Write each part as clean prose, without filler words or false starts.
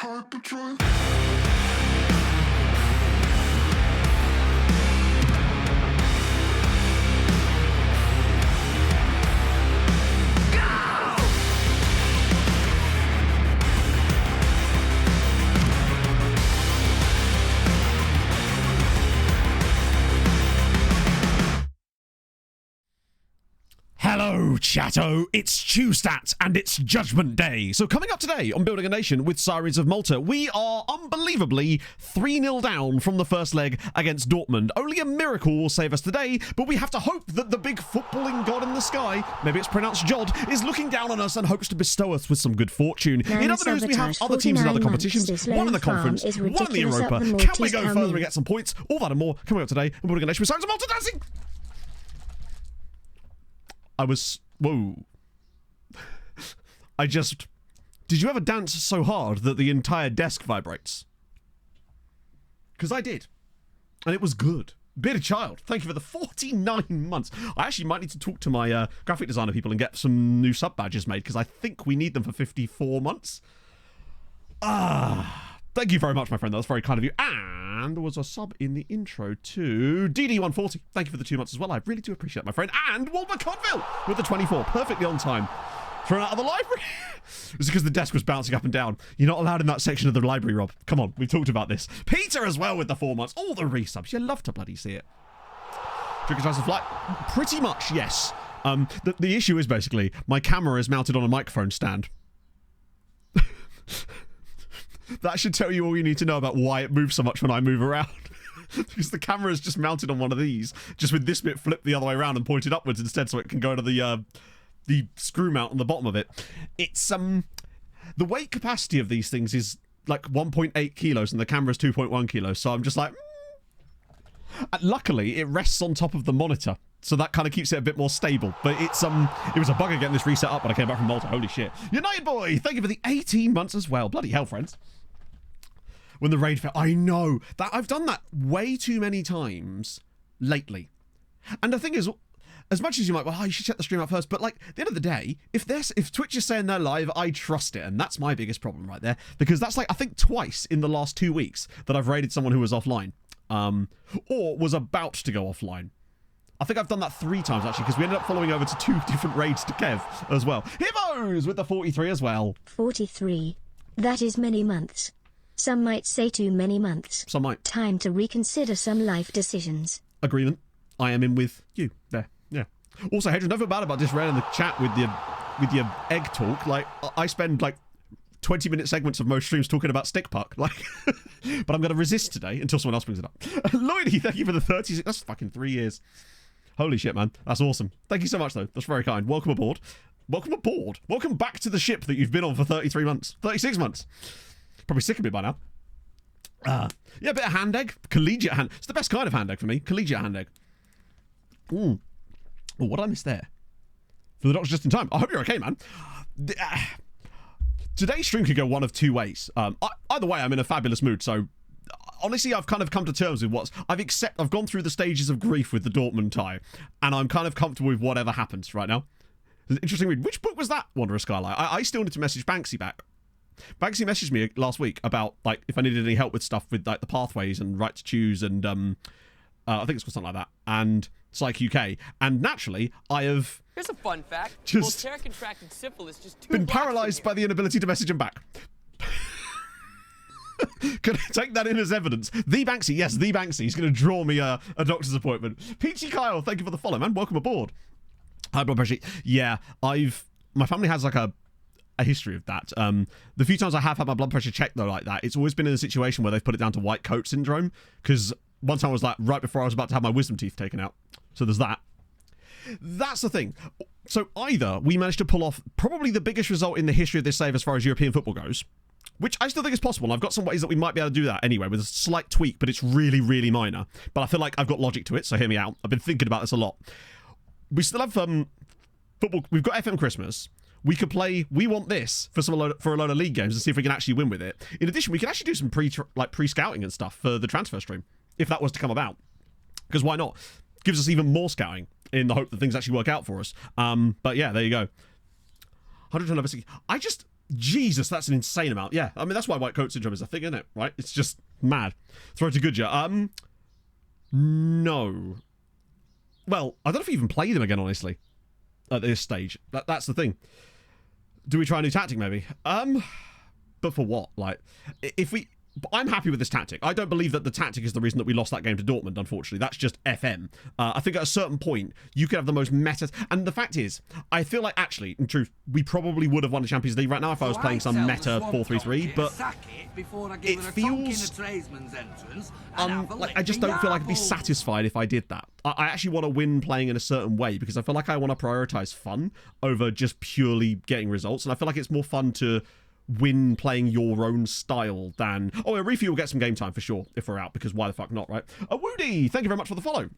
hyperdrive. Hello, chatto. It's Chewstat, and it's Judgment Day. So coming up today on Building a Nation with Sirens of Malta, we are unbelievably 3-0 down from the first leg against Dortmund. Only a miracle will save us today, but we have to hope that the big footballing god in the sky, maybe it's pronounced Jod, is looking down on us and hopes to bestow us with some good fortune. In other news, we have other teams in other competitions, one in the conference, one in the Europa. Can we go further and get some points? All that and more coming up today on Building a Nation with Sirens of Malta dancing. Whoa. Did you ever dance so hard that the entire desk vibrates? Because I did. And it was good. Bit of child. Thank you for the 49 months. I actually might need to talk to my graphic designer people and get some new sub badges made, because I think we need them for 54 months. Thank you very much, my friend. That was very kind of you. And there was a sub in the intro to DD140. Thank you for the 2 months as well. I really do appreciate it, my friend. And Wilbur Codville with the 24. Perfectly on time. Thrown out of the library. It was because the desk was bouncing up and down. You're not allowed in that section of the library, Rob. Come on, we've talked about this. Peter as well with the 4 months. All the resubs. You love to bloody see it. Drinking chance of flight? Pretty much, yes. The issue is basically my camera is mounted on a microphone stand. That should tell you all you need to know about why it moves so much when I move around. Because the camera is just mounted on one of these, just with this bit flipped the other way around and pointed upwards instead, so it can go to the screw mount on the bottom of it. It's the weight capacity of these things is like 1.8 kilos and the camera's 2.1 kilos, so I'm just like And luckily it rests on top of the monitor, so that kind of keeps it a bit more stable. But it was a bugger getting this reset up when I came back from Malta. Holy shit. United Boy, thank you for the 18 months as well. Bloody hell, friends. When the raid fell, I know that I've done that way too many times lately. And the thing is, as much as you might, well, you should check the stream out first, but like at the end of the day, if Twitch is saying they're live, I trust it, and that's my biggest problem right there, because that's like I think twice in the last 2 weeks that I've raided someone who was offline, or was about to go offline. I think I've done that 3 times actually, because we ended up following over to 2 different raids to Kev as well. Hibbos with the 43 as well. 43. That is many months. Some might say too many months. Some might. Time to reconsider some life decisions. Agreement. I am in with you there. Yeah. Also, Hedron, don't feel bad about disrailing the chat with your egg talk. Like, I spend like 20-minute segments of most streams talking about stick puck. Like, but I'm going to resist today until someone else brings it up. Lloydie, thank you for the 36. That's fucking 3 years. Holy shit, man. That's awesome. Thank you so much, though. That's very kind. Welcome aboard. Welcome aboard. Welcome back to the ship that you've been on for 33 months. 36 months. Probably sick of it by now. Yeah, a bit of hand egg. Collegiate hand. It's the best kind of hand egg for me. Collegiate hand egg. Oh, what did I miss there? For the doctor just in time. I hope you're okay, man. Today's stream could go one of 2 ways. Either way, I'm in a fabulous mood, so honestly, I've kind of come to terms with I've gone through the stages of grief with the Dortmund tie, and I'm kind of comfortable with whatever happens right now. Interesting read. Which book was that, Wanderer Skylight? I still need to message Banksy back. Banksy messaged me last week about like if I needed any help with stuff with like the pathways and right to choose and I think it's called something like that, and Psych UK. And naturally, I have here's a fun fact. Just Voltaire contracted syphilis just 2 been blocks from paralysed here. by the inability to message him back. Can I take that in as evidence? The Banksy, yes, the Banksy. He's going to draw me a doctor's appointment. Peachy Kyle, thank you for the follow, man. Welcome aboard. High blood pressure. Yeah, my family has like a history of that. The few times I have had my blood pressure checked though like that, it's always been in a situation where they've put it down to white coat syndrome, because one time I was like right before I was about to have my wisdom teeth taken out. So there's that. That's the thing. So either we managed to pull off probably the biggest result in the history of this save as far as European football goes, which I still think is possible, and I've got some ways that we might be able to do that anyway with a slight tweak, but it's really, really minor. But I feel like I've got logic to it, so hear me out. I've been thinking about this a lot. We still have football. We've got FM Christmas. We could play We Want This for a load of league games and see if we can actually win with it. In addition, we can actually do some pre-scouting and stuff for the transfer stream, if that was to come about. Because why not? Gives us even more scouting in the hope that things actually work out for us. But yeah, there you go. 110 over 60. Jesus, that's an insane amount. Yeah, I mean, that's why white coat syndrome is a thing, isn't it? Right? It's just mad. Throw to Goodyear. No. Well, I don't know if you even play them again, honestly, at this stage. That's the thing. Do we try a new tactic, maybe? But for what? Like, if we... I'm happy with this tactic. I don't believe that the tactic is the reason that we lost that game to Dortmund, unfortunately. That's just FM. I think at a certain point, you could have the most meta... And the fact is, I feel like, actually, in truth, we probably would have won the Champions League right now if I was playing some meta 4-3-3, but it feels... like, I just don't feel like I'd be satisfied if I did that. I actually want to win playing in a certain way, because I feel like I want to prioritize fun over just purely getting results, and I feel like it's more fun to win playing your own style than... Oh, a Reefy will get some game time for sure if we're out, because why the fuck not, right? Woody, thank you very much for the follow.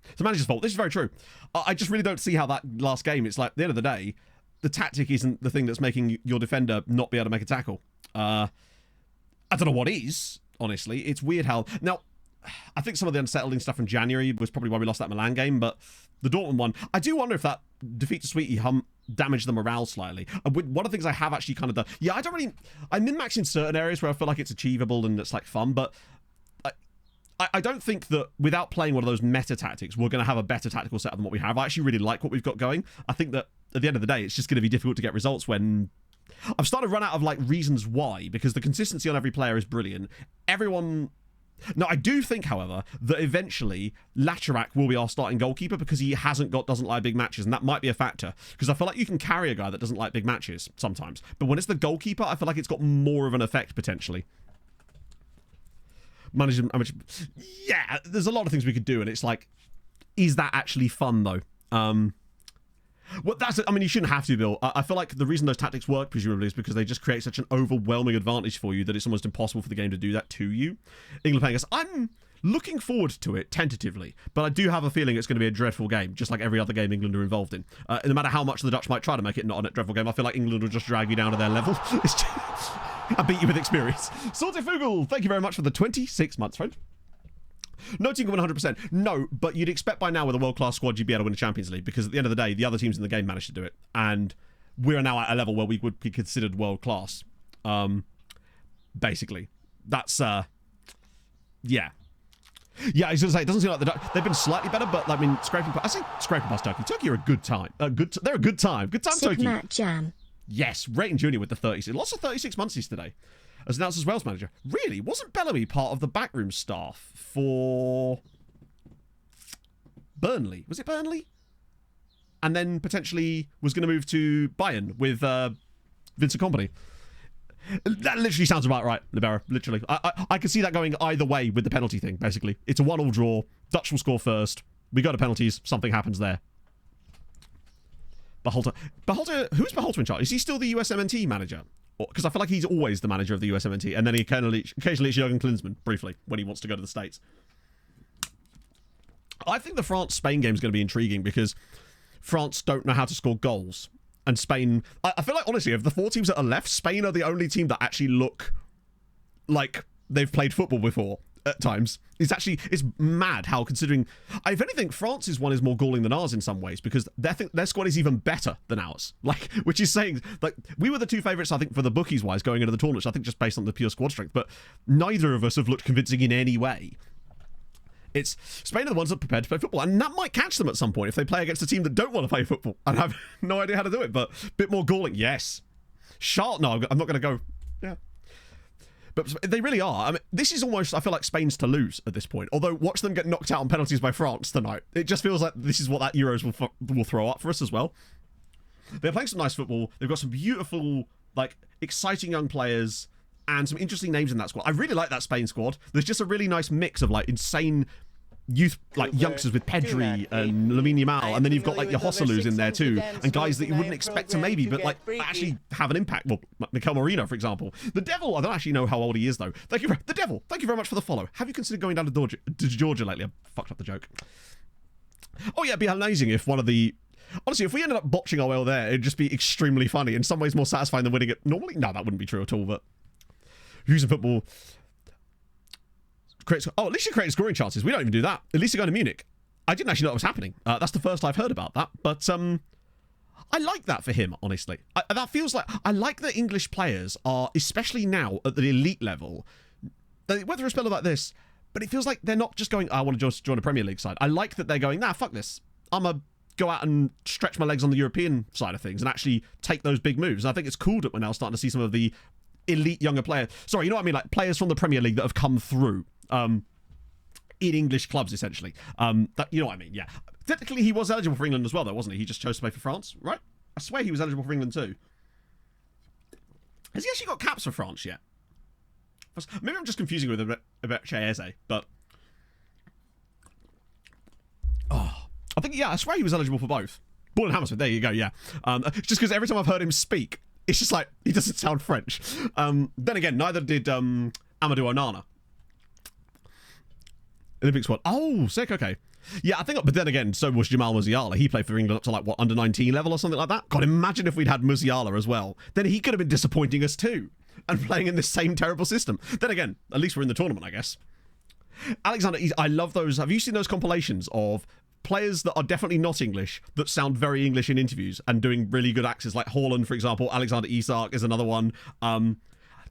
It's the manager's fault. This is very true. I just really don't see how that last game, it's like, at the end of the day, the tactic isn't the thing that's making your defender not be able to make a tackle. I don't know what is, honestly. It's weird how... Now, I think some of the unsettling stuff from January was probably why we lost that Milan game, but the Dortmund one, I do wonder if that defeat to Sweetie damaged the morale slightly. One of the things I have actually kind of done... Yeah, I min-max in certain areas where I feel like it's achievable and it's like fun, but I don't think that without playing one of those meta tactics, we're going to have a better tactical setup than what we have. I actually really like what we've got going. I think that at the end of the day, it's just going to be difficult to get results when... I've started to run out of like reasons why, because the consistency on every player is brilliant. Everyone... Now, I do think, however, that eventually Lacherac will be our starting goalkeeper because he doesn't like big matches, and that might be a factor. Because I feel like you can carry a guy that doesn't like big matches sometimes. But when it's the goalkeeper, I feel like it's got more of an effect, potentially. Yeah, there's a lot of things we could do, and it's like, is that actually fun, though? Well, I mean, you shouldn't have to, Bill. I feel like the reason those tactics work, presumably, is because they just create such an overwhelming advantage for you that it's almost impossible for the game to do that to you. England playing us. I'm looking forward to it, tentatively, but I do have a feeling it's going to be a dreadful game, just like every other game England are involved in. No matter how much the Dutch might try to make it not a dreadful game, I feel like England will just drag you down to their level. I beat you with experience. Sortifugel, thank you very much for the 26 months, friend. Noting 100%. No, but you'd expect by now with a world-class squad you'd be able to win the Champions League, because at the end of the day, the other teams in the game managed to do it, and we're now at a level where we would be considered world-class. Basically. That's, yeah. Yeah, I was going to say, it doesn't seem like they've been slightly better, but, I mean, scraping past Turkey. Turkey are a good time. They're a good time. Good time, Turkey. Matt Jam. Yes, Rayton Jr. with the 36. Lots of 36 months today. As announced as Wales manager. Really? Wasn't Bellamy part of the backroom staff for Burnley? Was it Burnley? And then potentially was going to move to Bayern with Vincent Kompany. That literally sounds about right, Libera. Literally. I could see that going either way with the penalty thing, basically. It's a 1-1 draw. Dutch will score first. We go to penalties. Something happens there. Beholter, who's Beholter in charge? Is he still the USMNT manager? Because I feel like he's always the manager of the USMNT, and then he occasionally it's Jurgen Klinsmann, briefly, when he wants to go to the States. I think the France-Spain game is going to be intriguing because France don't know how to score goals. And Spain... I feel like, honestly, of the four teams that are left, Spain are the only team that actually look like they've played football before at times. It's mad how, considering... If anything, France's one is more galling than ours in some ways, because their squad is even better than ours. Like, which is saying... Like, we were the two favourites, I think, for the bookies-wise, going into the tournament, I think just based on the pure squad strength, but neither of us have looked convincing in any way. It's Spain are the ones that are prepared to play football, and that might catch them at some point if they play against a team that don't want to play football and have no idea how to do it, but a bit more galling, yes. No, I'm not going to go... Yeah. But they really are. I mean, this is almost, I feel like, Spain's to lose at this point. Although, watch them get knocked out on penalties by France tonight. It just feels like this is what that Euros will throw up for us as well. They're playing some nice football. They've got some beautiful, like, exciting young players and some interesting names in that squad. I really like that Spain squad. There's just a really nice mix of, like, insane youth, like youngsters with Pedri and Lamine Yamal, and then you've got like your Hossalus in there too, and guys that you wouldn't expect to maybe, but like actually have an impact. Well, Mikel Merino, for example. The Devil, I don't actually know how old he is though. The Devil, thank you very much for the follow. Have you considered going down to Georgia lately? I fucked up the joke. Oh yeah, it'd be amazing if one of the... Honestly, if we ended up botching our way there, it'd just be extremely funny. In some ways more satisfying than winning it normally. No, that wouldn't be true at all, but... Who's in football... at least you're creating scoring chances. We don't even do that. At least you're going to Munich. I didn't actually know what was happening. That's the first I've heard about that. But I like that for him, honestly. That feels like... I like that English players are, especially now at the elite level, they went through a spell like this, but it feels like they're not just going, I want to join a Premier League side. I like that they're going, nah, fuck this. I'm going to go out and stretch my legs on the European side of things and actually take those big moves. And I think it's cool that we're now starting to see some of the elite younger players. Sorry, you know what I mean? Like players from the Premier League that have come through in English clubs, essentially. That, you know what I mean? Yeah. Technically, he was eligible for England as well, though, wasn't he? He just chose to play for France, right? I swear he was eligible for England too. Has he actually got caps for France yet? Maybe I'm just confusing with about Chiese, but... Oh, I think, yeah, I swear he was eligible for both. Born in Hammersmith, there you go, yeah. Just because every time I've heard him speak, it's just like, he doesn't sound French. Then again, neither did Amadou Onana. Olympic squad. Oh, sick, okay. Yeah, I think, but then again, so was Jamal Musiala. He played for England up to like, what, under 19 level or something like that? God, imagine if we'd had Musiala as well. Then he could have been disappointing us too. And playing in this same terrible system. Then again, at least we're in the tournament, I guess. Alexander, I love those. Have you seen those compilations of players that are definitely not English that sound very English in interviews and doing really good accents? Like Haaland, for example. Alexander Isak is another one.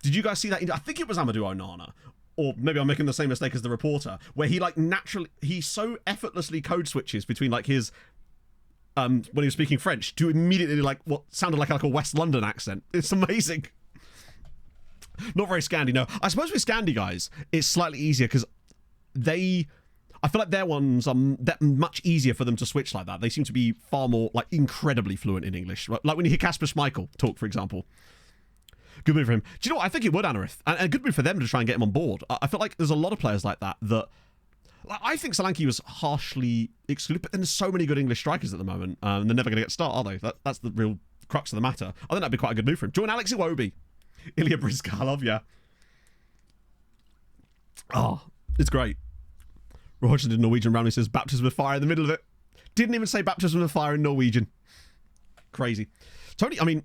Did you guys see that? I think it was Amadou Onana. Or maybe I'm making the same mistake as the reporter, where he like naturally, he so effortlessly code switches between like his, when he was speaking French to immediately like what sounded like a West London accent. It's amazing. Not very Scandi, no. I suppose with Scandi guys, it's slightly easier because I feel like their ones are much easier for them to switch like that. They seem to be far more like incredibly fluent in English. Like when you hear Kasper Schmeichel talk, for example. Good move for him. Do you know what? I think it would, Anarith. And a good move for them to try and get him on board. I feel like there's a lot of players like that like, I think Solanke was harshly excluded, but then there's so many good English strikers at the moment. And they're never going to get start, are they? That's the real crux of the matter. I think that'd be quite a good move for him. Join Alex Iwobi. Ilya Brizgalov, yeah. Oh, it's great. Roger did Norwegian round. He says baptism of fire in the middle of it. Didn't even say baptism of fire in Norwegian. Crazy. Tony, I mean,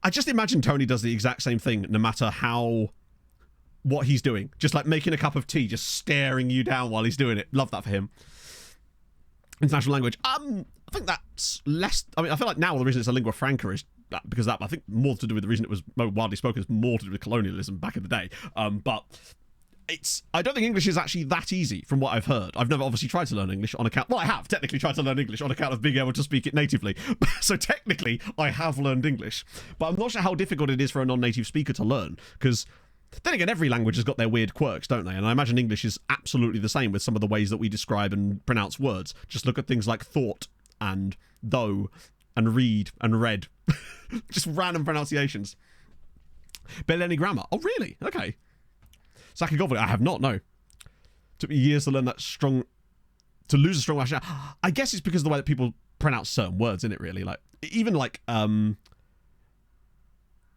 I just imagine Tony does the exact same thing no matter what he's doing. Just like making a cup of tea, just staring you down while he's doing it. Love that for him. International language. I think that's less... I mean, I feel like now the reason it's a lingua franca is because that, I think more to do with the reason it was widely spoken is more to do with colonialism back in the day. But I don't think English is actually that easy from what I've heard. I've never obviously tried to learn English on account... Well, I have technically tried to learn English on account of being able to speak it natively. So technically, I have learned English. But I'm not sure how difficult it is for a non-native speaker to learn. Because then again, every language has got their weird quirks, don't they? And I imagine English is absolutely the same with some of the ways that we describe and pronounce words. Just look at things like thought and though and read and read. Just random pronunciations. Beleni grammar. Oh, really? Okay. Sakagovli, I have not, no. Took me years to learn that to lose a strong last. I guess it's because of the way that people pronounce certain words, isn't it, really? Like, even like,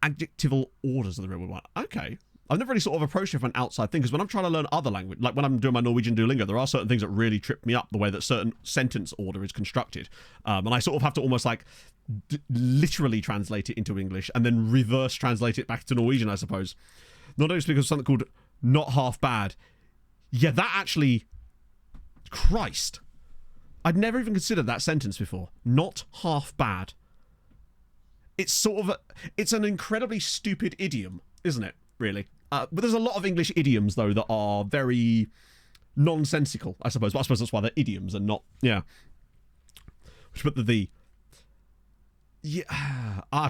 adjectival orders are the real one. Okay. I've never really sort of approached it from an outside thing, because when I'm trying to learn other language, like when I'm doing my Norwegian Duolingo, there are certain things that really trip me up, the way that certain sentence order is constructed. And I sort of have to almost like literally translate it into English and then reverse translate it back to Norwegian, I suppose. Not only because of something called not half bad. Yeah, that actually... Christ. I'd never even considered that sentence before. Not half bad. It's sort of... It's an incredibly stupid idiom, isn't it, really? But there's a lot of English idioms, though, that are very nonsensical, I suppose. But I suppose that's why they're idioms and not... Yeah. Which put the... Yeah,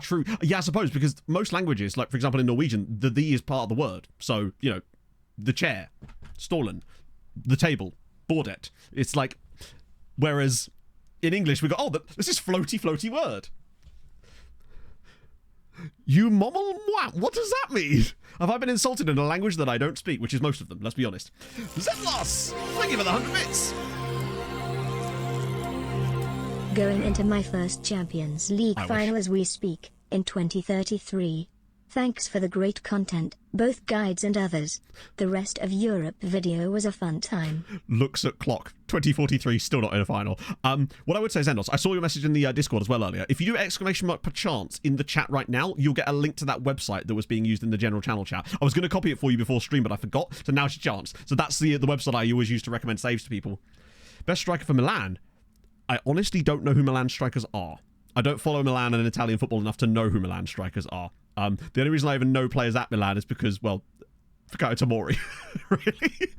true. Yeah, I suppose, because most languages, like, for example, in Norwegian, the is part of the word. So, you know, the chair, stolen, the table, bordet. It's like, whereas in English we go, this is floaty word. You mommel mwah. What does that mean? Have I been insulted in a language that I don't speak, which is most of them, let's be honest. Zetlos, thank you for the 100 bits. Going into my first Champions League final as we speak, in 2033. Thanks for the great content, both guides and others. The rest of Europe video was a fun time. Looks at clock. 2043, still not in a final. What I would say is, Endos, I saw your message in the Discord as well earlier. If you do exclamation mark perchance in the chat right now, you'll get a link to that website that was being used in the general channel chat. I was going to copy it for you before stream, but I forgot, so now's your chance. So that's the website I always use to recommend saves to people. Best striker for Milan. I honestly don't know who Milan strikers are. I don't follow Milan and Italian football enough to know who Milan strikers are. The only reason I even know players at Milan is because, well, Fikayo Tomori. Really?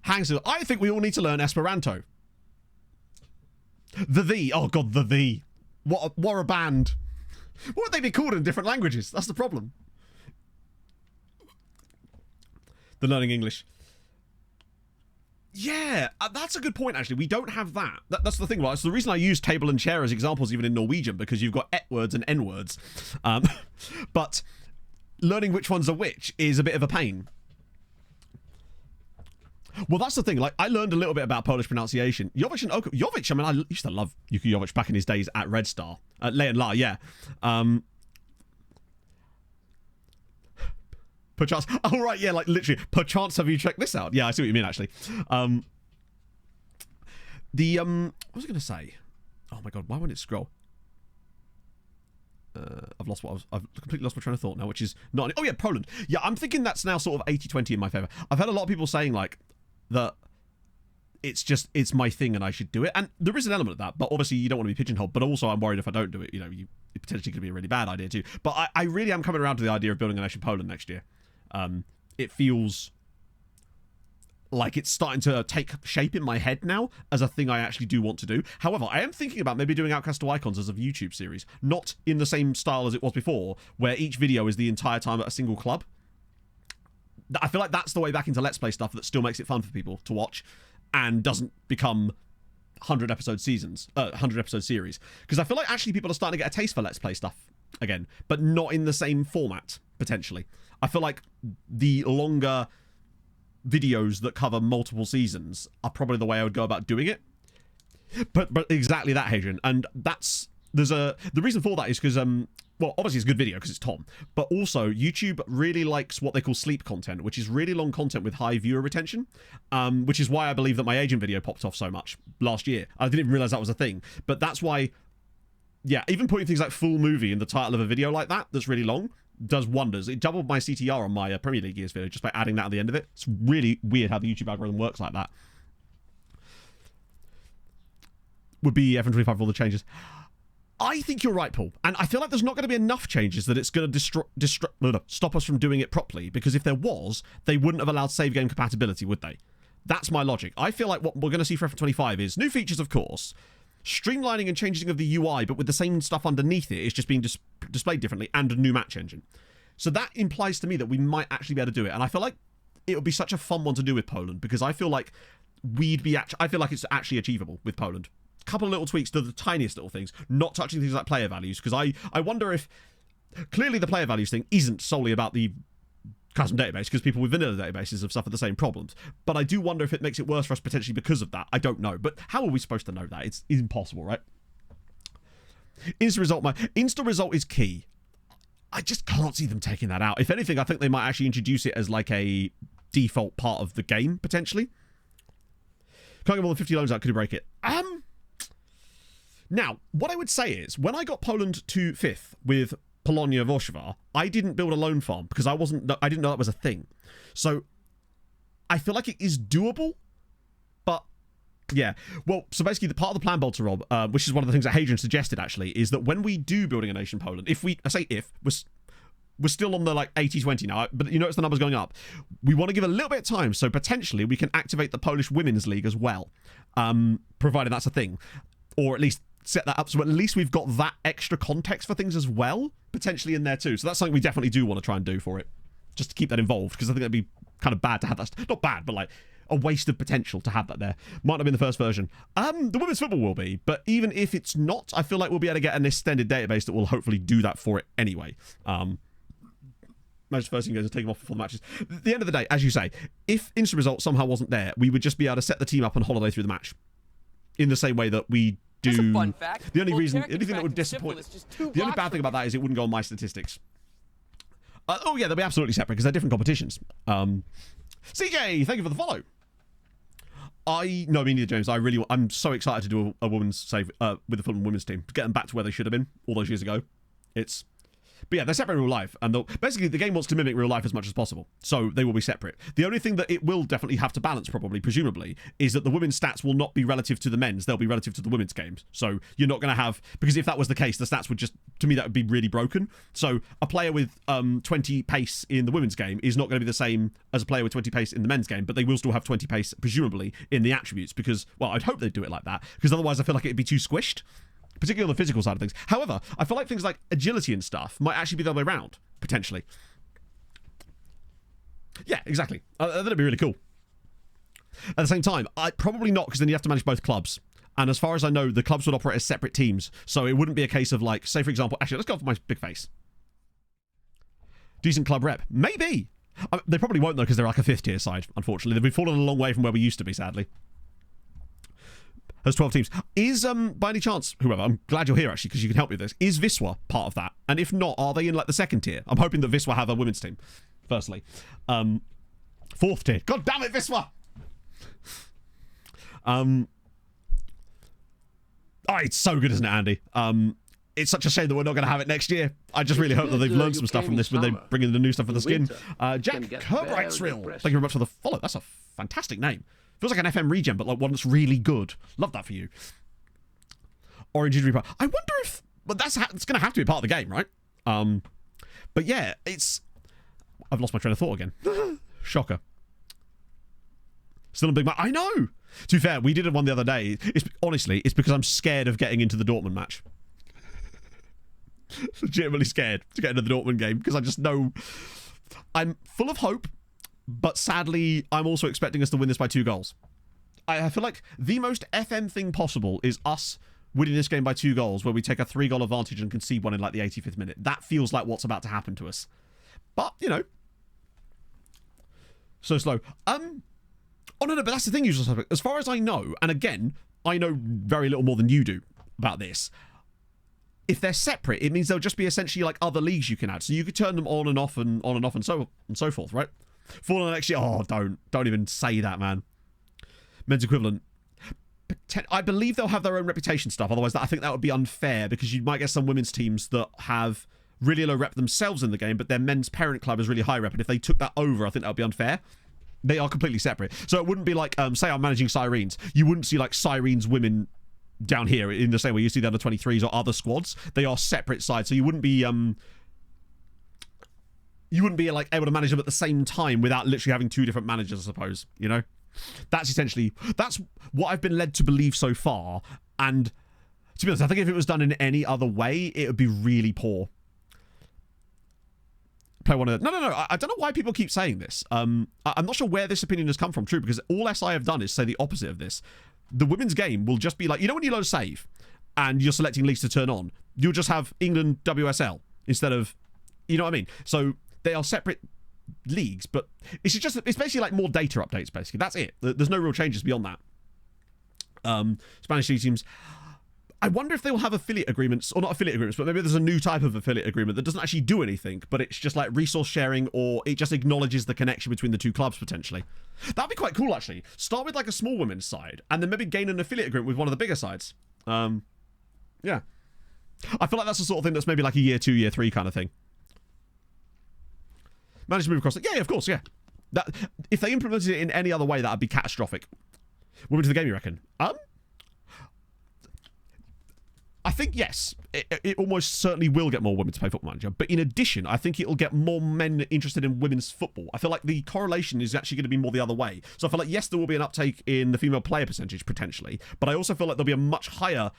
Hangsu, I think we all need to learn Esperanto. Oh god, the. What a band. What would they be called in different languages? That's the problem. The learning English. Yeah, that's a good point, actually. We don't have that. That's the thing, right? So the reason I use table and chair as examples even in Norwegian, because you've got et words and n words. But learning which ones are which is a bit of a pain. Well, that's the thing. Like, I learned a little bit about Polish pronunciation. Jovic and Jovic, I mean, I used to love Yuki Jovic back in his days at Red Star. Lei and La, yeah. Perchance. Oh, right, yeah, like, literally. Perchance, have you checked this out? Yeah, I see what you mean, actually. What was I going to say? Oh, my God, why won't it scroll? I've completely lost my train of thought now, which is not... Oh, yeah, Poland. Yeah, I'm thinking that's now sort of 80-20 in my favour. I've had a lot of people saying, like, that it's my thing and I should do it. And there is an element of that, but obviously you don't want to be pigeonholed. But also I'm worried if I don't do it, it potentially could be a really bad idea too. But I really am coming around to the idea of building a nation Poland next year. It feels like it's starting to take shape in my head now as a thing I actually do want to do. However, I am thinking about maybe doing Outcast to Icons as a YouTube series, not in the same style as it was before, where each video is the entire time at a single club. I feel like that's the way back into Let's Play stuff that still makes it fun for people to watch and doesn't become 100-episode series. Because I feel like actually people are starting to get a taste for Let's Play stuff again, but not in the same format, potentially. I feel like the longer videos that cover multiple seasons are probably the way I would go about doing it. But exactly that, Hadrian. And the reason for that is because well, obviously it's a good video because it's Tom, but also YouTube really likes what they call sleep content, which is really long content with high viewer retention, which is why I believe that my agent video popped off so much last year. I didn't even realize that was a thing, but that's why, yeah, even putting things like full movie in the title of a video like that's really long does wonders. It doubled my CTR on my Premier League years video just by adding that at the end of it. It's really weird how the YouTube algorithm works like that. Would be F25 for all the changes. I think you're right, Paul. And I feel like there's not going to be enough changes that it's going to stop us from doing it properly. Because if there was, they wouldn't have allowed save game compatibility, would they? That's my logic. I feel like what we're going to see for F25 is new features, of course, streamlining and changing of the UI, but with the same stuff underneath it. It's just being displayed differently, and a new match engine. So that implies to me that we might actually be able to do it. And I feel like it would be such a fun one to do with Poland, because I feel like I feel like it's actually achievable with Poland. Couple of little tweaks to the tiniest little things, not touching things like player values, because I wonder if clearly the player values thing isn't solely about the custom database, because people with vanilla databases have suffered the same problems, but I do wonder if it makes it worse for us potentially because of that. I don't know, but how are we supposed to know that? It's impossible, right? Insta result is key. I just can't see them taking that out. If anything, I think they might actually introduce it as like a default part of the game potentially. Can't get more than 50 loans out. Could you break it? Now, what I would say is, when I got Poland to 5th with Polonia Warsaw, I didn't build a loan farm because I didn't know that was a thing. So I feel like it is doable, but yeah. Well, so basically the part of the plan, Bolter Rob, which is one of the things that Hadrian suggested actually, is that when we do building a nation Poland, we're still on the like 80-20 now, but you notice the numbers going up. We want to give a little bit of time, so potentially we can activate the Polish Women's League as well, provided that's a thing, or at least set that up so at least we've got that extra context for things as well, potentially in there too. So that's something we definitely do want to try and do for it, just to keep that involved, because I think that'd be kind of bad to have that. Not bad, but like a waste of potential to have that there. Might not have been the first version. The women's football will be, but even if it's not, I feel like we'll be able to get an extended database that will hopefully do that for it anyway. Most first thing goes to take them off before the matches. At the end of the day, as you say, if instant result somehow wasn't there, we would just be able to set the team up and holiday through the match in the same way that we do. That's a fun fact. The only thing that would disappoint, the only bad thing about that is it wouldn't go on my statistics. Oh yeah, they'll be absolutely separate because they're different competitions. CJ, thank you for the follow. Me neither, James. I'm so excited to do a women's save with the Fulham women's team, to get them back to where they should have been all those years ago. But yeah, they're separate in real life, and basically the game wants to mimic real life as much as possible, so they will be separate. The only thing that it will definitely have to balance, presumably, is that the women's stats will not be relative to the men's, they'll be relative to the women's games. So you're not going to have, because if that was the case, the stats would just, to me, that would be really broken. So a player with 20 pace in the women's game is not going to be the same as a player with 20 pace in the men's game, but they will still have 20 pace, presumably, in the attributes, because, well, I'd hope they'd do it like that, because otherwise I feel like it'd be too squished. Particularly on the physical side of things. However, I feel like things like agility and stuff might actually be the other way around, potentially. Yeah, exactly. That'd be really cool. At the same time, probably not, because then you have to manage both clubs. And as far as I know, the clubs would operate as separate teams. So it wouldn't be a case of like, say for example, actually, let's go for my big face. Decent club rep. Maybe. They probably won't though, because they're like a 5th tier side, unfortunately. They've fallen a long way from where we used to be, sadly. There's 12 teams. Is, by any chance, whoever, I'm glad you're here actually, because you can help me with this. Is Wisła part of that? And if not, are they in like the 2nd tier? I'm hoping that Wisła have a women's team, firstly. 4th tier. God damn it, Wisła! Oh, it's so good, isn't it, Andy? It's such a shame that we're not going to have it next year. I just really hope that they've learned some stuff from this when they bring in the new stuff for the skin. Jack Kerbrightsreal, thank you very much for the follow. That's a fantastic name. Feels like an FM regen, but like one that's really good. Love that for you. Orange Injury Part. I wonder if... Well, it's going to have to be part of the game, right? But yeah, it's... I've lost my train of thought again. Shocker. Still a big match. I know! To be fair, we did one the other day. Honestly, it's because I'm scared of getting into the Dortmund match. Legitimately scared to get into the Dortmund game, because I just know... I'm full of hope, but sadly, I'm also expecting us to win this by 2 goals. I feel like the most FM thing possible is us winning this game by 2 goals, where we take a 3-goal advantage and concede one in like the 85th minute. That feels like what's about to happen to us. But, you know. So slow. Oh, no, but that's the thing, usual suspect. As far as I know, and again, I know very little more than you do about this. If they're separate, it means there'll just be essentially like other leagues you can add. So you could turn them on and off and so forth, right? For next year, oh, don't even say that, man. Men's equivalent. I believe they'll have their own reputation stuff. Otherwise, I think that would be unfair, because you might get some women's teams that have really low rep themselves in the game, but their men's parent club is really high rep. And if they took that over, I think that would be unfair. They are completely separate. So it wouldn't be like, say I'm managing Sirens. You wouldn't see like Sirens women down here in the same way you see the under 23s or other squads. They are separate sides. So you wouldn't be like able to manage them at the same time without literally having 2 different managers, I suppose, you know? That's what I've been led to believe so far. And to be honest, I think if it was done in any other way, it would be really poor. Play one of the... No. I don't know why people keep saying this. I'm not sure where this opinion has come from, true, because all SI have done is say the opposite of this. The women's game will just be like, you know when you load save and you're selecting leagues to turn on, you'll just have England WSL instead of... You know what I mean? So they are separate leagues, but it's basically like more data updates, basically. That's it. There's no real changes beyond that. Spanish league teams... I wonder if they will have affiliate agreements, or not affiliate agreements, but maybe there's a new type of affiliate agreement that doesn't actually do anything, but it's just like resource sharing, or it just acknowledges the connection between the 2 clubs, potentially. That'd be quite cool, actually. Start with like a small women's side, and then maybe gain an affiliate agreement with one of the bigger sides. Yeah. I feel like that's the sort of thing that's maybe like a year 2, year 3 kind of thing. Manage to move across it. Yeah, of course, yeah. If they implemented it in any other way, that'd be catastrophic. Women to the game, you reckon? I think, yes, it almost certainly will get more women to play Football Manager. But in addition, I think it'll get more men interested in women's football. I feel like the correlation is actually going to be more the other way. So I feel like, yes, there will be an uptake in the female player percentage, potentially. But I also feel like there'll be a much higher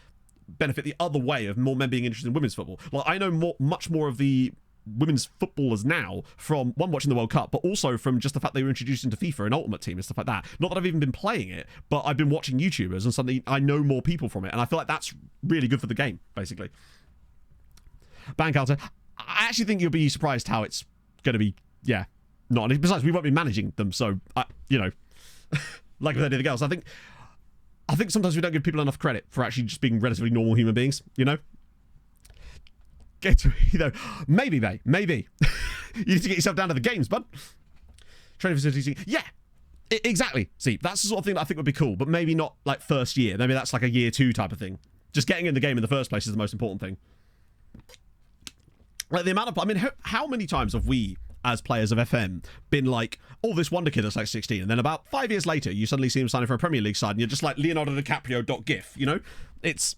benefit the other way of more men being interested in women's football. Like, I know much more of the women's footballers now from, one, watching the World Cup, but also from just the fact they were introduced into FIFA and Ultimate Team and stuff like that. Not that I've even been playing it, but I've been watching YouTubers and suddenly I know more people from it, and I feel like that's really good for the game, basically. Ban counter. I actually think you'll be surprised how it's going to be, yeah, not. Besides, we won't be managing them, so, you know, like with anything else, I think sometimes we don't give people enough credit for actually just being relatively normal human beings, you know? Get to, you know, maybe, mate, maybe. You need to get yourself down to the games, bud. Training facilities, yeah, exactly. See, that's the sort of thing that I think would be cool, but maybe not like first year. Maybe that's like a year 2 type of thing. Just getting in the game in the first place is the most important thing. Like the amount of, I mean, how many times have we, as players of FM, been like, oh, this wonder kid that's like 16, and then about 5 years later, you suddenly see him signing for a Premier League side, and you're just like Leonardo DiCaprio.gif, you know? It's,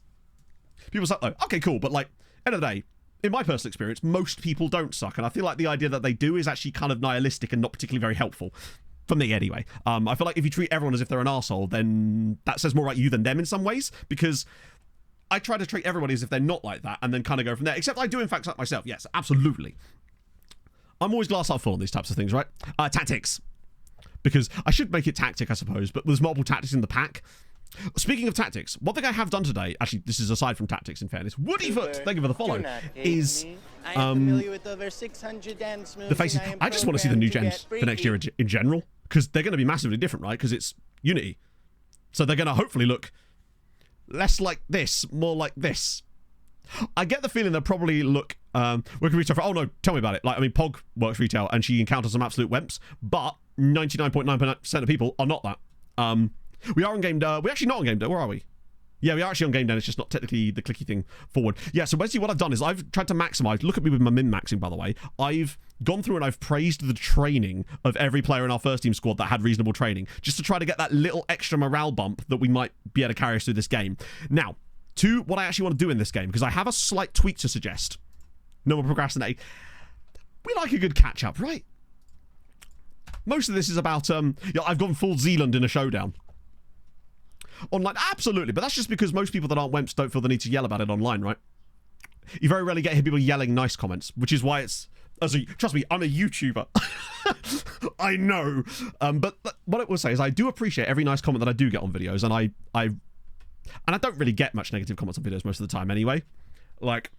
people say, oh, okay, cool, but like, end of the day, in my personal experience, most people don't suck, and I feel like the idea that they do is actually kind of nihilistic and not particularly very helpful. For me, anyway. I feel like if you treat everyone as if they're an arsehole, then that says more about you than them in some ways, because I try to treat everybody as if they're not like that, and then kind of go from there. Except I do, in fact, suck myself. Yes, absolutely. I'm always glass half full on these types of things, right? Tactics. Because I should make it tactic, I suppose, but there's multiple tactics in the pack. Speaking of tactics, one thing I have done today, actually, this is aside from tactics, in fairness, Woodyfoot, thank you for the follow, is the faces. I just want to see the new gens for next year in general, because they're going to be massively different, right? Because it's Unity. So they're going to hopefully look less like this, more like this. I get the feeling they'll probably look working retail for, oh no, tell me about it. Like, I mean, Pog works retail and she encounters some absolute wimps, but 99.9% of people are not that. We are on game day. We're actually not on game day. Where are we? Yeah, we are actually on game day. It's just not technically the clicky thing forward. Yeah, so basically what I've done is I've tried to maximize. Look at me with my min-maxing, by the way. I've gone through and I've praised the training of every player in our first team squad that had reasonable training, just to try to get that little extra morale bump that we might be able to carry us through this game. Now, to what I actually want to do in this game, because I have a slight tweak to suggest. No more procrastinating. We like a good catch-up, right? Most of this is about, yeah, I've gone full Zealand in a showdown. Online, absolutely, but that's just because most people that aren't wimps don't feel the need to yell about it online, right? You very rarely get people yelling nice comments, which is why it's, trust me, I'm a YouTuber. I know. But what I will say is I do appreciate every nice comment that I do get on videos, and I don't really get much negative comments on videos most of the time anyway. Like,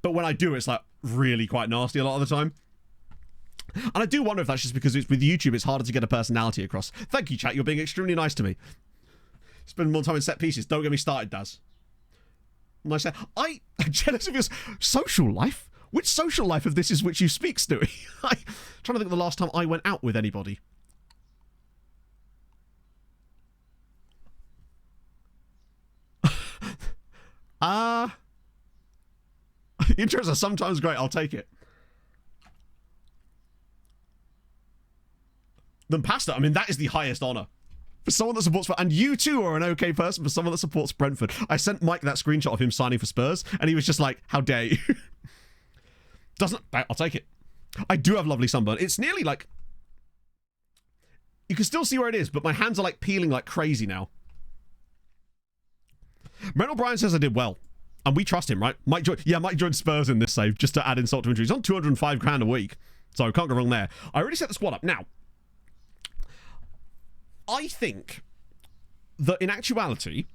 but when I do, it's like really quite nasty a lot of the time. And I do wonder if that's just because it's with YouTube, it's harder to get a personality across. Thank you, chat. You're being extremely nice to me. Spend more time in set pieces. Don't get me started, Daz. Nice. I'm jealous of your social life. Which social life of this is which you speak, Stewie? I'm trying to think of the last time I went out with anybody. Intros are sometimes great. I'll take it. Then pasta. I mean, that is the highest honor. For someone that supports... And you too are an okay person for someone that supports Brentford. I sent Mike that screenshot of him signing for Spurs, and he was just like, how dare you? I'll take it. I do have lovely sunburn. It's nearly like... You can still see where it is, but my hands are like peeling like crazy now. Brent O'Brien says I did well. And we trust him, right? Mike joined Spurs in this save, just to add insult to injury. He's on 205 grand a week, so can't go wrong there. I already set the squad up. Now, I think that in actuality,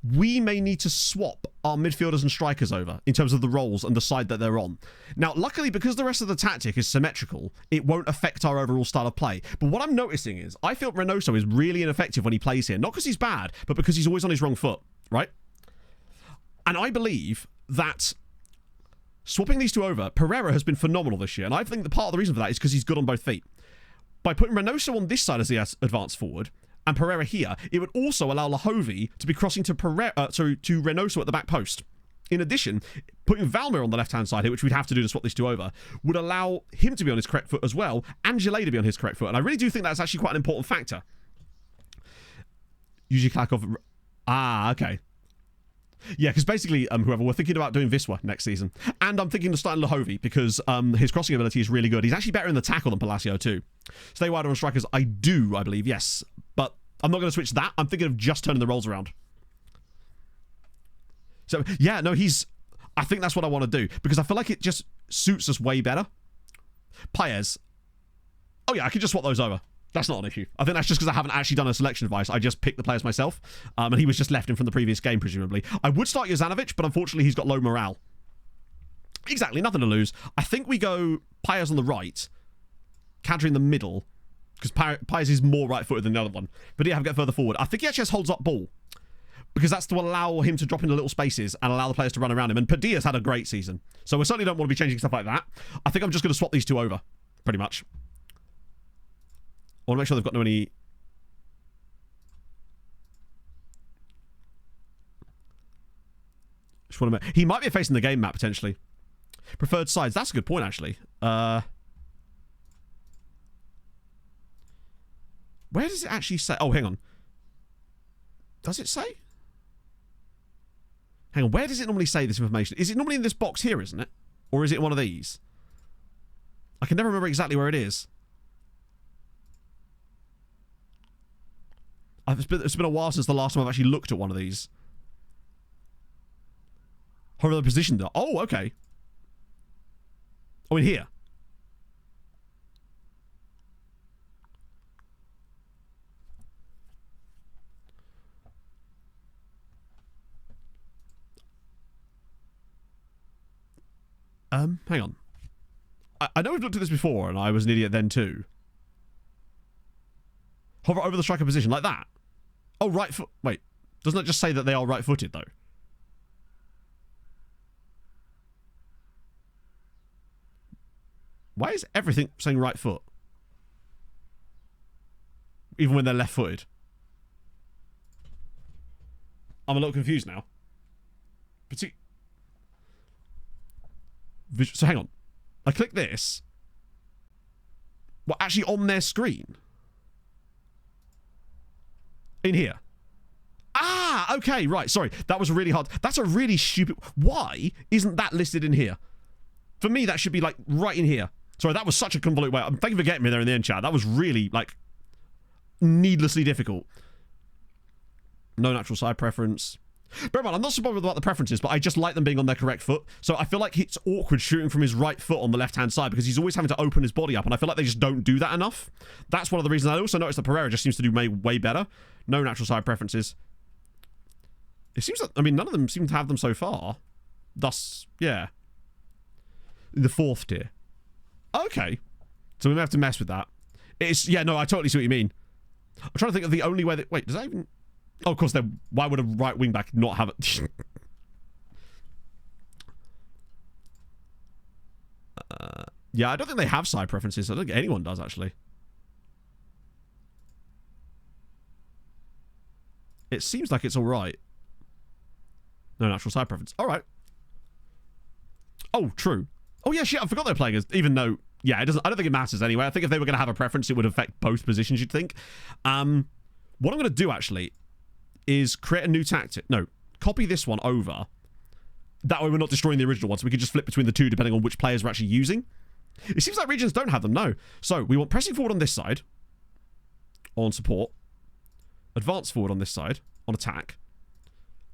we may need to swap our midfielders and strikers over in terms of the roles and the side that they're on. Now, luckily, because the rest of the tactic is symmetrical, it won't affect our overall style of play. But what I'm noticing is, I feel Reynoso is really ineffective when he plays here. Not because he's bad, but because he's always on his wrong foot, right? And I believe that swapping these two over, Pereira has been phenomenal this year. And I think that part of the reason for that is because he's good on both feet. By putting Reynoso on this side as the advanced forward, and Pereira here, it would also allow Lahovi to be crossing to Reynoso at the back post. In addition, putting Valmer on the left-hand side here, which we'd have to do to swap these two over, would allow him to be on his correct foot as well, and Gillet to be on his correct foot. And I really do think that's actually quite an important factor. Usually Klakov... okay. Yeah, because basically, whoever, we're thinking about doing Viswa next season. And I'm thinking of starting Lahovi because his crossing ability is really good. He's actually better in the tackle than Palacio too. Stay wider on strikers, I believe, yes. But I'm not going to switch that. I'm thinking of just turning the roles around. So, yeah, no, I think that's what I want to do because I feel like it just suits us way better. Paez. Oh, yeah, I can just swap those over. That's not an issue. I think that's just because I haven't actually done a selection advice. I just picked the players myself, and he was just left in from the previous game, presumably. I would start Jozanovic, but unfortunately he's got low morale. Exactly, nothing to lose. I think we go Paez on the right, Kadri in the middle, because Paez is more right-footed than the other one. But yeah, have to get further forward. I think he actually has holds-up ball, because that's to allow him to drop into little spaces and allow the players to run around him. And Padilla's had a great season, so we certainly don't want to be changing stuff like that. I think I'm just going to swap these two over, pretty much. I want to make sure they've got no any... He might be facing the game map, potentially. Preferred sides. That's a good point, actually. Where does it actually say? Oh, hang on. Does it say? Hang on. Where does it normally say this information? Is it normally in this box here, isn't it? Or is it one of these? I can never remember exactly where it is. It's been a while since the last time I've actually looked at one of these. However, the position though. Oh, okay. Oh, in here. Hang on. I know we've looked at this before, and I was an idiot then too. Hover over the striker position, like that. Oh, right foot. Wait, doesn't that just say that they are right-footed, though? Why is everything saying right foot? Even when they're left-footed. I'm a little confused now. So hang on. I click this. Well, actually on their screen. In here. Ah, okay, right. Sorry, that was really hard. That's a really stupid... Why isn't that listed in here? For me, that should be, like, right in here. Sorry, that was such a convoluted way. Thank you for getting me there in the end, chat. That was really, like, needlessly difficult. No natural side preference. Bear in mind, I'm not so bothered about the preferences, but I just like them being on their correct foot. So I feel like it's awkward shooting from his right foot on the left-hand side because he's always having to open his body up, and I feel like they just don't do that enough. That's one of the reasons. I also noticed that Pereira just seems to do way better. No natural side preferences. It seems that, I mean, none of them seem to have them so far. Thus, yeah. The fourth tier. Okay. So we may have to mess with that. It's, yeah, no, I totally see what you mean. I'm trying to think of the only way that, wait, does that even... Oh, of course, then why would a right wing back not have it? Yeah, I don't think they have side preferences. I don't think anyone does, actually. It seems like it's all right. No natural side preference. All right. Oh, true. Oh, yeah, shit, I forgot they're playing as... Even though... Yeah, it doesn't... I don't think it matters anyway. I think if they were going to have a preference, it would affect both positions, you'd think. What I'm going to do, actually... is create a new tactic. No, copy this one over. That way we're not destroying the original one, so we can just flip between the two depending on which players we're actually using. It seems like regions don't have them, no. So we want pressing forward on this side, on support. Advance forward on this side, on attack.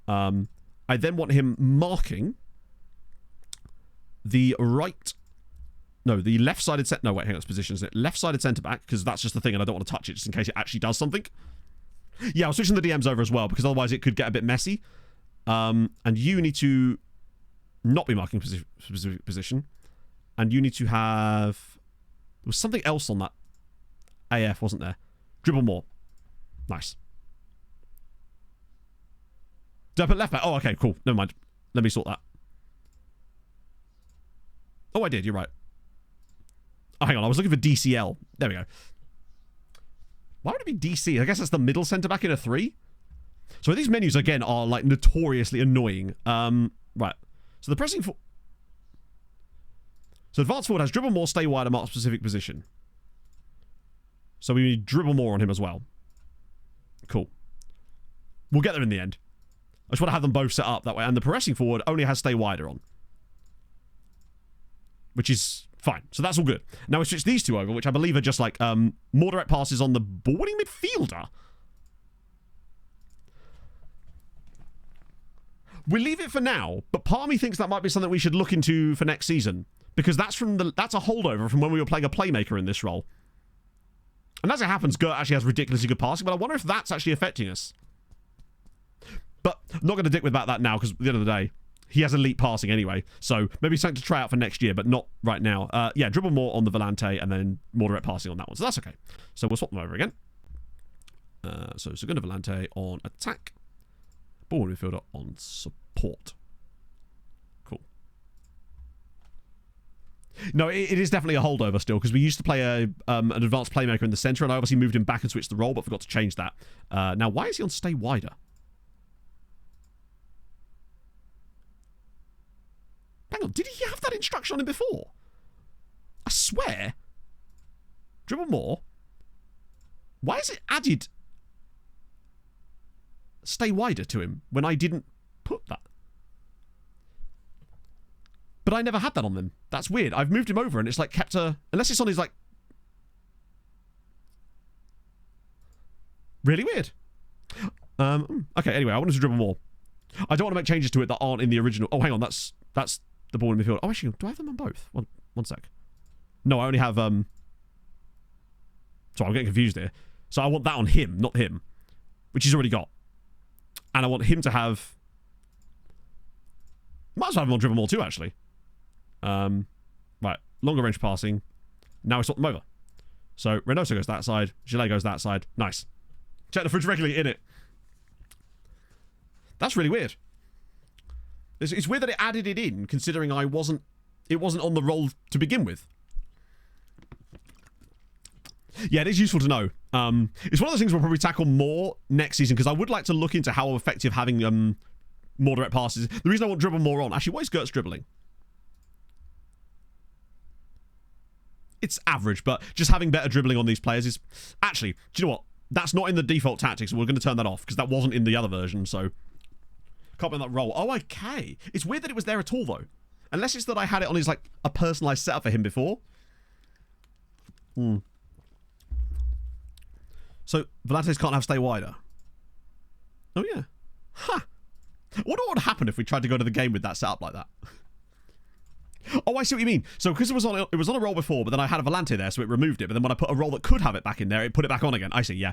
I then want him marking the right... No, the left-sided... No, wait, hang on, it's position, isn't it? Left-sided centre-back, because that's just the thing and I don't want to touch it just in case it actually does something. Yeah, I'll switch the DMs over as well, because otherwise it could get a bit messy. And you need to not be marking specific position. And you need to have... There was something else on that AF, wasn't there? Dribble more. Nice. Did I put left back? Oh, okay, cool. Never mind. Let me sort that. Oh, I did. You're right. Oh, hang on. I was looking for DCL. There we go. Why would it be DC? I guess that's the middle centre-back in a 3. So these menus, again, are, like, notoriously annoying. Right. So the pressing... So advance forward has dribble more, stay wide, and mark specific position. So we need dribble more on him as well. Cool. We'll get there in the end. I just want to have them both set up that way. And the pressing forward only has stay wider on. Which is... fine. So that's all good. Now we switch these two over, which I believe are just like more direct passes on the boarding midfielder. We leave it for now, but part of me thinks that might be something we should look into for next season. Because that's a holdover from when we were playing a playmaker in this role. And as it happens, Gert actually has ridiculously good passing, but I wonder if that's actually affecting us. But I'm not going to dick with about that now, because at the end of the day, he has elite passing anyway, so maybe something to try out for next year, but not right now. Yeah, dribble more on the Volante and then more direct passing on that one, so that's okay. So we'll swap them over again. So Segunda Volante on attack. Ball midfielder on support. Cool. No, it is definitely a holdover still, because we used to play an advanced playmaker in the centre, and I obviously moved him back and switched the role, but forgot to change that. Now, why is he on stay wider? Hang on, did he have that instruction on him before? I swear. Dribble more. Why is it added stay wider to him when I didn't put that? But I never had that on them. That's weird. I've moved him over and it's like kept a... Unless it's on his like... Really weird. Okay, anyway, I wanted to dribble more. I don't want to make changes to it that aren't in the original... Oh, hang on, that's the ball in midfield. Oh, actually, do I have them on both? One sec. No, I only have... Sorry, I'm getting confused here. So I want that on him, not him. Which he's already got. And I want him to have... Might as well have him on dribble more too, actually. Right, longer range passing. Now we swap them over. So Reynoso goes that side, Gillet goes that side. Nice. Check the fridge regularly in it. That's really weird. It's weird that it added it in, considering it wasn't on the roll to begin with. Yeah, it is useful to know. It's one of those things we'll probably tackle more next season, because I would like to look into how effective having more direct passes. The reason I want dribble more on... Actually, what is Gert's dribbling? It's average, but just having better dribbling on these players is... Actually, do you know what? That's not in the default tactics, and we're going to turn that off, because that wasn't in the other version, so... Can't be on that roll. Oh, okay. It's weird that it was there at all, though. Unless it's that I had it on his, like, a personalised setup for him before. So, Volantes can't have stay wider. Oh, yeah. Huh. I wonder what would happen if we tried to go to the game with that setup like that. Oh, I see what you mean. So, because it was on a roll before, but then I had a Volante there, so it removed it. But then when I put a roll that could have it back in there, it put it back on again. I see, yeah.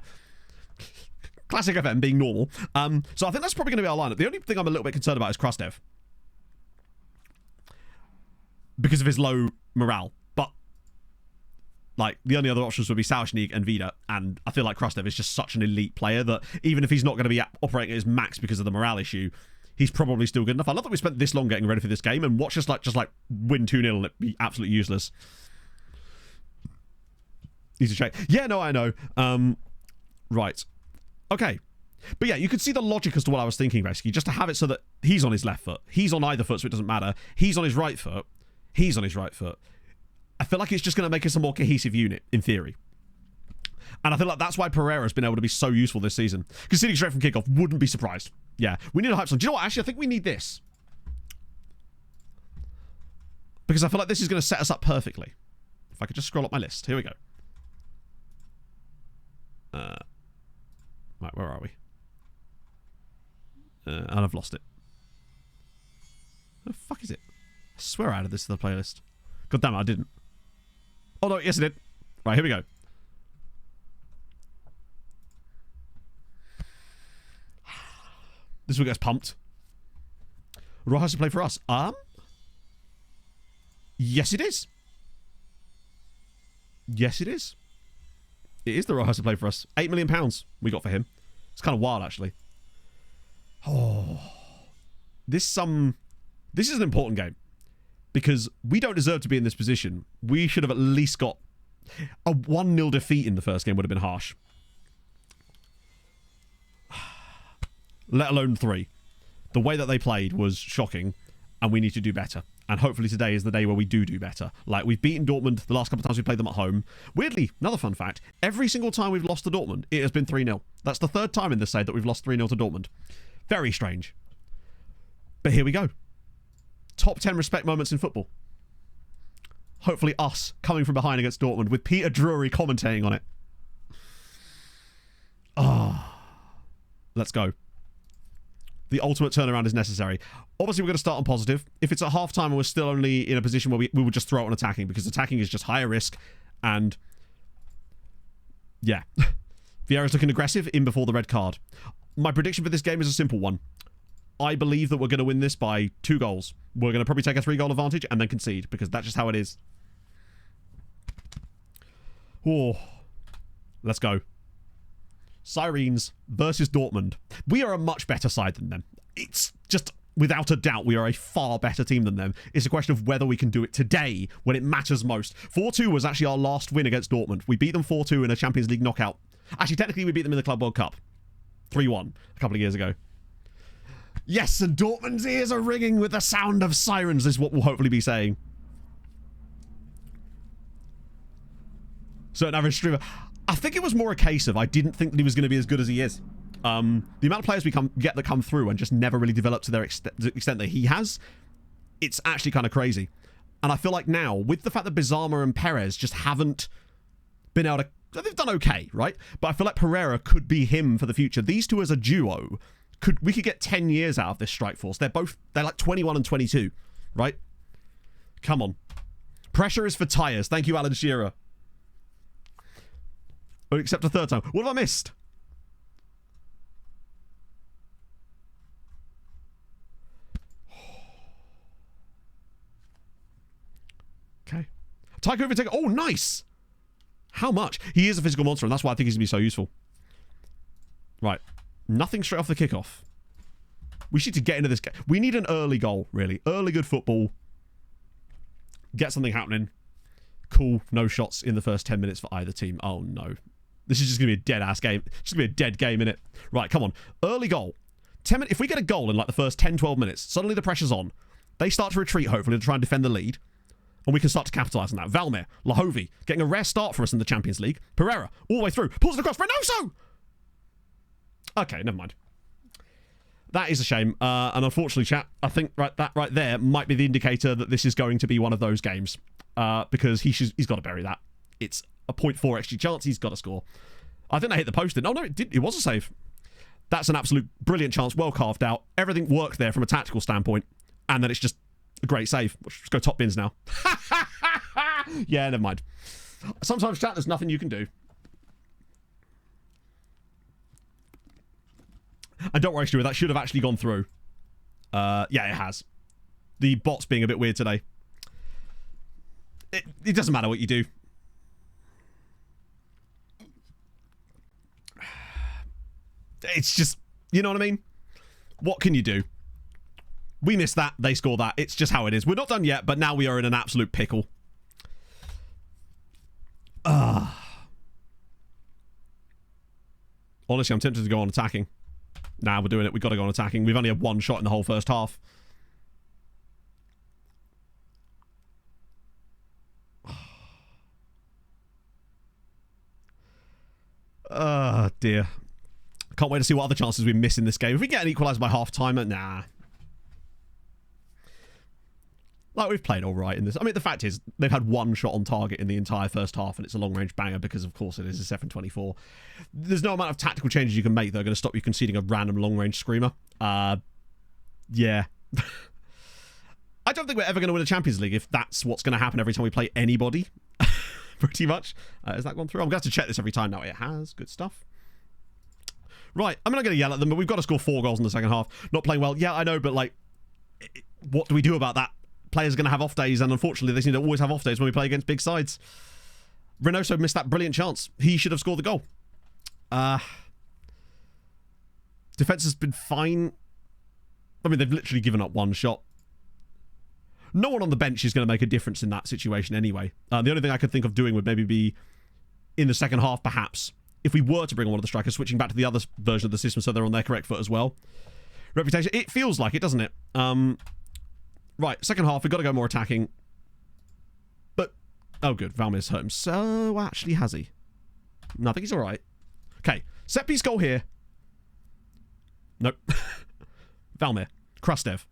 Classic FM being normal. So I think that's probably going to be our lineup. The only thing I'm a little bit concerned about is Krastev. Because of his low morale. But, like, the only other options would be Sauschnig and Vida. And I feel like Krastev is just such an elite player that even if he's not going to be operating at his max because of the morale issue, he's probably still good enough. I love that we spent this long getting ready for this game and watch us just like win 2-0 and it'd be absolutely useless. Easy check. Yeah, no, I know. Right. Okay. But yeah, you could see the logic as to what I was thinking, basically. Just to have it so that he's on his left foot. He's on either foot, so it doesn't matter. He's on his right foot. He's on his right foot. I feel like it's just going to make us a more cohesive unit, in theory. And I feel like that's why Pereira's been able to be so useful this season. Conceding straight from kickoff, wouldn't be surprised. Yeah, we need a hype song. Do you know what? Actually, I think we need this. Because I feel like this is going to set us up perfectly. If I could just scroll up my list. Here we go. Right, where are we? And I've lost it. Where the fuck is it? I swear I added this to the playlist. God damn it, I didn't. Oh no, yes I did. Right, here we go. This will get us pumped. Rojas to play for us. Yes it is. Yes it is. It is the Rojas to play for us. £8 million we got for him. It's kind of wild, actually. Oh. This is an important game. Because we don't deserve to be in this position. We should have at least got... A 1-0 defeat in the first game would have been harsh. Let alone 3. The way that they played was shocking. And we need to do better. And hopefully today is the day where we do better. Like, we've beaten Dortmund the last couple of times we played them at home. Weirdly, another fun fact, every single time we've lost to Dortmund, it has been 3-0. That's the third time in this side that we've lost 3-0 to Dortmund. Very strange. But here we go. Top 10 respect moments in football. Hopefully us coming from behind against Dortmund with Peter Drury commentating on it. Let's go. The ultimate turnaround is necessary. Obviously, we're going to start on positive. If it's at half-time and we're still only in a position where we will just throw it on attacking, because attacking is just higher risk, and yeah. Vieira's looking aggressive in before the red card. My prediction for this game is a simple one. I believe that we're going to win this by 2 goals. We're going to probably take a 3-goal advantage and then concede, because that's just how it is. Oh, let's go. Sirens versus Dortmund. We are a much better side than them. It's just, without a doubt, we are a far better team than them. It's a question of whether we can do it today when it matters most. 4-2 was actually our last win against Dortmund. We beat them 4-2 in a Champions League knockout. Actually, technically, we beat them in the Club World Cup. 3-1 a couple of years ago. Yes, and Dortmund's ears are ringing with the sound of sirens, is what we'll hopefully be saying. Certain average streamer. I think it was more a case of I didn't think that he was going to be as good as he is. The amount of players we get that come through and just never really develop to their extent that he has, it's actually kind of crazy. And I feel like now, with the fact that Bizarma and Perez just haven't been able to... They've done okay, right? But I feel like Pereira could be him for the future. These two as a duo, we could get 10 years out of this strike force. They're like 21 and 22, right? Come on. Pressure is for tyres. Thank you, Alan Shearer. Except a third time. What have I missed? Okay. Taiko overtake. Oh, nice. How much? He is a physical monster, and that's why I think he's going to be so useful. Right. Nothing straight off the kickoff. We need to get into this game. We need an early goal, really. Early good football. Get something happening. Cool. No shots in the first 10 minutes for either team. Oh, no. This is just going to be a dead-ass game. It's just going to be a dead game, innit? Right, come on. Early goal. 10 minutes. If we get a goal in like the first 10, 12 minutes, suddenly the pressure's on. They start to retreat, hopefully, to try and defend the lead. And we can start to capitalise on that. Valmir, Lahovi, getting a rare start for us in the Champions League. Pereira, all the way through. Pulls it across. Reynoso! Okay, never mind. That is a shame. And unfortunately, chat, I think that right there might be the indicator that this is going to be one of those games. Because he's got to bury that. It's a 0.4 XG chance. He's got to score. I think they hit the post. Oh, no, it did. It was a save. That's an absolute brilliant chance. Well carved out. Everything worked there from a tactical standpoint. And then it's just a great save. Let's go top bins now. Yeah, never mind. Sometimes, chat, there's nothing you can do. And don't worry, Stuart, that should have actually gone through. Yeah, it has. The bot's being a bit weird today. It doesn't matter what you do. It's just, you know what I mean? What can you do? We missed that, they score that. It's just how it is. We're not done yet, but now we are in an absolute pickle. Honestly, I'm tempted to go on attacking. Nah, we're doing it. We've got to go on attacking. We've only had one shot in the whole first half. Oh, dear. Can't wait to see what other chances we miss in this game. If we get an equaliser by half-time, nah. Like, we've played all right in this. I mean, the fact is, they've had one shot on target in the entire first half, and it's a long-range banger because, of course, it is a 724. There's no amount of tactical changes you can make that are going to stop you conceding a random long-range screamer. Yeah. I don't think we're ever going to win a Champions League if that's what's going to happen every time we play anybody. Pretty much. Has that gone through? I'm going to have to check this every time now. It has. Good stuff. Right. I'm not going to yell at them, but we've got to score 4 goals in the second half. Not playing well. Yeah, I know, but, like, what do we do about that? Players are going to have off days, and unfortunately, they seem to always have off days when we play against big sides. Reynoso missed that brilliant chance. He should have scored the goal. Defense has been fine. I mean, they've literally given up one shot. No one on the bench is going to make a difference in that situation anyway. The only thing I could think of doing would maybe be in the second half, perhaps, if we were to bring on one of the strikers, switching back to the other version of the system so they're on their correct foot as well. Reputation, it feels like it, doesn't it? Right, second half, we've got to go more attacking. But, oh good, Valmir's hurt him. So, actually, has he? No, I think he's alright. Okay, set piece goal here. Nope. Valmir. Krastev.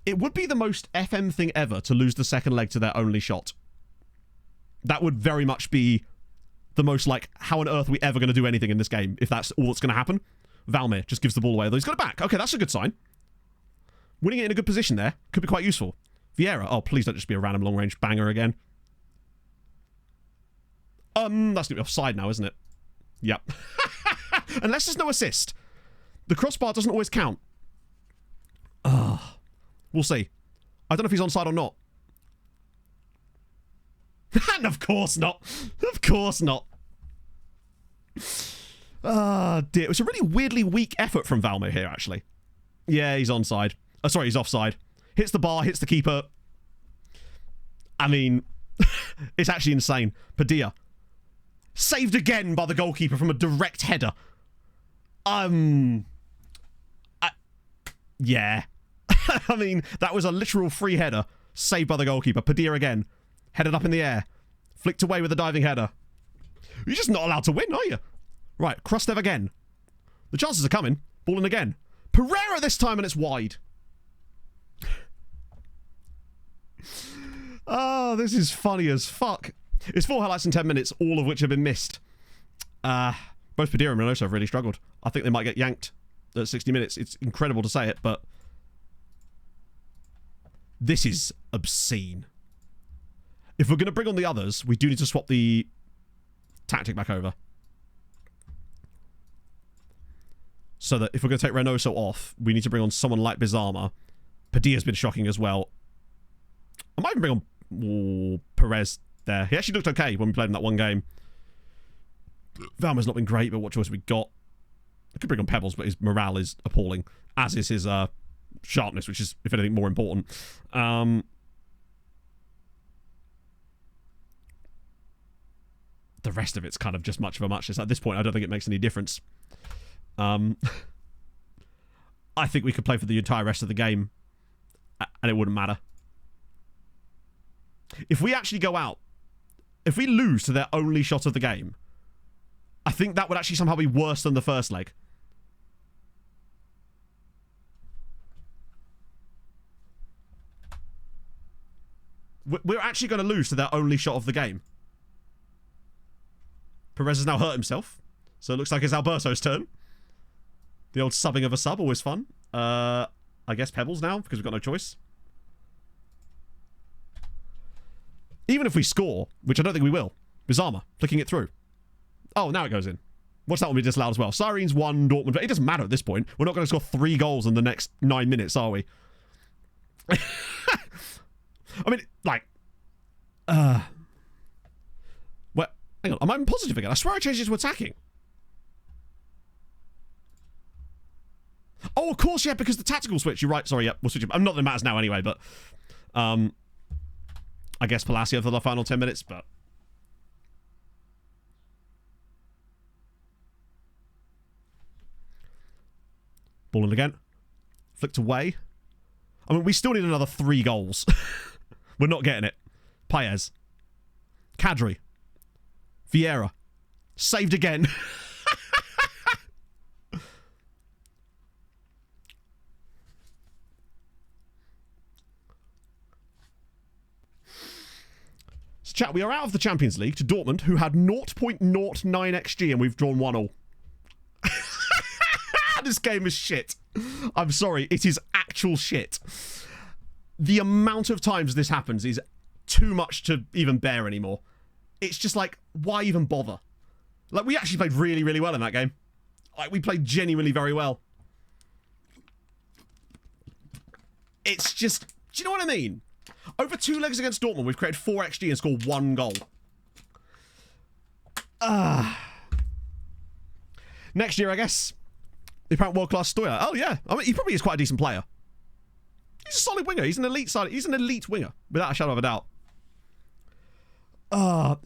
It would be the most FM thing ever to lose the second leg to their only shot. That would very much be the most, like, how on earth are we ever going to do anything in this game if that's all that's going to happen? Valmir just gives the ball away, although he's got it back. Okay, that's a good sign. Winning it in a good position there could be quite useful. Vieira. Oh, please don't just be a random long-range banger again. That's going to be offside now, isn't it? Yep. Unless there's no assist. The crossbar doesn't always count. We'll see. I don't know if he's onside or not. And of course not. Of course not. Dear. It was a really weirdly weak effort from Valmir here, actually. Yeah, he's onside. Oh, sorry, he's offside. Hits the bar, hits the keeper. I mean, it's actually insane. Padilla. Saved again by the goalkeeper from a direct header. Yeah. I mean, that was a literal free header saved by the goalkeeper. Padilla again. Headed up in the air. Flicked away with a diving header. You're just not allowed to win, are you? Right, Krostev again. The chances are coming. Ball in again. Pereira this time, and it's wide. Oh, this is funny as fuck. It's 4 highlights in 10 minutes, all of which have been missed. Both Padilla and Minoso have really struggled. I think they might get yanked at 60 minutes. It's incredible to say it, but this is obscene. If we're going to bring on the others, we do need to swap the tactic back over. So that if we're going to take Reynoso off, we need to bring on someone like Bizarma. Padilla's been shocking as well. I might even bring on Perez there. He actually looked okay when we played in that one game. Valma's not been great, but what choice have we got? I could bring on Pebbles, but his morale is appalling, as is his sharpness, which is, if anything, more important. The rest of it's kind of just much of a muchness. At this point, I don't think it makes any difference. I think we could play for the entire rest of the game, and it wouldn't matter. If we actually go out, if we lose to their only shot of the game, I think that would actually somehow be worse than the first leg. We're actually going to lose to their only shot of the game. Perez has now hurt himself, so it looks like it's Alberto's turn. The old subbing of a sub, always fun. I guess Pebbles now, because we've got no choice. Even if we score, which I don't think we will, Bizarma flicking it through. Oh, now it goes in. Watch that one be disallowed as well. Sirens 1, Dortmund. It doesn't matter at this point. We're not going to score 3 goals in the next 9 minutes, are we? I mean, like... Well, hang on. Am I positive again? I swear I changed it to attacking. Oh, of course, yeah, because the tactical switch. You're right. Sorry, yeah, we'll switch it. Not that it matters now anyway, but... I guess Palacio for the final 10 minutes, but... Ball in again. Flicked away. I mean, we still need another 3 goals. We're not getting it. Paez. Kadri. Vieira. Saved again. So, chat, we are out of the Champions League to Dortmund, who had 0.09 XG, and we've drawn 1-1. This game is shit. I'm sorry, it is actual shit. The amount of times this happens is too much to even bear anymore. It's just like, why even bother? Like, we actually played really, really well in that game. Like, we played genuinely very well. It's just, do you know what I mean? Over 2 legs against Dortmund, we've created 4 XG and scored 1 goal. Next year, I guess. The apparent world-class Stoya. Oh, yeah. I mean, he probably is quite a decent player. He's a solid winger. He's an elite side. He's an elite winger, without a shadow of a doubt.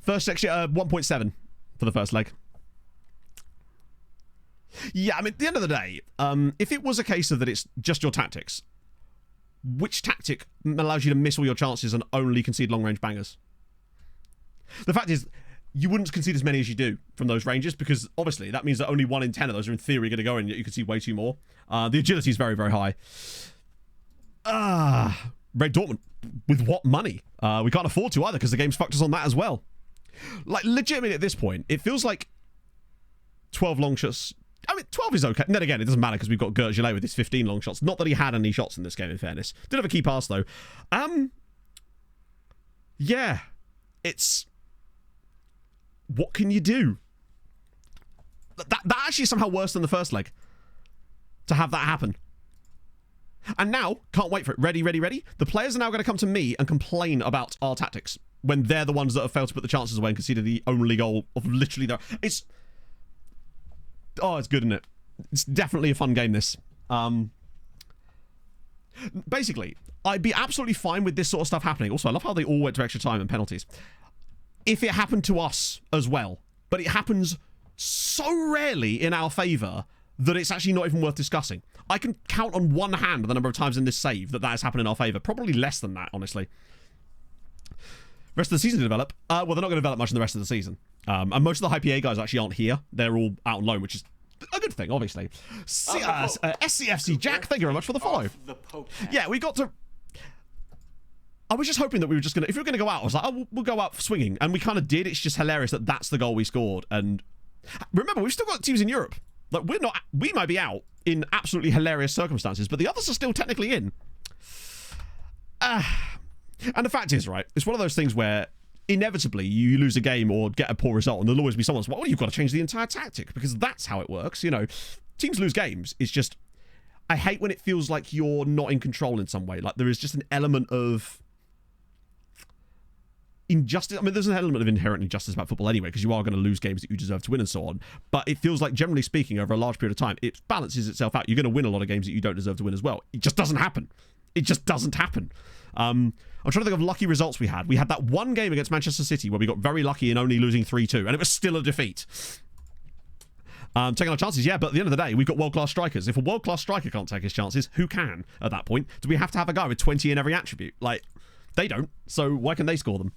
First XG, 1.7 for the first leg. Yeah, I mean, at the end of the day, if it was a case of that it's just your tactics, which tactic allows you to miss all your chances and only concede long-range bangers? The fact is, you wouldn't concede as many as you do from those ranges, because obviously that means that only 1 in 10 of those are in theory going to go in, yet you can see way too more. The agility is very, very high. Red Dortmund, with what money? We can't afford to either, because the game's fucked us on that as well. Like, legitimately at this point, it feels like 12 long shots. I mean, 12 is okay. And then again, it doesn't matter because we've got Gert Gillet with his 15 long shots. Not that he had any shots in this game, in fairness. Did have a key pass, though. Yeah. It's... What can you do? That actually is somehow worse than the first leg. To have that happen. And now, can't wait for it. Ready, ready, ready. The players are now going to come to me and complain about our tactics when they're the ones that have failed to put the chances away and conceded the only goal of literally their... It's... Oh, it's good, isn't it? It's definitely a fun game, this. Basically, I'd be absolutely fine with this sort of stuff happening. Also, I love how they all went to extra time and penalties. If it happened to us as well. But it happens so rarely in our favour that it's actually not even worth discussing. I can count on one hand the number of times in this save that has happened in our favour. Probably less than that, honestly. Rest of the season to develop. Well, they're not going to develop much in the rest of the season. And most of the high PA guys actually aren't here. They're all out on loan, which is a good thing, obviously. SCFC Jack, thank you very much for the follow. Yeah, we got to... I was just hoping that we were just going to... If we were going to go out, I was like, oh, we'll go out swinging. And we kind of did. It's just hilarious that that's the goal we scored. And remember, we've still got teams in Europe. Like, we're not... We might be out in absolutely hilarious circumstances, but the others are still technically in. And the fact is, right, it's one of those things where inevitably you lose a game or get a poor result, and there'll always be someone who's like, well, you've got to change the entire tactic, because that's how it works. You know, teams lose games. It's just... I hate when it feels like you're not in control in some way. Like, there is just an element of... injustice. I mean, there's an element of inherent injustice about football anyway, because you are going to lose games that you deserve to win and so on. But it feels like, generally speaking, over a large period of time, it balances itself out. You're going to win a lot of games that you don't deserve to win as well. It just doesn't happen. It just doesn't happen. I'm trying to think of lucky results we had. We had that one game against Manchester City where we got very lucky in only losing 3-2, and it was still a defeat. Taking our chances, yeah, but at the end of the day, we've got world-class strikers. If a world-class striker can't take his chances, who can at that point? Do we have to have a guy with 20 in every attribute? Like... They don't, so why can they score them?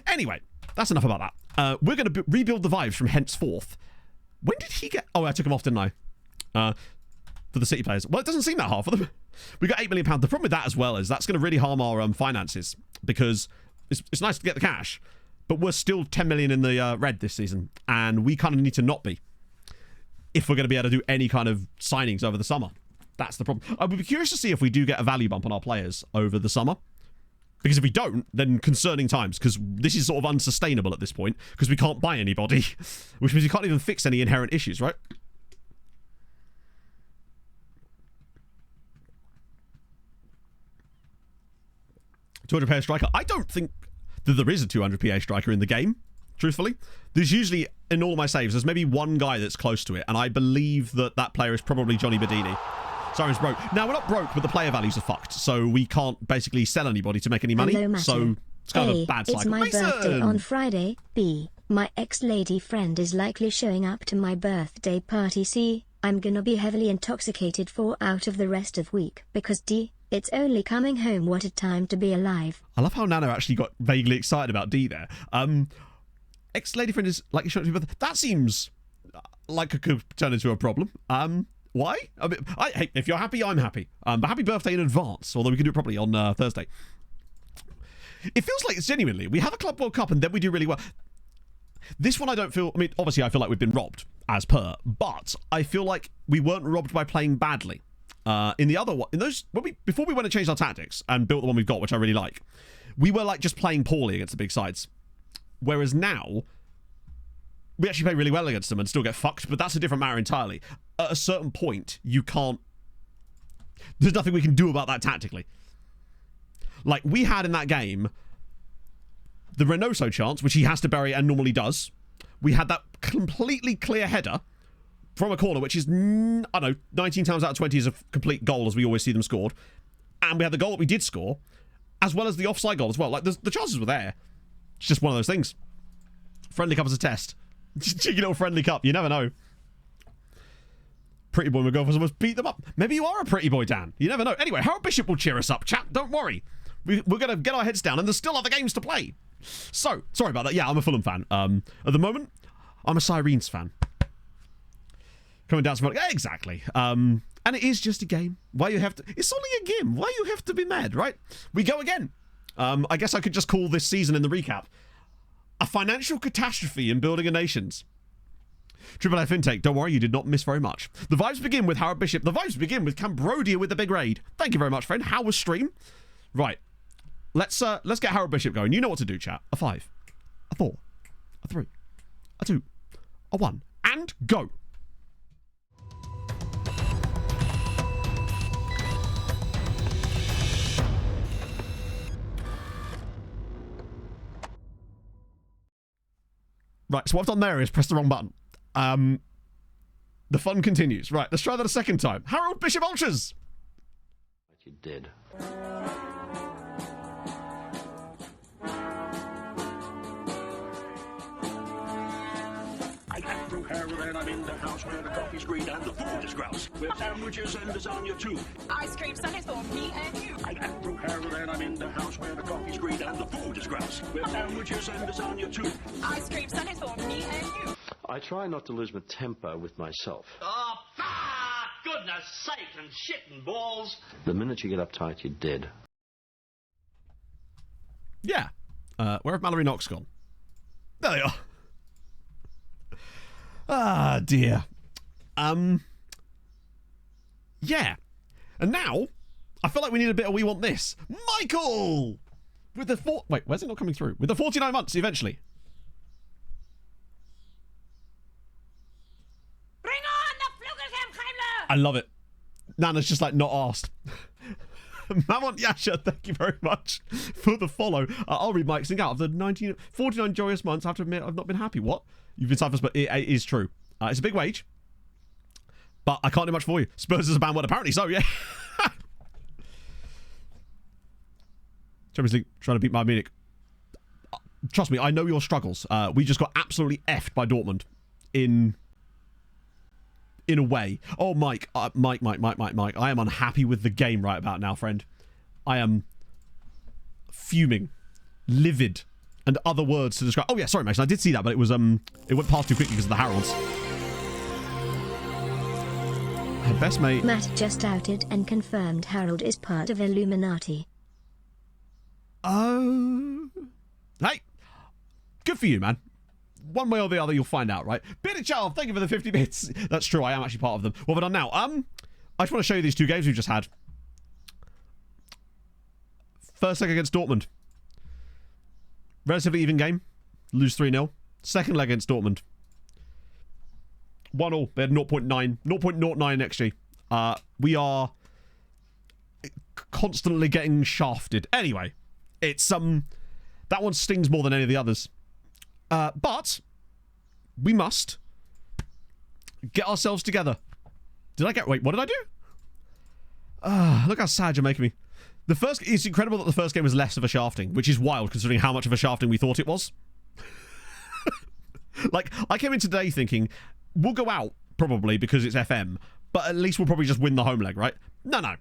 Anyway, that's enough about that. We're going to rebuild the vibes from henceforth. When did he get... Oh, I took him off, didn't I? For the City players. Well, it doesn't seem that hard for them. We got £8 million. The problem with that as well is that's going to really harm our finances, because it's nice to get the cash, but we're still 10 million in the red this season, and we kind of need to not be if we're going to be able to do any kind of signings over the summer. That's the problem. I would be curious to see if we do get a value bump on our players over the summer. Because if we don't, then concerning times, because this is sort of unsustainable at this point, because we can't buy anybody, which means we can't even fix any inherent issues, right? $200 PA striker. I don't think that there is a 200 PA striker in the game, truthfully. There's usually, in all my saves, there's maybe one guy that's close to it, and I believe that that player is probably Johnny Bedini. Sirens broke. Now, we're not broke, but the player values are fucked, so we can't basically sell anybody to make any money. Hello, so it's kind of a bad cycle. It's my birthday on Friday. B, my ex-lady friend is likely showing up to my birthday party. C, I'm gonna be heavily intoxicated for out of the rest of week. Because D, it's only coming home. What a time to be alive. I love how Nano actually got vaguely excited about D there. Ex-lady friend is likely showing up to my birthday. That seems like it could turn into a problem. Why? I mean, hey, if you're happy, I'm happy. But happy birthday in advance, although we can do it properly on Thursday. It feels like it's genuinely, we have a Club World Cup and then we do really well. This one I don't feel, I mean, obviously I feel like we've been robbed, as per, but I feel like we weren't robbed by playing badly. In the other one, in those, before we went and changed our tactics and built the one we've got, which I really like, we were like just playing poorly against the big sides. Whereas now, we actually play really well against them and still get fucked, but that's a different matter entirely. At a certain point, you can't... There's nothing we can do about that tactically. Like, we had in that game the Reynoso chance, which he has to bury and normally does. We had that completely clear header from a corner, which is, I don't know, 19 times out of 20 is a complete goal, as we always see them scored. And we had the goal that we did score, as well as the offside goal as well. Like, the chances were there. It's just one of those things. Friendly Cup is a test. Cheeky little friendly cup. You never know. Pretty boy McGoffers almost beat them up. Maybe you are a pretty boy, Dan. You never know. Anyway, Harold Bishop will cheer us up, chat. Don't worry. We're going to get our heads down, and there's still other games to play. So, sorry about that. Yeah, I'm a Fulham fan. At the moment, I'm a Sirens fan. Coming down to front. Exactly. And it is just a game. Why you have to... It's only a game. Why you have to be mad, right? We go again. I guess I could just call this season in the recap a financial catastrophe in building a nations. Triple F intake, don't worry, you did not miss very much. The vibes begin with Howard Bishop. The vibes begin with Cambrodia with the big raid. Thank you very much, friend. How was stream? Right. Let's get Howard Bishop going. You know what to do, chat. A 5, a 4, a 3, a 2, a 1, and go. Right, so what I've done there is press the wrong button. The fun continues. Right, let's try that a second time. Harold Bishop Ultras! What you did. I got through Harold then I'm in the house where the coffee's green and the food is grouse. With sandwiches and lasagna too. Ice cream sundaes for me and you. And Andrew Harrow, then I'm in the house where the coffee's green and the food is grouse. With sandwiches and lasagna too. Ice cream sundaes for me and you. I try not to lose my temper with myself. Oh, goodness sake and shit and balls. The minute you get uptight, you're dead. Yeah. Where have Mallory Knox gone? There they are. Ah, dear. Yeah. And now, I feel like we need a bit of We Want This. Michael! With the Wait, where's it not coming through? With the 49 months, eventually. Bring on the Flugelkampfheimler! I love it. Nana's just like not asked. Mamont Yasha, thank you very much for the follow. I'll read Mike's thing out. Of the 49 joyous months, I have to admit I've not been happy. What? You've been cyphers, but it is true. It's a big wage, but I can't do much for you. Spurs is a band word, apparently so, yeah. Champions League trying to beat Bayern Munich. Trust me, I know your struggles. We just got absolutely effed by Dortmund in a way. Oh, Mike. Mike. I am unhappy with the game right about now, friend. I am fuming, livid, and other words to describe. Oh, yeah, sorry, Mason. I did see that, but it was, it went past too quickly because of the Harolds. Her best mate. Matt just outed and confirmed Harold is part of Illuminati. Oh. Hey. Good for you, man. One way or the other, you'll find out, right? Billy Child, thank you for the 50 bits. That's true, I am actually part of them. What have I done now? I just want to show you these two games we've just had. First leg against Dortmund. Relatively even game. Lose 3-0. Second leg against Dortmund. 1-1. They had 0.09 XG. We are constantly getting shafted. Anyway, it's that one stings more than any of the others. But we must get ourselves together. Wait, what did I do? Look how sad you're making me. It's incredible that the first game was less of a shafting, which is wild considering how much of a shafting we thought it was. Like, I came in today thinking, we'll go out, probably, because it's FM, but at least we'll probably just win the home leg, right? No.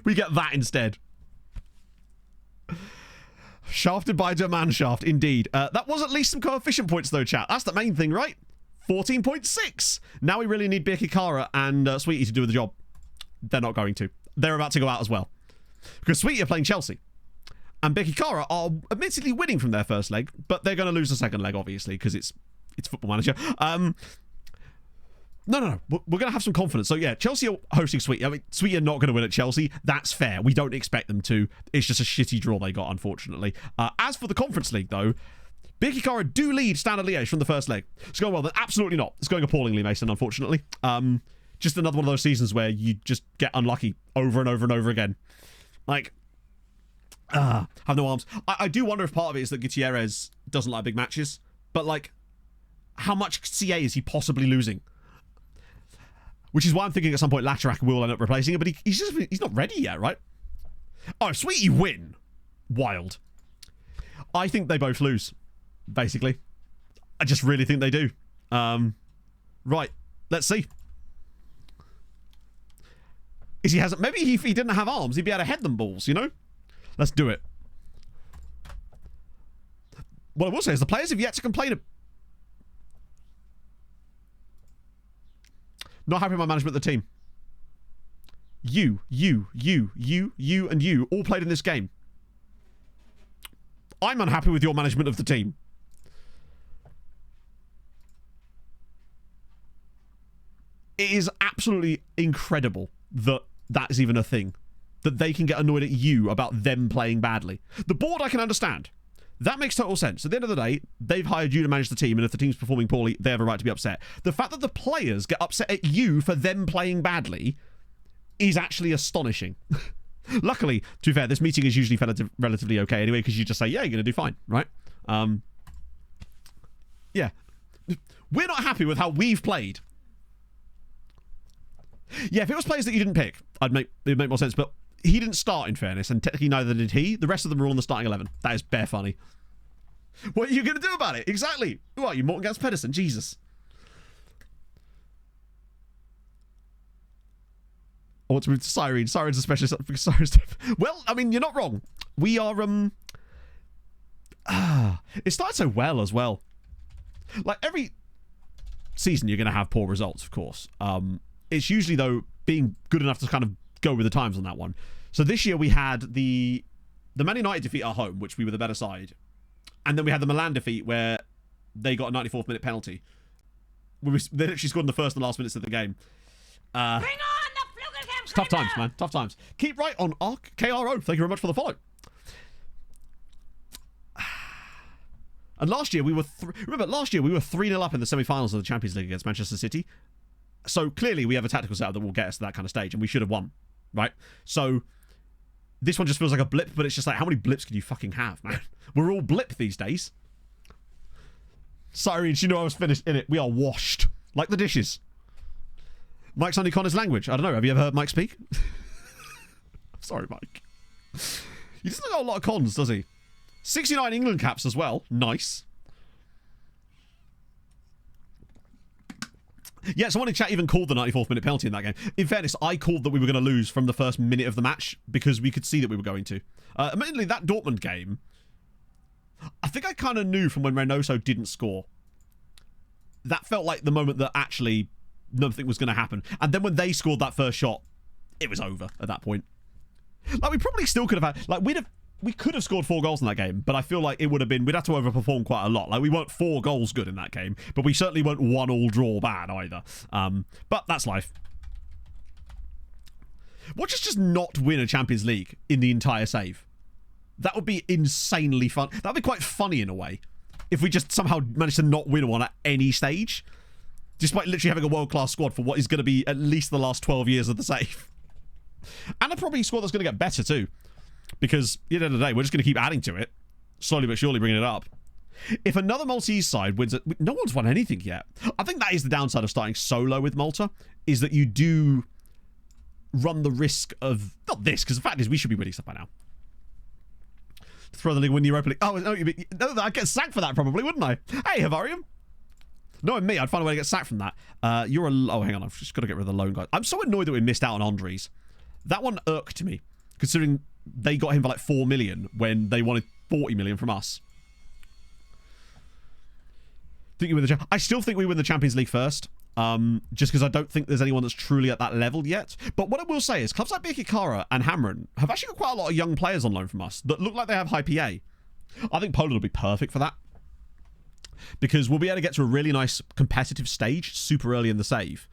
We get that instead. Shafted by demand shaft, indeed. That was at least some coefficient points, though, chat. That's the main thing, right? 14.6. Now we really need Birkikara and Sweetie to do the job. They're not going to. They're about to go out as well. Because Sweetie are playing Chelsea. And Birkikara are admittedly winning from their first leg, but they're going to lose the second leg, obviously, because it's Football Manager. No. We're going to have some confidence. So, yeah, Chelsea are hosting Sweetie. I mean, Sweetie are not going to win at Chelsea. That's fair. We don't expect them to. It's just a shitty draw they got, unfortunately. As for the Conference League, though, Birkikara do lead Standard Liège from the first leg. It's going well, then absolutely not. It's going appallingly, Mason, unfortunately. Just another one of those seasons where you just get unlucky over and over and over again. Like, have no arms. I do wonder if part of it is that Gutierrez doesn't like big matches. But, like, how much CA is he possibly losing? Which is why I'm thinking at some point Laterac will end up replacing him, but he's not ready yet, right? Oh, Sweetie win. Wild. I think they both lose, basically. I just really think they do. Right, let's see. Maybe if he didn't have arms, he'd be able to head them balls, you know? Let's do it. What I will say is the players have yet to complain. Not happy with my management of the team. You, and you all played in this game. I'm unhappy with your management of the team. It is absolutely incredible that is even a thing. That they can get annoyed at you about them playing badly. The board I can understand. That makes total sense. At the end of the day, they've hired you to manage the team, and if the team's performing poorly, they have a right to be upset. The fact that the players get upset at you for them playing badly is actually astonishing. Luckily, to be fair, this meeting is usually relatively okay anyway, because you just say, yeah, you're going to do fine, right? Yeah. We're not happy with how we've played. Yeah, if it was players that you didn't pick, it would make more sense, but he didn't start, in fairness, and technically neither did he. The rest of them were all in the starting 11. That is bare funny. What are you going to do about it? Exactly. Who are you, Morton Gans Pedersen? Jesus. I want to move to Sirens. Sirens especially. Well, I mean, you're not wrong. We are, it started so well as well. Like, every season you're going to have poor results, of course. It's usually, though, being good enough to kind of go with the times on that one. So this year we had the Man United defeat at home, which we were the better side. And then we had the Milan defeat where they got a 94th minute penalty. They literally scored in the first and last minutes of the game. Bring on the It's tough times, man. Tough times. Keep right on KRO. Thank you very much for the follow. And last year we were remember last year we were 3-0 up in the semi-finals of the Champions League against Manchester City. So clearly we have a tactical setup that will get us to that kind of stage, and we should have won, right? So this one just feels like a blip, but it's just like, how many blips can you fucking have, man? We're all blip these days. Sirens, you know I was finished in it. We are washed like the dishes. Mike's only Connor's language. I don't know. Have you ever heard Mike speak? Sorry, Mike. He doesn't got a lot of cons, does he? 69 England caps as well. Nice. Yeah, someone in chat even called the 94th minute penalty in that game. In fairness, I called that we were going to lose from the first minute of the match because we could see that we were going to. Admittedly, that Dortmund game, I think I kind of knew from when Reynoso didn't score. That felt like the moment that actually nothing was going to happen. And then when they scored that first shot, it was over at that point. Like, we probably still could have had... Like, we could have scored 4 goals in that game, but I feel like it would have been... We'd have to overperform quite a lot. Like, we weren't 4 goals good in that game, but we certainly weren't 1-1 draw bad either. But that's life. Watch us just not win a Champions League in the entire save. That would be insanely fun. That would be quite funny in a way. If we just somehow managed to not win one at any stage. Despite literally having a world-class squad for what is going to be at least the last 12 years of the save. And a probably squad that's going to get better too. Because at the end of the day, we're just going to keep adding to it. Slowly but surely bringing it up. If another Maltese side wins it... No one's won anything yet. I think that is the downside of starting solo with Malta. Is that you do run the risk of... Not this, because the fact is we should be winning stuff by now. Throw the league, win the Europa League. Oh, no, I'd get sacked for that probably, wouldn't I? Hey, Havarium. Knowing me, I'd find a way to get sacked from that. You're a... Oh, hang on. I've just got to get rid of the loan guy. I'm so annoyed that we missed out on Andres. That one irked me, considering they got him for like 4 million when they wanted 40 million from us. Think you win the... I still think we win the Champions League first. Just because I don't think there's anyone that's truly at that level yet. But what I will say is clubs like Birkirkara and Hamren have actually got quite a lot of young players on loan from us that look like they have high PA. I think Poland will be perfect for that. Because we'll be able to get to a really nice competitive stage super early in the save.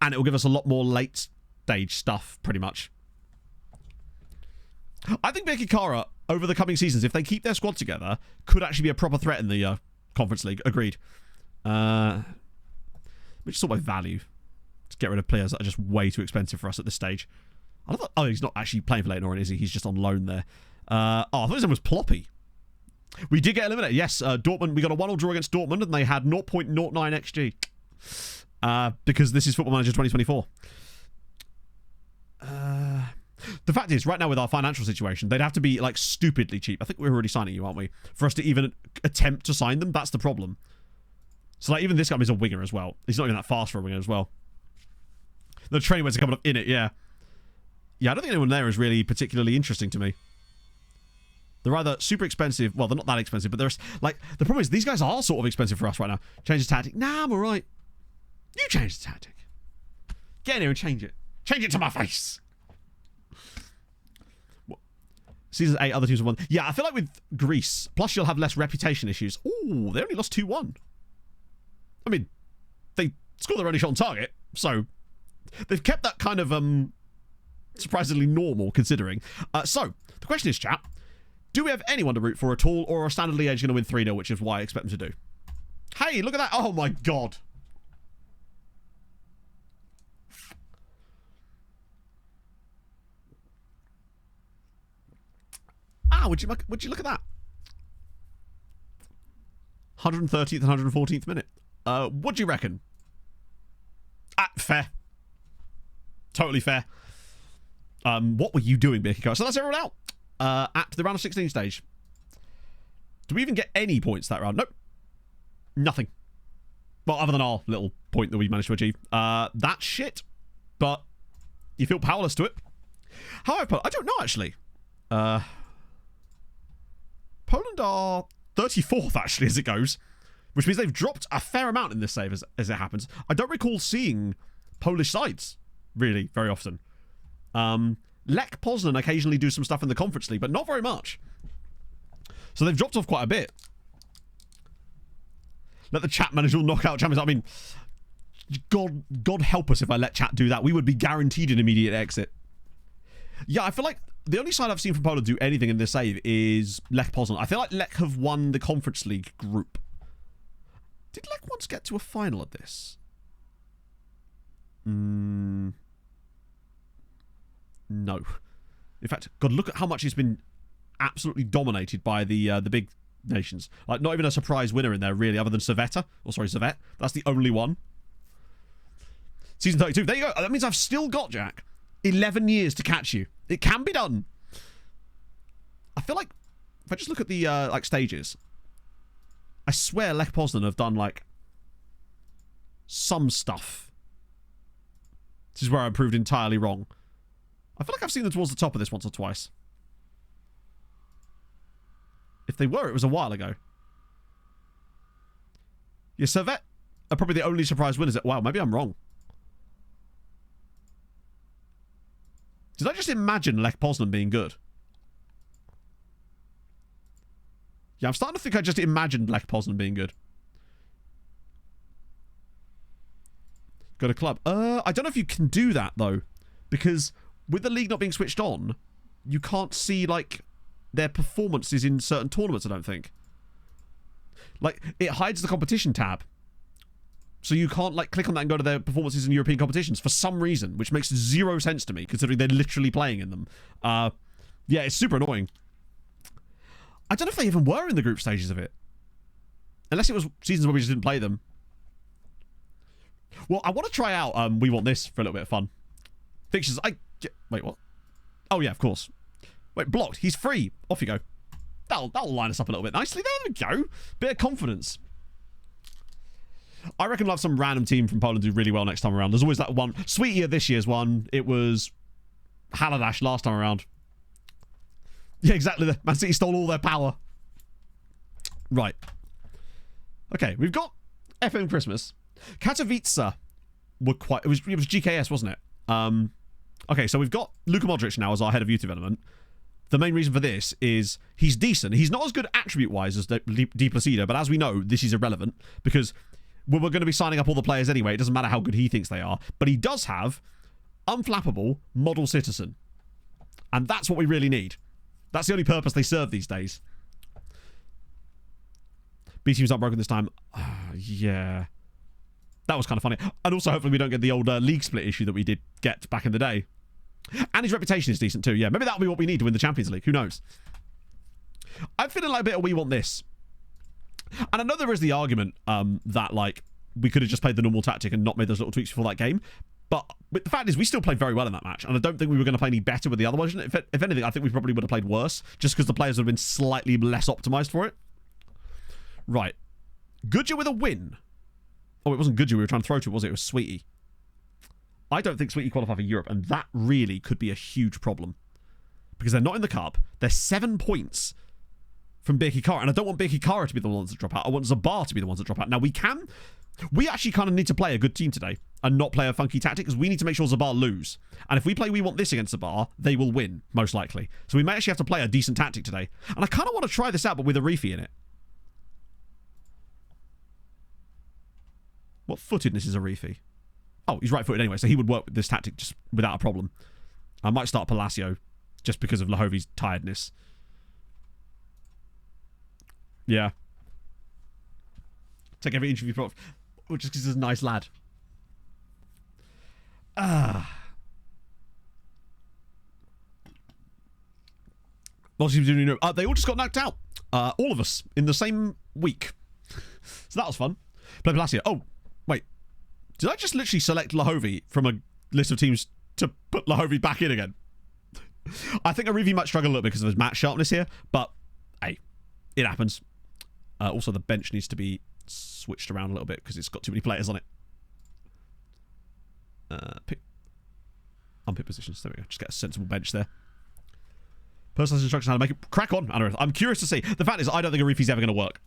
And it will give us a lot more late stage stuff, pretty much. I think Birkirkara, over the coming seasons, if they keep their squad together, could actually be a proper threat in the Conference League. Agreed. Which sort of value. To get rid of players that are just way too expensive for us at this stage. Oh, he's not actually playing for Leyton Orient, is he? He's just on loan there. I thought his name was Ploppy. We did get eliminated. Yes, Dortmund. We got a 1-1 draw against Dortmund, and they had 0.09 XG. Because this is Football Manager 2024. The fact is, right now with our financial situation, they'd have to be like stupidly cheap. I think we're already signing you, aren't we? For us to even attempt to sign them, that's the problem. So like even this guy is a winger as well. He's not even that fast for a winger as well. The training where's coming up in it, yeah. Yeah, I don't think anyone there is really particularly interesting to me. They're either super expensive. Well, they're not that expensive, but there's like the problem is these guys are sort of expensive for us right now. Change the tactic. Nah, I'm alright. You change the tactic. Get in here and change it. Change it to my face. Season 8, other teams have won. Yeah, I feel like with Greece, plus you'll have less reputation issues. Ooh, they only lost 2-1. I mean, they scored their only shot on target, so they've kept that kind of surprisingly normal considering. So, the question is, chat, do we have anyone to root for at all, or are Standard Liège going to win 3-0, which is what I expect them to do? Hey, look at that. Oh my god. Ah, would you look at that? 130th and 114th minute. What do you reckon? Fair. Totally fair. What were you doing, Birkirkara? So that's everyone out. At the round of 16 stage. Do we even get any points that round? Nope. Nothing. Well, other than our little point that we managed to achieve. That's shit. But You feel powerless to it. However, I don't know, actually. Poland are 34th, actually, as it goes, which means they've dropped a fair amount in this save as it happens. I don't recall seeing Polish sides, really, very often. Lech Poznan occasionally do some stuff in the Conference League, but not very much. So they've dropped off quite a bit. Let the chat manage all knockout champions. I mean, God help us if I let chat do that. We would be guaranteed an immediate exit. Yeah, I feel like the only side I've seen from Poland do anything in this save is Lech Poznan. I feel like Lech have won the Conference League group. Did Lech once get to a final at this? No. In fact, God, look at how much he's been absolutely dominated by the big nations. Like, not even a surprise winner in there, really, other than Servette. That's the only one. Season 32. There you go. That means I've still got, Jack, 11 years to catch you. It can be done. I feel like, if I just look at the, like, stages, I swear Lech Poznan have done, like, some stuff. This is where I proved entirely wrong. I feel like I've seen them towards the top of this once or twice. If they were, it was a while ago. Yeah, Servette are probably the only surprise winners. Wow, maybe I'm wrong. Did I just imagine Lech Poznan being good? Yeah, I'm starting to think I just imagined Lech Poznan being good. Got a club. I don't know if you can do that, though. Because with the league not being switched on, you can't see, like, their performances in certain tournaments, I don't think. Like, it hides the competition tab. So you can't, like, click on that and go to their performances in European competitions for some reason, which makes zero sense to me, considering they're literally playing in them. Yeah, it's super annoying. I don't know if they even were in the group stages of it. Unless it was seasons where we just didn't play them. Well, I want to try out We Want This for a little bit of fun. Fixtures. Wait, what? Oh, yeah, of course. Wait, blocked. He's free. Off you go. That'll line us up a little bit nicely. There we go. Bit of confidence. I reckon we'll have some random team from Poland do really well next time around. There's always that one. Sweetie this year's one. It was Haladash last time around. Yeah, exactly. Man City stole all their power. Right. Okay, we've got FM Christmas. Katowice were quite... It was GKS, wasn't it? Okay, so we've got Luka Modric now as our head of youth development. The main reason for this is he's decent. He's not as good attribute-wise as Di Placido, but as we know, this is irrelevant because we're going to be signing up all the players anyway. It doesn't matter how good he thinks they are. But he does have unflappable model citizen. And that's what we really need. That's the only purpose they serve these days. B team's not broken this time. Yeah. That was kind of funny. And also, hopefully, we don't get the old league split issue that we did get back in the day. And his reputation is decent too. Yeah, maybe that'll be what we need to win the Champions League. Who knows? I'm feeling like a bit of We Want This. And I know there is the argument that, like, we could have just played the normal tactic and not made those little tweaks before that game. But the fact is, we still played very well in that match. And I don't think we were going to play any better with the other version. If anything, I think we probably would have played worse. Just because the players would have been slightly less optimized for it. Right. Goodyear with a win. Oh, it wasn't Goodyear we were trying to throw to, was it? It was Sweetie. I don't think Sweetie qualify for Europe. And that really could be a huge problem. Because they're not in the cup. They're 7 points from Birki Kara. And I don't want Birki Kara to be the ones that drop out. I want Zabar to be the ones that drop out. Now, we actually kind of need to play a good team today and not play a funky tactic because we need to make sure Zabar lose. And if we play We Want This against Zabar, they will win, most likely. So we may actually have to play a decent tactic today. And I kind of want to try this out, but with a Reefy in it. What footedness is a Reefy? Oh, he's right-footed anyway, so he would work with this tactic just without a problem. I might start Palacio just because of Lahovi's tiredness. Yeah. Take every interview just because he's a nice lad. What do you know? They all just got knocked out. All of us in the same week. So that was fun. Play Palacio. Oh, wait. Did I just literally select Lahovi from a list of teams to put Lahovi back in again? I think Arivi might struggle a little bit because of his match sharpness here, but hey, it happens. Also, the bench needs to be switched around a little bit because it's got too many players on it. unpick positions. There we go. Just get a sensible bench there. Personalised instructions how to make it. Crack on, Anarith. I'm curious to see. The fact is, I don't think Arifi's ever going to work.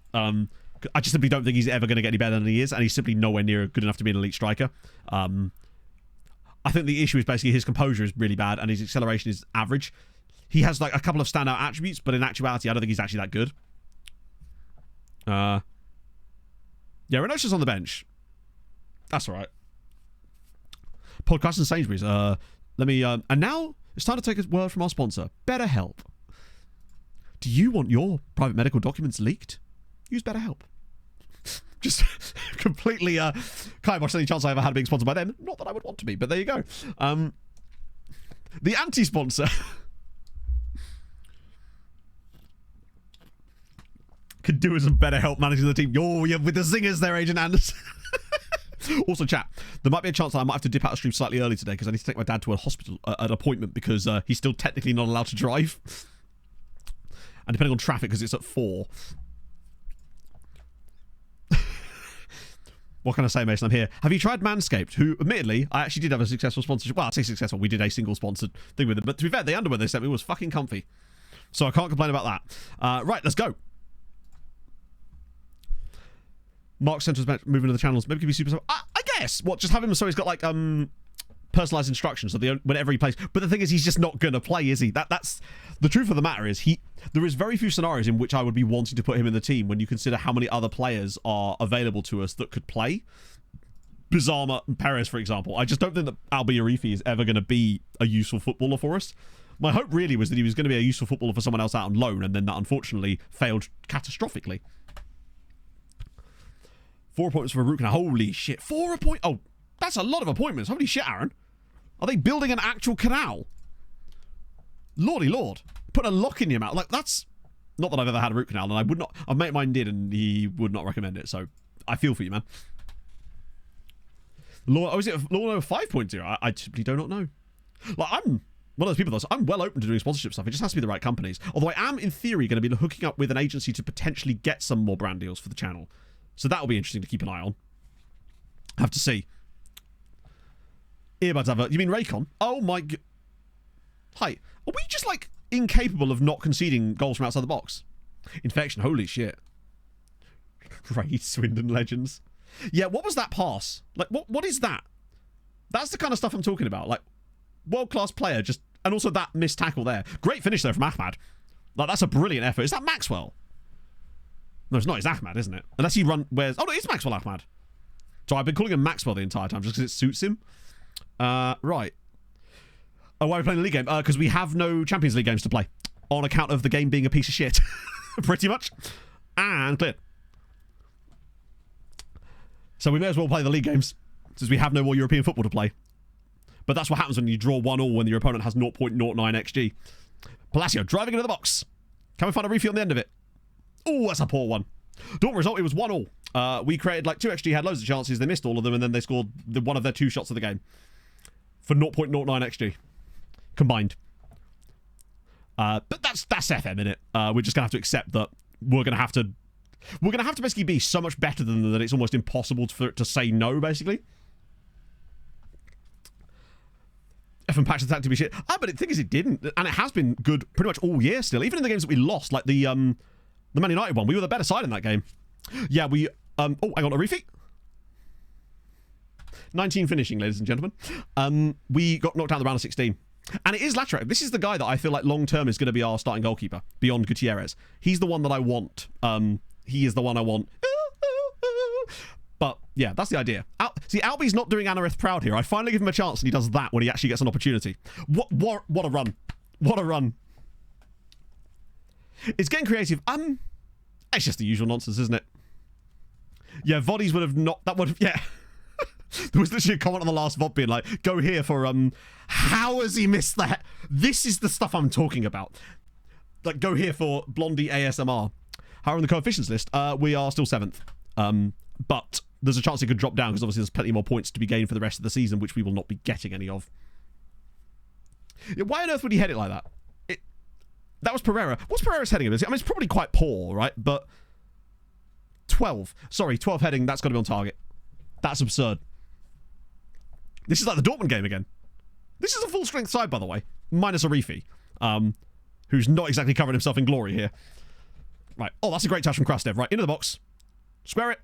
I just simply don't think he's ever going to get any better than he is, and he's simply nowhere near good enough to be an elite striker. I think the issue is basically his composure is really bad, and his acceleration is average. He has like a couple of standout attributes, but in actuality, I don't think he's actually that good. Yeah, Renocia's on the bench. That's all right. Podcast and Sainsbury's. Let me. And now it's time to take a word from our sponsor, BetterHelp. Do you want your private medical documents leaked? Use BetterHelp. Just completely kibosh any chance I ever had of being sponsored by them. Not that I would want to be, but there you go. The anti-sponsor could do with some better help managing the team. Oh, yeah, with the zingers there, Agent Anderson. Also, chat, there might be a chance that I might have to dip out of stream slightly early today because I need to take my dad to a hospital, an appointment, because he's still technically not allowed to drive. And depending on traffic, because it's at 4. What can I say, Mason? I'm here. Have you tried Manscaped? Who, admittedly, I actually did have a successful sponsorship. Well, I'd say successful. We did a single sponsored thing with them. But to be fair, the underwear they sent me was fucking comfy. So I can't complain about that. Right, let's go. Mark Center's moving to the channels. Maybe it could be super... I guess. What, just have him so he's got, like, personalised instructions so whenever he plays. But the thing is, he's just not going to play, is he? That's... The truth of the matter is, there is very few scenarios in which I would be wanting to put him in the team when you consider how many other players are available to us that could play. Bizarma and Perez, for example. I just don't think that Albi Arifi is ever going to be a useful footballer for us. My hope really was that he was going to be a useful footballer for someone else out on loan, and then that unfortunately failed catastrophically. 4 appointments for Root Canal. Holy shit. 4 appointments. Oh, that's a lot of appointments. Holy shit, Aaron. Are they building an actual canal? Lordy lord. Put a lock in your mouth. Like, that's... Not that I've ever had a root canal, and I would not... A mate of mine did, and he would not recommend it, so I feel for you, man. Is it Law 5.0? I simply do not know. Like, I'm one of those people that's... I'm well open to doing sponsorship stuff. It just has to be the right companies. Although I am, in theory, going to be hooking up with an agency to potentially get some more brand deals for the channel. So that'll be interesting to keep an eye on. Have to see. Earbuds advert. You mean Raycon? Oh my... Hi. Are we just, like, incapable of not conceding goals from outside the box? Infection. Holy shit. Raid Swindon Legends. Yeah, what was that pass? Like, what is that? That's the kind of stuff I'm talking about. Like, world-class player, just... And also that missed tackle there. Great finish there from Ahmad. Like, that's a brilliant effort. Is that Maxwell? No, it's not. It's Ahmad, isn't it? Unless he wears... Oh, no, it's Maxwell Ahmad. So I've been calling him Maxwell the entire time just because it suits him. Right. Oh, why are we playing the league game? Because we have no Champions League games to play. On account of the game being a piece of shit. Pretty much. And cleared. So we may as well play the league games, since we have no more European football to play. But that's what happens when you draw 1-1 when your opponent has 0.09 XG. Palacio driving into the box. Can we find a refill on the end of it? Oh, that's a poor one. Dortmund result, it was 1-1. We created like 2 XG, had loads of chances, they missed all of them, and then they scored one of their 2 shots of the game. For 0.09 XG. Combined. But that's FM, innit? We're just going to have to accept that we're going to have to basically be so much better than them that it's almost impossible for it to say no, basically. FM patch attack to be shit. But the thing is, it didn't. And it has been good pretty much all year still. Even in the games that we lost, like the Man United one, we were the better side in that game. Yeah, we... oh, hang on, a refeat? 19 finishing, ladies and gentlemen. We got knocked out of the round of 16. And it is Latrak. This is the guy that I feel like long-term is going to be our starting goalkeeper, beyond Gutierrez. He's the one that I want. He is the one I want. But, yeah, that's the idea. See, Albie's not doing Anarith proud here. I finally give him a chance, and he does that when he actually gets an opportunity. What a run. What a run. It's getting creative. It's just the usual nonsense, isn't it? Yeah, Voddies would have not... That would have... Yeah. There was literally a comment on the last VOD being like, go here for, how has he missed that? This is the stuff I'm talking about. Like, go here for Blondie ASMR. However, on the coefficients list, we are still 7th. But there's a chance it could drop down because obviously there's plenty more points to be gained for the rest of the season, which we will not be getting any of. Yeah, why on earth would he head it like that? That was Pereira. What's Pereira's heading? I mean, it's probably quite poor, right? But 12. Sorry, 12 heading, that's got to be on target. That's absurd. This is like the Dortmund game again. This is a full-strength side, by the way, minus Arifi, who's not exactly covering himself in glory here. Right. Oh, that's a great touch from Krastev. Right, into the box. Square it.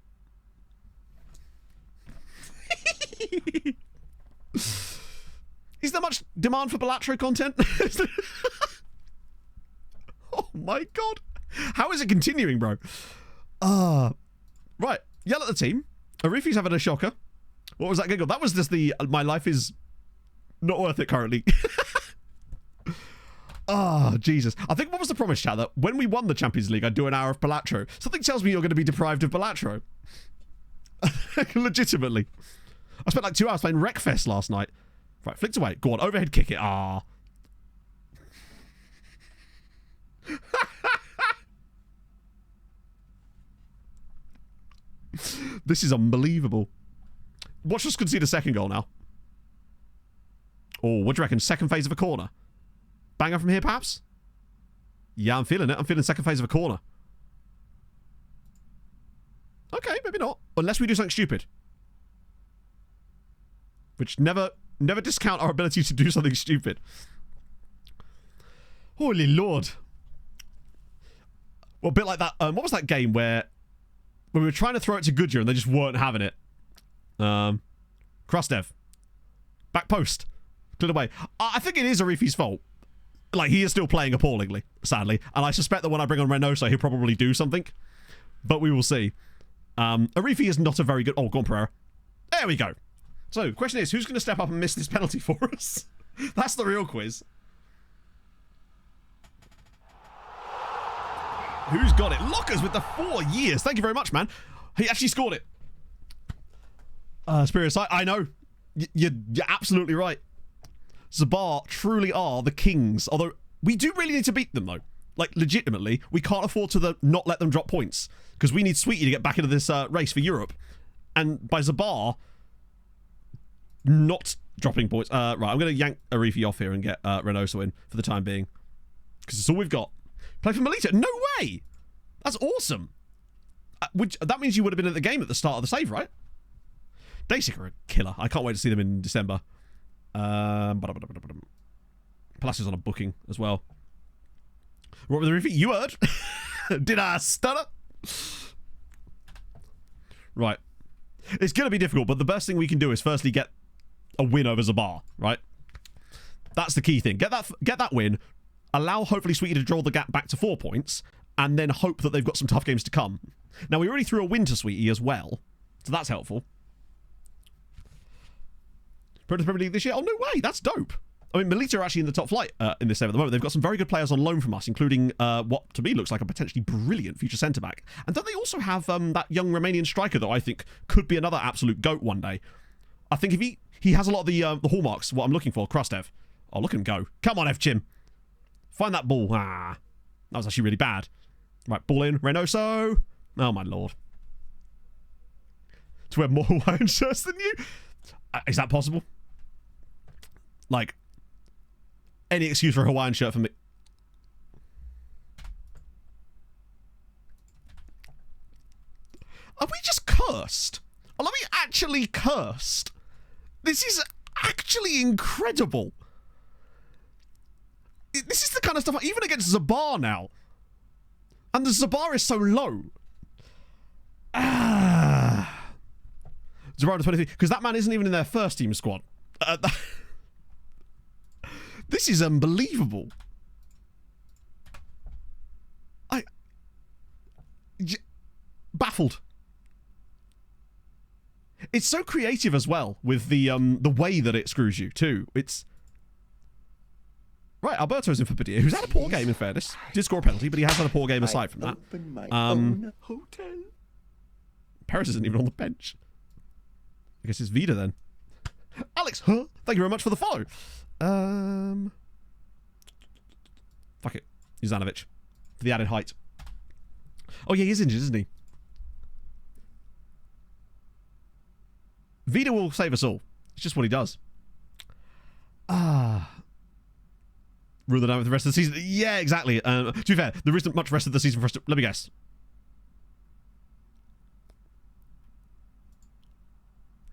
Is there much demand for Balatro content? Oh my god. How is it continuing, bro? Right. Yell at the team. Arifi's having a shocker. What was that giggle? That was just the my life is not worth it currently. Oh, Jesus. I think what was the promise, chat? That when we won the Champions League, I'd do an hour of Balatro. Something tells me you're going to be deprived of Balatro. Legitimately. I spent like 2 hours playing Wreckfest last night. Right, flicked away. Go on, overhead kick it. Ah. This is unbelievable. Watch us concede a second goal now. Oh, what do you reckon? Second phase of a corner? Banger from here, perhaps? Yeah, I'm feeling it. I'm feeling second phase of a corner. Okay, maybe not. Unless we do something stupid. Which never discount our ability to do something stupid. Holy Lord. Well, a bit like that. What was that game where we were trying to throw it to Goodyear and they just weren't having it? Krastev. Back post. Cleared away. I think it is Arifi's fault. Like, he is still playing appallingly, sadly. And I suspect that when I bring on Reynoso, he'll probably do something. But we will see. Arifi is not a very good... Oh, go on, Pereira. There we go. So, question is, who's going to step up and miss this penalty for us? That's the real quiz. Who's got it? Lockers with the 4 years. Thank you very much, man. He actually scored it. Spirit, I know. You're absolutely right. Zabar truly are the kings. Although, we do really need to beat them, though. Like, legitimately, we can't afford to not let them drop points. Because we need Sweetie to get back into this race for Europe. And by Zabar not dropping points... right, I'm going to yank Arifi off here and get Reynoso in for the time being. Because it's all we've got. Play for Melita? No way! That's awesome. That means you would have been at the game at the start of the save, right? Dasik are a killer. I can't wait to see them in December. Palacios on a booking as well. What with the review? You heard? Did I stutter? Right. It's going to be difficult, but the best thing we can do is firstly get a win over Zabar, right? That's the key thing. Get that win. Allow, hopefully, Sweetie to draw the gap back to 4 points, and then hope that they've got some tough games to come. Now, we already threw a win to Sweetie as well, so that's helpful. Pro to the Premier League this year? Oh, no way. That's dope. I mean, Melita are actually in the top flight in this save at the moment. They've got some very good players on loan from us, including what to me looks like a potentially brilliant future centre-back. And then they also have that young Romanian striker that I think could be another absolute GOAT one day. I think if he has a lot of the hallmarks, what I'm looking for, Krastev. Oh, look at him go. Come on, Evchim. Find that ball. Ah, that was actually really bad. Right, ball in. Reynoso. Oh, my lord. To wear more Hawaiian shirts than you? Is that possible? Like, any excuse for a Hawaiian shirt for me. Are we just cursed? Are we actually cursed? This is actually incredible. This is the kind of stuff, even against Zabar now. And the Zabar is so low. Zabar to 23, because that man isn't even in their first team squad. This is unbelievable. Baffled. It's so creative as well with the way that it screws you too. It's right. Alberto's in for Padilla, who's had a poor game in fairness. Did score a penalty, but he has had a poor game aside from that. Perez isn't even on the bench. I guess it's Vida then. Alex, huh? Thank you very much for the follow. Fuck it. Uzanovic. For the added height. Oh yeah, he is injured, isn't he? Vida will save us all. It's just what he does. Rule the night with the rest of the season. Yeah, exactly. To be fair, there isn't much rest of the season for us to... Let me guess.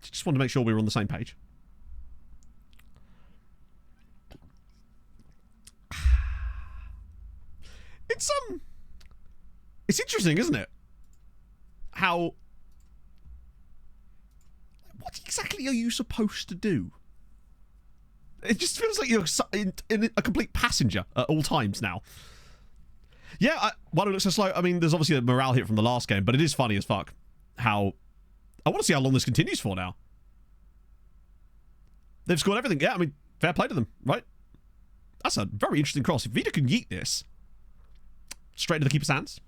Just wanted to make sure we were on the same page. It's interesting, isn't it? How... What exactly are you supposed to do? It just feels like you're in a complete passenger at all times now. Yeah, why do it look so slow? I mean, there's obviously a morale hit from the last game, but it is funny as fuck how... I want to see how long this continues for now. They've scored everything. Yeah, I mean, fair play to them, right? That's a very interesting cross. If Vida can yeet this straight into the keeper's hands.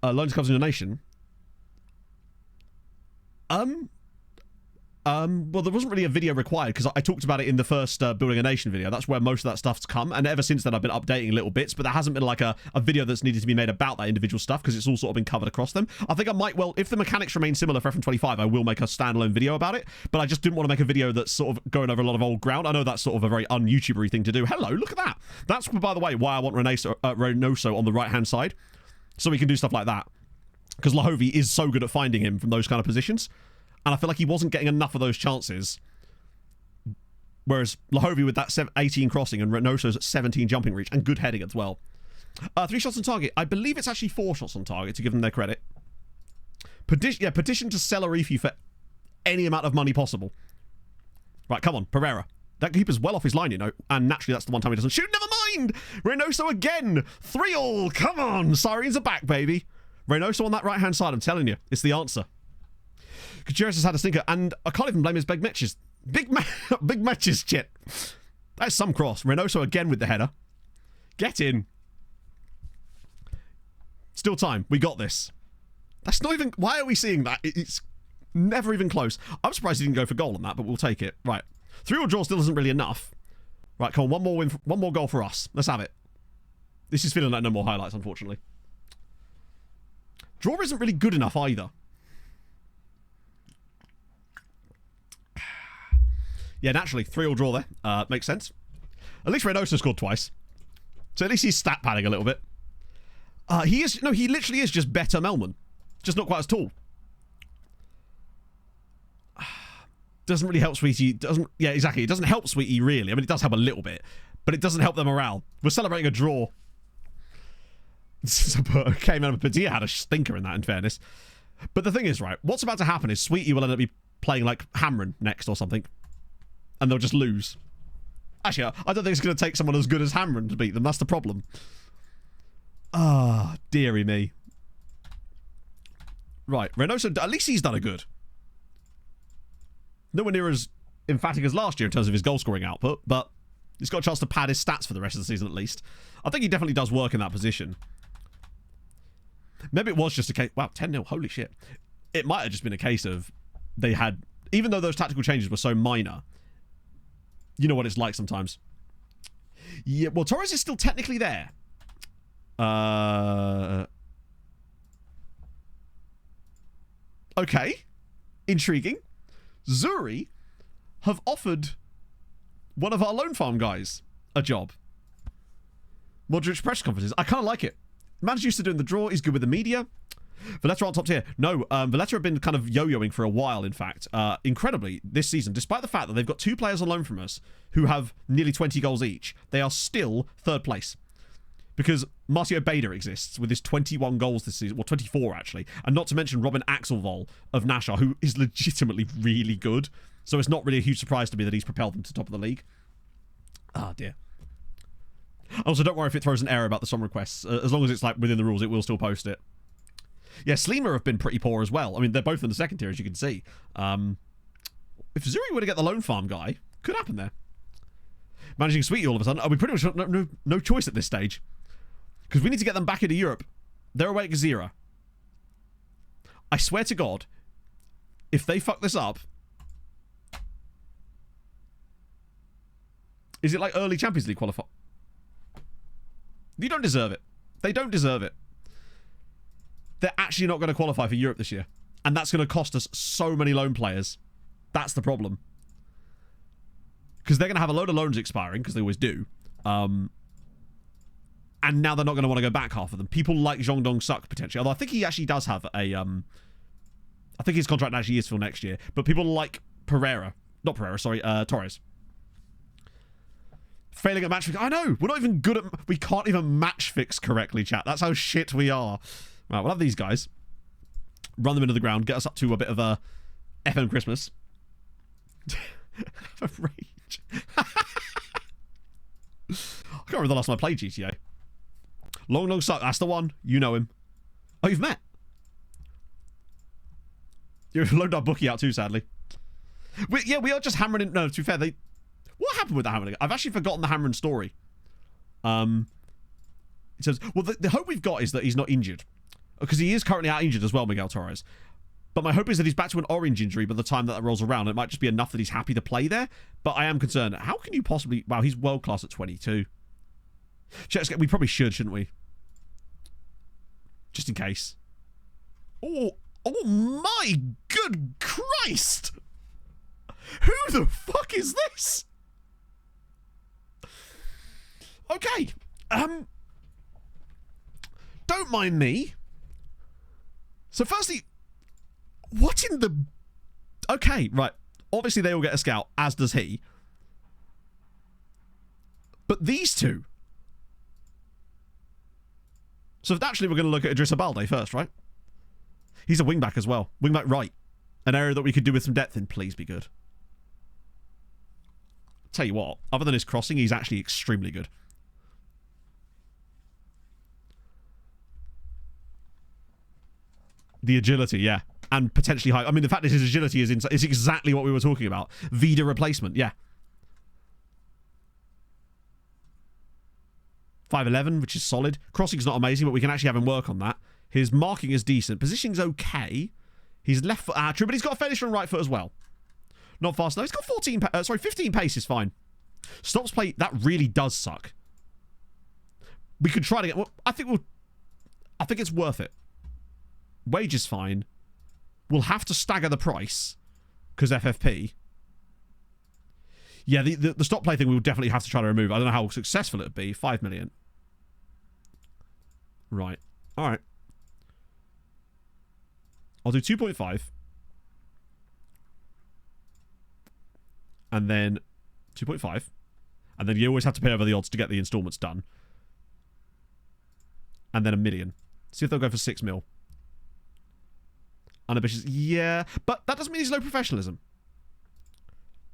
Loans comes in a nation. Well, there wasn't really a video required because I talked about it in the first Building a Nation video. That's where most of that stuff's come. And ever since then, I've been updating little bits, but there hasn't been like a video that's needed to be made about that individual stuff because it's all sort of been covered across them. I think I might, well, if the mechanics remain similar for FM25, I will make a standalone video about it, but I just didn't want to make a video that's sort of going over a lot of old ground. I know that's sort of a very un-YouTubery thing to do. Hello, look at that. That's, by the way, why I want Reynoso on the right-hand side, so we can do stuff like that. Because Lahovi is so good at finding him from those kind of positions. And I feel like he wasn't getting enough of those chances. Whereas Lahovi with that 18 crossing and Reynoso's at 17 jumping reach and good heading as well. 3 shots on target. I believe it's actually 4 shots on target to give them their credit. Petition to sell Arifi for any amount of money possible. Right, come on, Pereira. That keeper's well off his line, you know. And naturally, that's the one time he doesn't shoot. Never mind! Reynoso again! 3-3. Come on! Sirens are back, baby. Reynoso on that right-hand side, I'm telling you. It's the answer. Gutierrez has had a stinker, and I can't even blame his big matches. Big matches, shit. That's some cross. Reynoso again with the header. Get in. Still time. We got this. That's not even... Why are we seeing that? It's never even close. I'm surprised he didn't go for goal on that, but we'll take it. Right. 3-3 draw still isn't really enough. Right, come on. One more win. One more goal for us. Let's have it. This is feeling like no more highlights, unfortunately. Draw isn't really good enough either. Yeah, naturally, 3-3 draw there. Makes sense. At least Reynoso scored twice. So at least he's stat padding a little bit. He literally is just better Melman. Just not quite as tall. Doesn't really help Sweetie. Yeah, exactly. It doesn't help Sweetie, really. I mean, it does help a little bit. But it doesn't help their morale. We're celebrating a draw. Okay, man, Padilla had a stinker in that, in fairness. But the thing is, right, what's about to happen is Sweetie will end up be playing like Hamron next or something. And they'll just lose. Actually, I don't think it's going to take someone as good as Hamron to beat them. That's the problem. Ah, dearie me. Right, Reynoso, at least he's done a good. Nowhere near as emphatic as last year in terms of his goal-scoring output, but he's got a chance to pad his stats for the rest of the season at least. I think he definitely does work in that position. Maybe it was just a case... Wow, 10-0, holy shit. It might have just been a case of they had... Even though those tactical changes were so minor... You know what it's like sometimes. Yeah, well, Torres is still technically there. Okay. Intriguing. Zuri have offered one of our loan farm guys a job. Modric press conferences. I kind of like it. Man's used to doing the draw. He's good with the media. Valletta aren't top tier. No, Valletta have been kind of yo-yoing for a while, in fact. Incredibly, this season, despite the fact that they've got 2 players on loan from us who have nearly 20 goals each, they are still 3rd place. Because Marcio Bader exists with his 21 goals this season, well, 24 actually, and not to mention Robin Axelvold of Nashar, who is legitimately really good. So it's not really a huge surprise to me that he's propelled them to top of the league. Ah, dear. Also, don't worry if it throws an error about the song requests. As long as it's like within the rules, it will still post it. Yeah, Sleemer have been pretty poor as well. I mean, they're both in the second tier, as you can see. If Zuri were to get the loan farm guy, could happen there. Managing Sweetie all of a sudden. We pretty much no choice at this stage. Because we need to get them back into Europe. They're away at Gazira. I swear to God, if they fuck this up... Is it like early Champions League qualify? You don't deserve it. They don't deserve it. They're actually not going to qualify for Europe this year. And that's going to cost us so many loan players. That's the problem. Because they're going to have a load of loans expiring, because they always do. And now they're not going to want to go back, half of them. People like Zhong Dong Suk, potentially. Although I think he actually does have a... I think his contract actually is for next year. But people like Pereira. Not Pereira, sorry. Torres. Failing at match fix. I know. We're not even good at... We can't even match fix correctly, chat. That's how shit we are. Right, we'll have these guys. Run them into the ground. Get us up to a bit of a FM Christmas. Have a rage. I can't remember the last time I played GTA. Long suck. That's the one. You know him. Oh, you've met. You've loaned our bookie out too, sadly. We are just hammering in... No, to be fair, what happened with the hammering? I've actually forgotten the hammering story. It says, well, the hope we've got is that he's not injured. Because he is currently out injured as well, Miguel Torres. But my hope is that he's back to an orange injury by the time that rolls around. It might just be enough that he's happy to play there. But I am concerned. How can you possibly... Wow, he's world class at 22. We probably should, shouldn't we? Just in case. Oh my good Christ! Who the fuck is this? Okay. Don't mind me. So firstly, what in the... Okay, right. Obviously they all get a scout, as does he. But these two... So naturally we're going to look at Idrissa Balde first, right? He's a wingback as well. Wingback right. An area that we could do with some depth in. Please be good. Tell you what, other than his crossing, he's actually extremely good. The agility, yeah. And potentially high. I mean, the fact that his agility is exactly what we were talking about. Vida replacement, yeah. 5'11", which is solid. Crossing's not amazing, but we can actually have him work on that. His marking is decent. Positioning's okay. He's left foot true, but he's got a fairly strong right foot as well. Not fast enough. He's got 15 pace is fine. Stops play, that really does suck. We could try to get... Well, I think it's worth it. Wage is fine. We'll have to stagger the price because FFP. Yeah, the stop play thing we will definitely have to try to remove. I don't know how successful it would be. 5 million. Right. All right. I'll do 2.5. And then 2.5. And then you always have to pay over the odds to get the installments done. And then 1 million. See if they'll go for 6 mil. Unambitious. Yeah. But that doesn't mean he's low professionalism.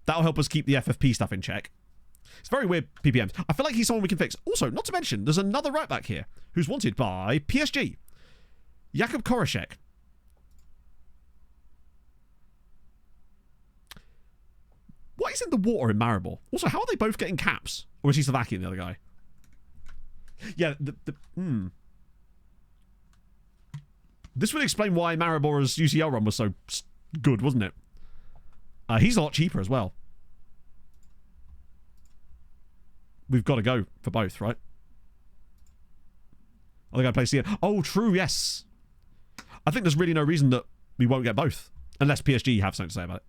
That'll help us keep the FFP stuff in check. It's very weird, PPMs. I feel like he's someone we can fix. Also, not to mention, there's another right back here who's wanted by PSG. Jakub Koraszek. What is in the water in Maribor? Also, how are they both getting caps? Or is he Slovakian, the other guy? Yeah, This would explain why Maribor's UCL run was so good, wasn't it? He's a lot cheaper as well. We've got to go for both, right? I think I play CN. Oh, true, yes. I think there's really no reason that we won't get both. Unless PSG have something to say about it.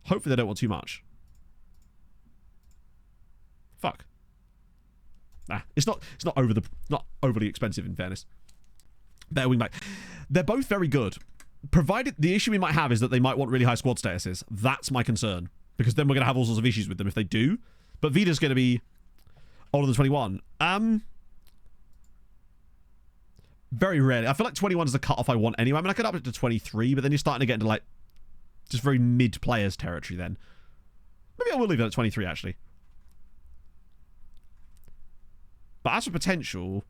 Hopefully they don't want too much. Fuck. Nah, it's not overly expensive in fairness. Better wingback. They're both very good. Provided the issue we might have is that they might want really high squad statuses. That's my concern. Because then we're going to have all sorts of issues with them if they do. But Vida's going to be older than 21. Very rarely. I feel like 21 is the cutoff I want anyway. I mean, I could up it to 23, but then you're starting to get into like just very mid-players territory then. Maybe I will leave it at 23 actually. But as for potential...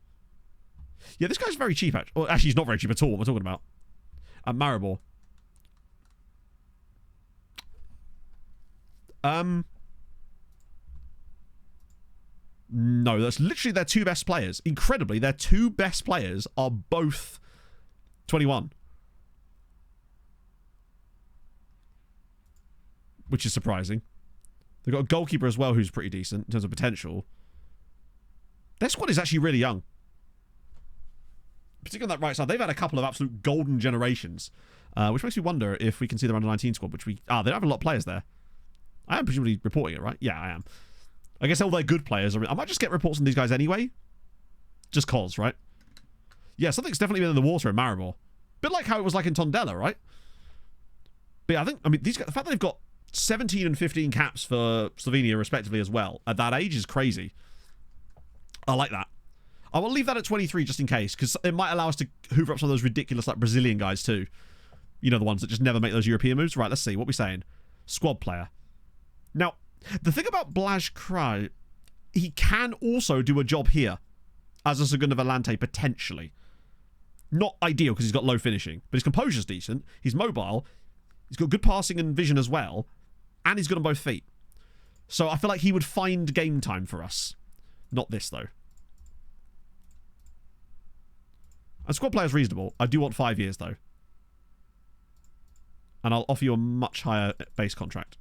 Yeah, this guy's very cheap actually. Well, actually, he's not very cheap at all. What we're talking about. At Maribor. No, that's literally their two best players. Incredibly, their two best players are both 21. Which is surprising. They've got a goalkeeper as well who's pretty decent in terms of potential. Their squad is actually really young. Particularly on that right side. They've had a couple of absolute golden generations. Which makes me wonder if we can see their under-19 squad, which we... they don't have a lot of players there. I am presumably reporting it, right? Yeah, I am. I guess all their good players are... I might just get reports on these guys anyway. Just cause, right? Yeah, something's definitely been in the water in Maribor. Bit like how it was like in Tondela, right? But yeah, I mean, these guys, the fact that they've got 17 and 15 caps for Slovenia, respectively, as well. At that age is crazy. I like that. I will leave that at 23 just in case, because it might allow us to hoover up some of those ridiculous, like, Brazilian guys, too. You know, the ones that just never make those European moves. Right, let's see. What are we saying? Squad player. Now, the thing about Blaž Kraj, he can also do a job here as a Segunda Volante, potentially. Not ideal because he's got low finishing, but his composure's decent. He's mobile. He's got good passing and vision as well, and he's good on both feet. So I feel like he would find game time for us. Not this, though. And squad player's reasonable. I do want 5 years, though. And I'll offer you a much higher base contract.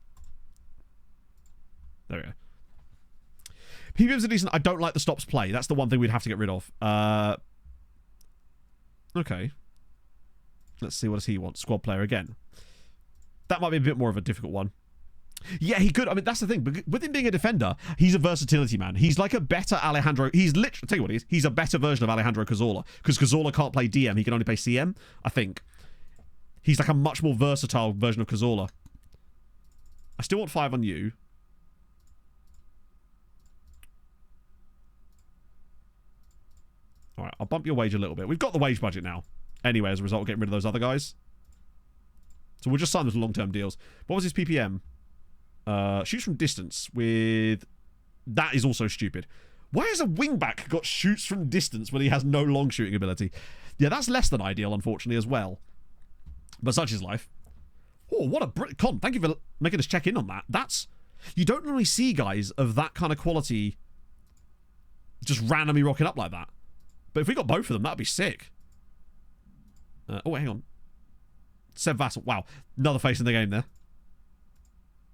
There we go. PPMs are decent. I don't like the stops play. That's the one thing we'd have to get rid of. Okay. Let's see, what does he want? Squad player again. That might be a bit more of a difficult one. Yeah, he could. I mean, that's the thing. But with him being a defender, he's a versatility man. He's like a better Alejandro. He's literally, I'll tell you what he is. He's a better version of Alejandro Cazorla. Because Cazorla can't play DM. He can only play CM, I think. He's like a much more versatile version of Cazorla. I still want 5 on you. Alright, I'll bump your wage a little bit. We've got the wage budget now. Anyway, as a result of getting rid of those other guys. So we'll just sign them to long-term deals. What was his PPM? Shoots from distance with... That is also stupid. Why has a wingback got shoots from distance when he has no long shooting ability? Yeah, that's less than ideal, unfortunately, as well. But such is life. Oh, what a... Con, thank you for making us check in on that. That's... You don't normally see guys of that kind of quality just randomly rocking up like that. But if we got both of them, that'd be sick. Oh, hang on. Seb Vassell. Wow. Another face in the game there.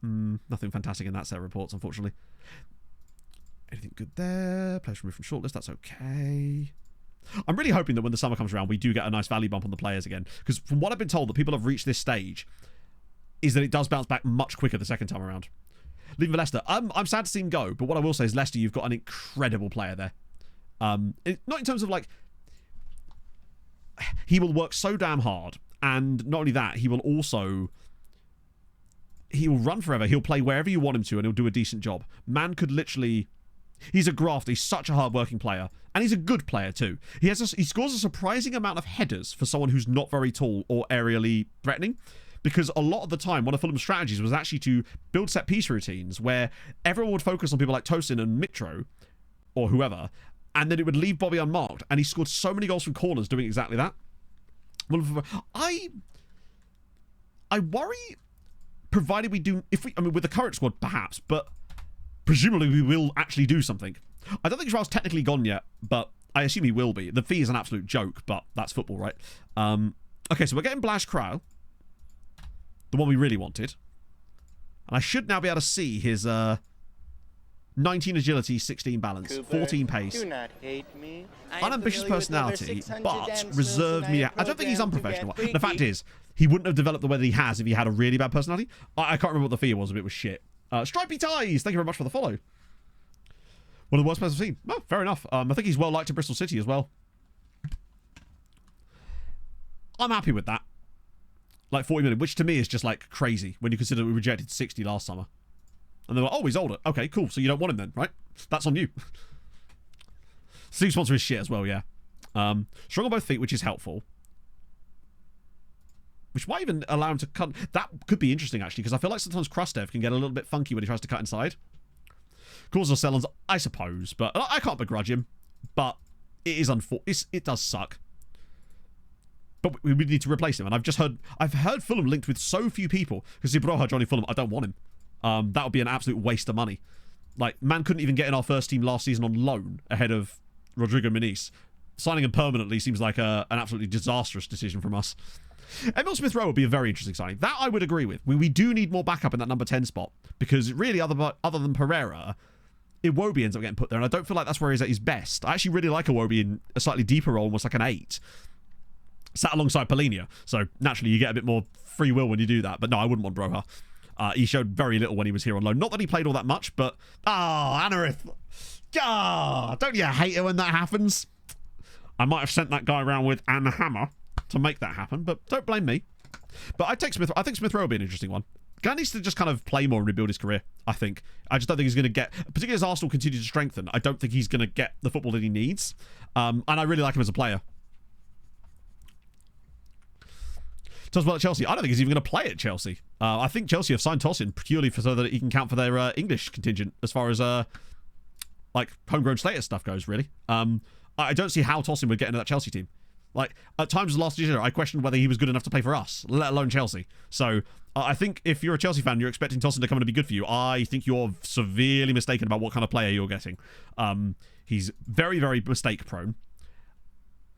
Nothing fantastic in that set of reports, unfortunately. Anything good there? Players removed from shortlist. That's okay. I'm really hoping that when the summer comes around, we do get a nice value bump on the players again. Because from what I've been told, that people have reached this stage, is that it does bounce back much quicker the second time around. Leaving for Leicester. I'm sad to see him go, but what I will say is, Leicester, you've got an incredible player there. Not in terms of, like... He will work so damn hard. And not only that, he will also... He will run forever. He'll play wherever you want him to, and he'll do a decent job. Man could literally... He's a grafter. He's such a hard-working player. And he's a good player, too. He scores a surprising amount of headers for someone who's not very tall or aerially threatening. Because a lot of the time, one of Fulham's strategies was actually to build set-piece routines where everyone would focus on people like Tosin and Mitro, or whoever, and then it would leave Bobby unmarked. And he scored so many goals from corners doing exactly that. Well, I worry, provided we do, I mean, with the current squad, perhaps, but presumably we will actually do something. I don't think Israel's technically gone yet, but I assume he will be. The fee is an absolute joke, but that's football, right? Okay, so we're getting Blaž Kraj, the one we really wanted. And I should now be able to see his 19 agility, 16 balance, Cooper, 14 pace. Do not hate me. Unambitious personality, but reserved media. I don't think he's unprofessional. The fact is, he wouldn't have developed the way that he has if he had a really bad personality. I can't remember what the fee was, but it was shit. Stripey Ties, thank you very much for the follow. One of the worst players I've seen. Oh, fair enough. I think he's well liked at Bristol City as well. I'm happy with that. Like 40 million, which to me is just like crazy when you consider we rejected 60 last summer. And they were, oh, he's older. Okay, cool. So you don't want him then, right? That's on you. Sleep sponsor is shit as well, yeah. Strong on both feet, which is helpful. Which might even allow him to cut. That could be interesting, actually, because I feel like sometimes Krustev can get a little bit funky when he tries to cut inside. Causes or Sellons, I suppose, but I can't begrudge him. But it is it does suck. But we need to replace him, and I've heard Fulham linked with so few people because Broha, Johnny Fulham, I don't want him. That would be an absolute waste of money. Like, man couldn't even get in our first team last season on loan ahead of Rodrigo Muniz. Signing him permanently seems like an absolutely disastrous decision from us. Emil Smith-Rowe would be a very interesting signing. That I would agree with. We do need more backup in that number 10 spot because really, other than Pereira, Iwobi ends up getting put there, and I don't feel like that's where he's at his best. I actually really like Iwobi in a slightly deeper role, almost like an 8. Sat alongside Polinia, so naturally you get a bit more free will when you do that. But no, I wouldn't want Broha. He showed very little when he was here on loan. Not that he played all that much, but... Anarith! Don't you hate it when that happens? I might have sent that guy around with an hammer to make that happen, but don't blame me. But I think Smith Rowe would be an interesting one. Guy needs to just kind of play more and rebuild his career, I think. I just don't think he's going to get, particularly as Arsenal continue to strengthen, I don't think he's going to get the football that he needs. And I really like him as a player. Tell us about Chelsea. I don't think he's even going to play at Chelsea. I think Chelsea have signed Tosin purely so that he can count for their English contingent as far as like homegrown status stuff goes, really. I don't see how Tosin would get into that Chelsea team. Like, at times last year, I questioned whether he was good enough to play for us, let alone Chelsea. So, I think if you're a Chelsea fan, you're expecting Tosin to come in and be good for you. I think you're severely mistaken about what kind of player you're getting. He's very, very mistake-prone.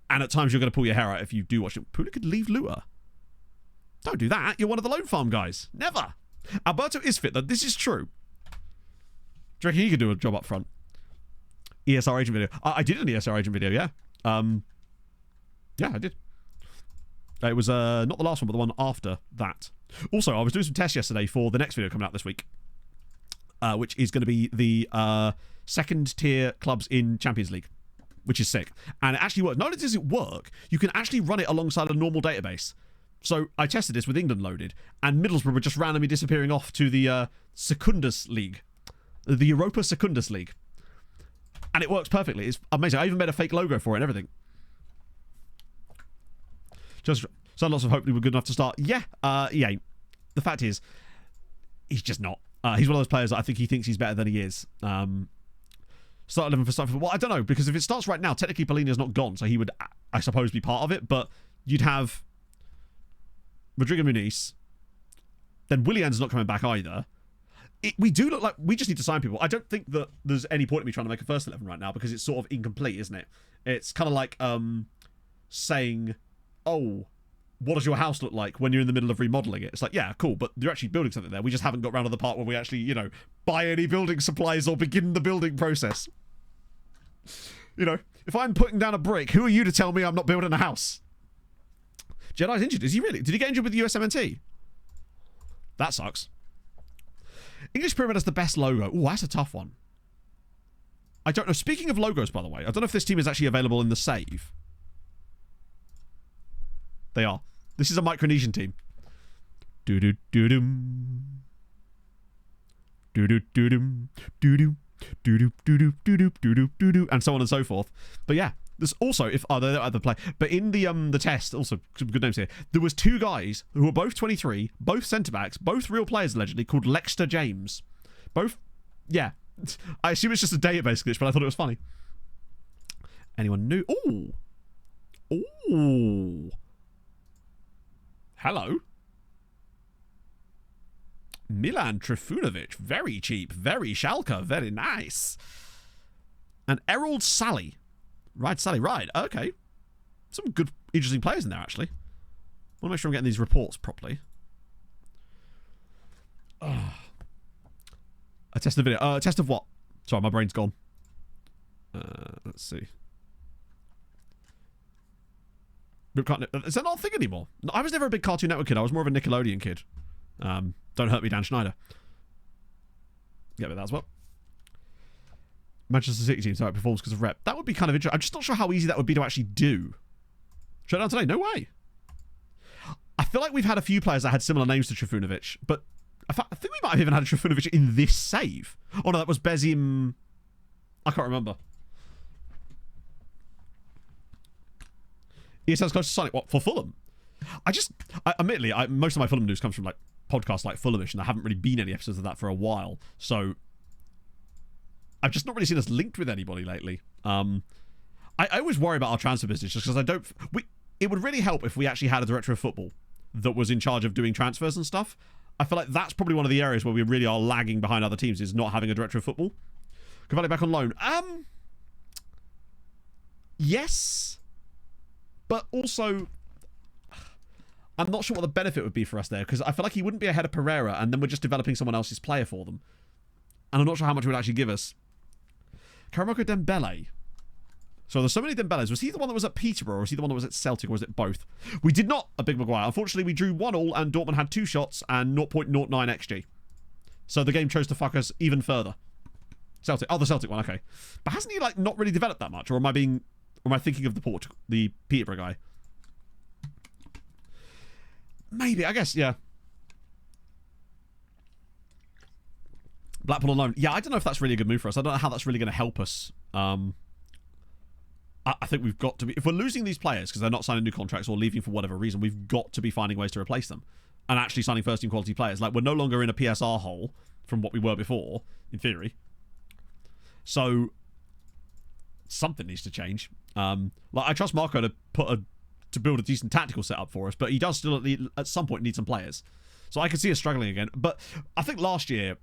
And at times, you're going to pull your hair out if you do watch it. Puna could leave Lua. Don't do that. You're one of the loan farm guys. Never. Alberto is fit, though. This is true. Do you reckon he could do a job up front? ESR agent video. I did an ESR agent video, yeah. Yeah, I did. It was not the last one, but the one after that. Also, I was doing some tests yesterday for the next video coming out this week, which is going to be the second-tier clubs in Champions League, which is sick. And it actually works. Not only does it work, you can actually run it alongside a normal database. So I tested this with England loaded, and Middlesbrough were just randomly disappearing off to the Secundus League, the Europa Secundus League. And it works perfectly. It's amazing. I even made a fake logo for it and everything. Just so lots of hope we were good enough to start. Yeah, he ain't. The fact is, he's just not. He's one of those players that I think he thinks he's better than he is. Start 11 for start. Well, I don't know, because if it starts right now, technically Polina's not gone, so he would, I suppose, be part of it. But you'd have Rodrigo Muniz. Then Willian's not coming back either. We do look like we just need to sign people. I don't think that there's any point in me trying to make a first 11 right now because it's sort of incomplete, isn't it? It's kind of like saying, oh, what does your house look like when you're in the middle of remodeling it? It's like, yeah, cool, but you're actually building something there. We just haven't got around to the part where we actually, you know, buy any building supplies or begin the building process. You know, if I'm putting down a brick, who are you to tell me I'm not building a house? Jedi's injured. Is he really? Did he get injured with the USMNT? That sucks. English Pyramid has the best logo. Oh, that's a tough one. I don't know. Speaking of logos, by the way, I don't know if this team is actually available in the save. They are. This is a Micronesian team. Do-do-do-dum. Do-do-do-dum. Do-do. Do-do-do-do-do-do-do-do-do. And so on and so forth. But yeah, there's also, if they're at the play, but in the test, also some good names here. There was two guys who were both 23, both centre backs, both real players allegedly, called Lexter James. Both, yeah. I assume it's just a database glitch, but I thought it was funny. Anyone new? Ooh, ooh. Hello. Milan Trifunovic, very cheap, very Schalke, very nice. And Errol Sally. Right, Sally, right, okay. Some good, interesting players in there, actually. I want to make sure I'm getting these reports properly. I tested the video. Test of what? Sorry, my brain's gone. Let's see. Is that not a thing anymore? I was never a big Cartoon Network kid. I was more of a Nickelodeon kid. Don't hurt me, Dan Schneider. Yeah, but that as well. Manchester City team, so it performs because of rep. That would be kind of interesting. I'm just not sure how easy that would be to actually do. Shut down today? No way. I feel like we've had a few players that had similar names to Trifunovic, but I think we might have even had a Trifunovic in this save. Oh no, that was Bezim. I can't remember. ESL's close to Sonic. What, for Fulham? Admittedly, most of my Fulham news comes from like podcasts like Fulhamish, and I haven't really been any episodes of that for a while. So I've just not really seen us linked with anybody lately. I always worry about our transfer business just because I don't. It would really help if we actually had a director of football that was in charge of doing transfers and stuff. I feel like that's probably one of the areas where we really are lagging behind other teams, is not having a director of football. Cavalli back on loan. Yes, but also I'm not sure what the benefit would be for us there, because I feel like he wouldn't be ahead of Pereira, and then we're just developing someone else's player for them. And I'm not sure how much it would actually give us. Karamoko Dembele. So there's so many Dembeles. Was he the one that was at Peterborough, or was he the one that was at Celtic, or was it both? We did not a Big Maguire. Unfortunately, we drew 1-1, and Dortmund had 2 shots and 0.09 XG. So the game chose to fuck us even further. Celtic. Oh, the Celtic one. Okay. But hasn't he like not really developed that much, or am I thinking of the Peterborough guy? Maybe. I guess. Yeah. Blackpool on loan. Yeah, I don't know if that's really a good move for us. I don't know how that's really going to help us. I think we've got to be... If we're losing these players because they're not signing new contracts or leaving for whatever reason, we've got to be finding ways to replace them and actually signing first-team quality players. Like, we're no longer in a PSR hole from what we were before, in theory. So, something needs to change. I trust Marco to build a decent tactical setup for us, but he does still at some point need some players. So I could see us struggling again. But I think last year,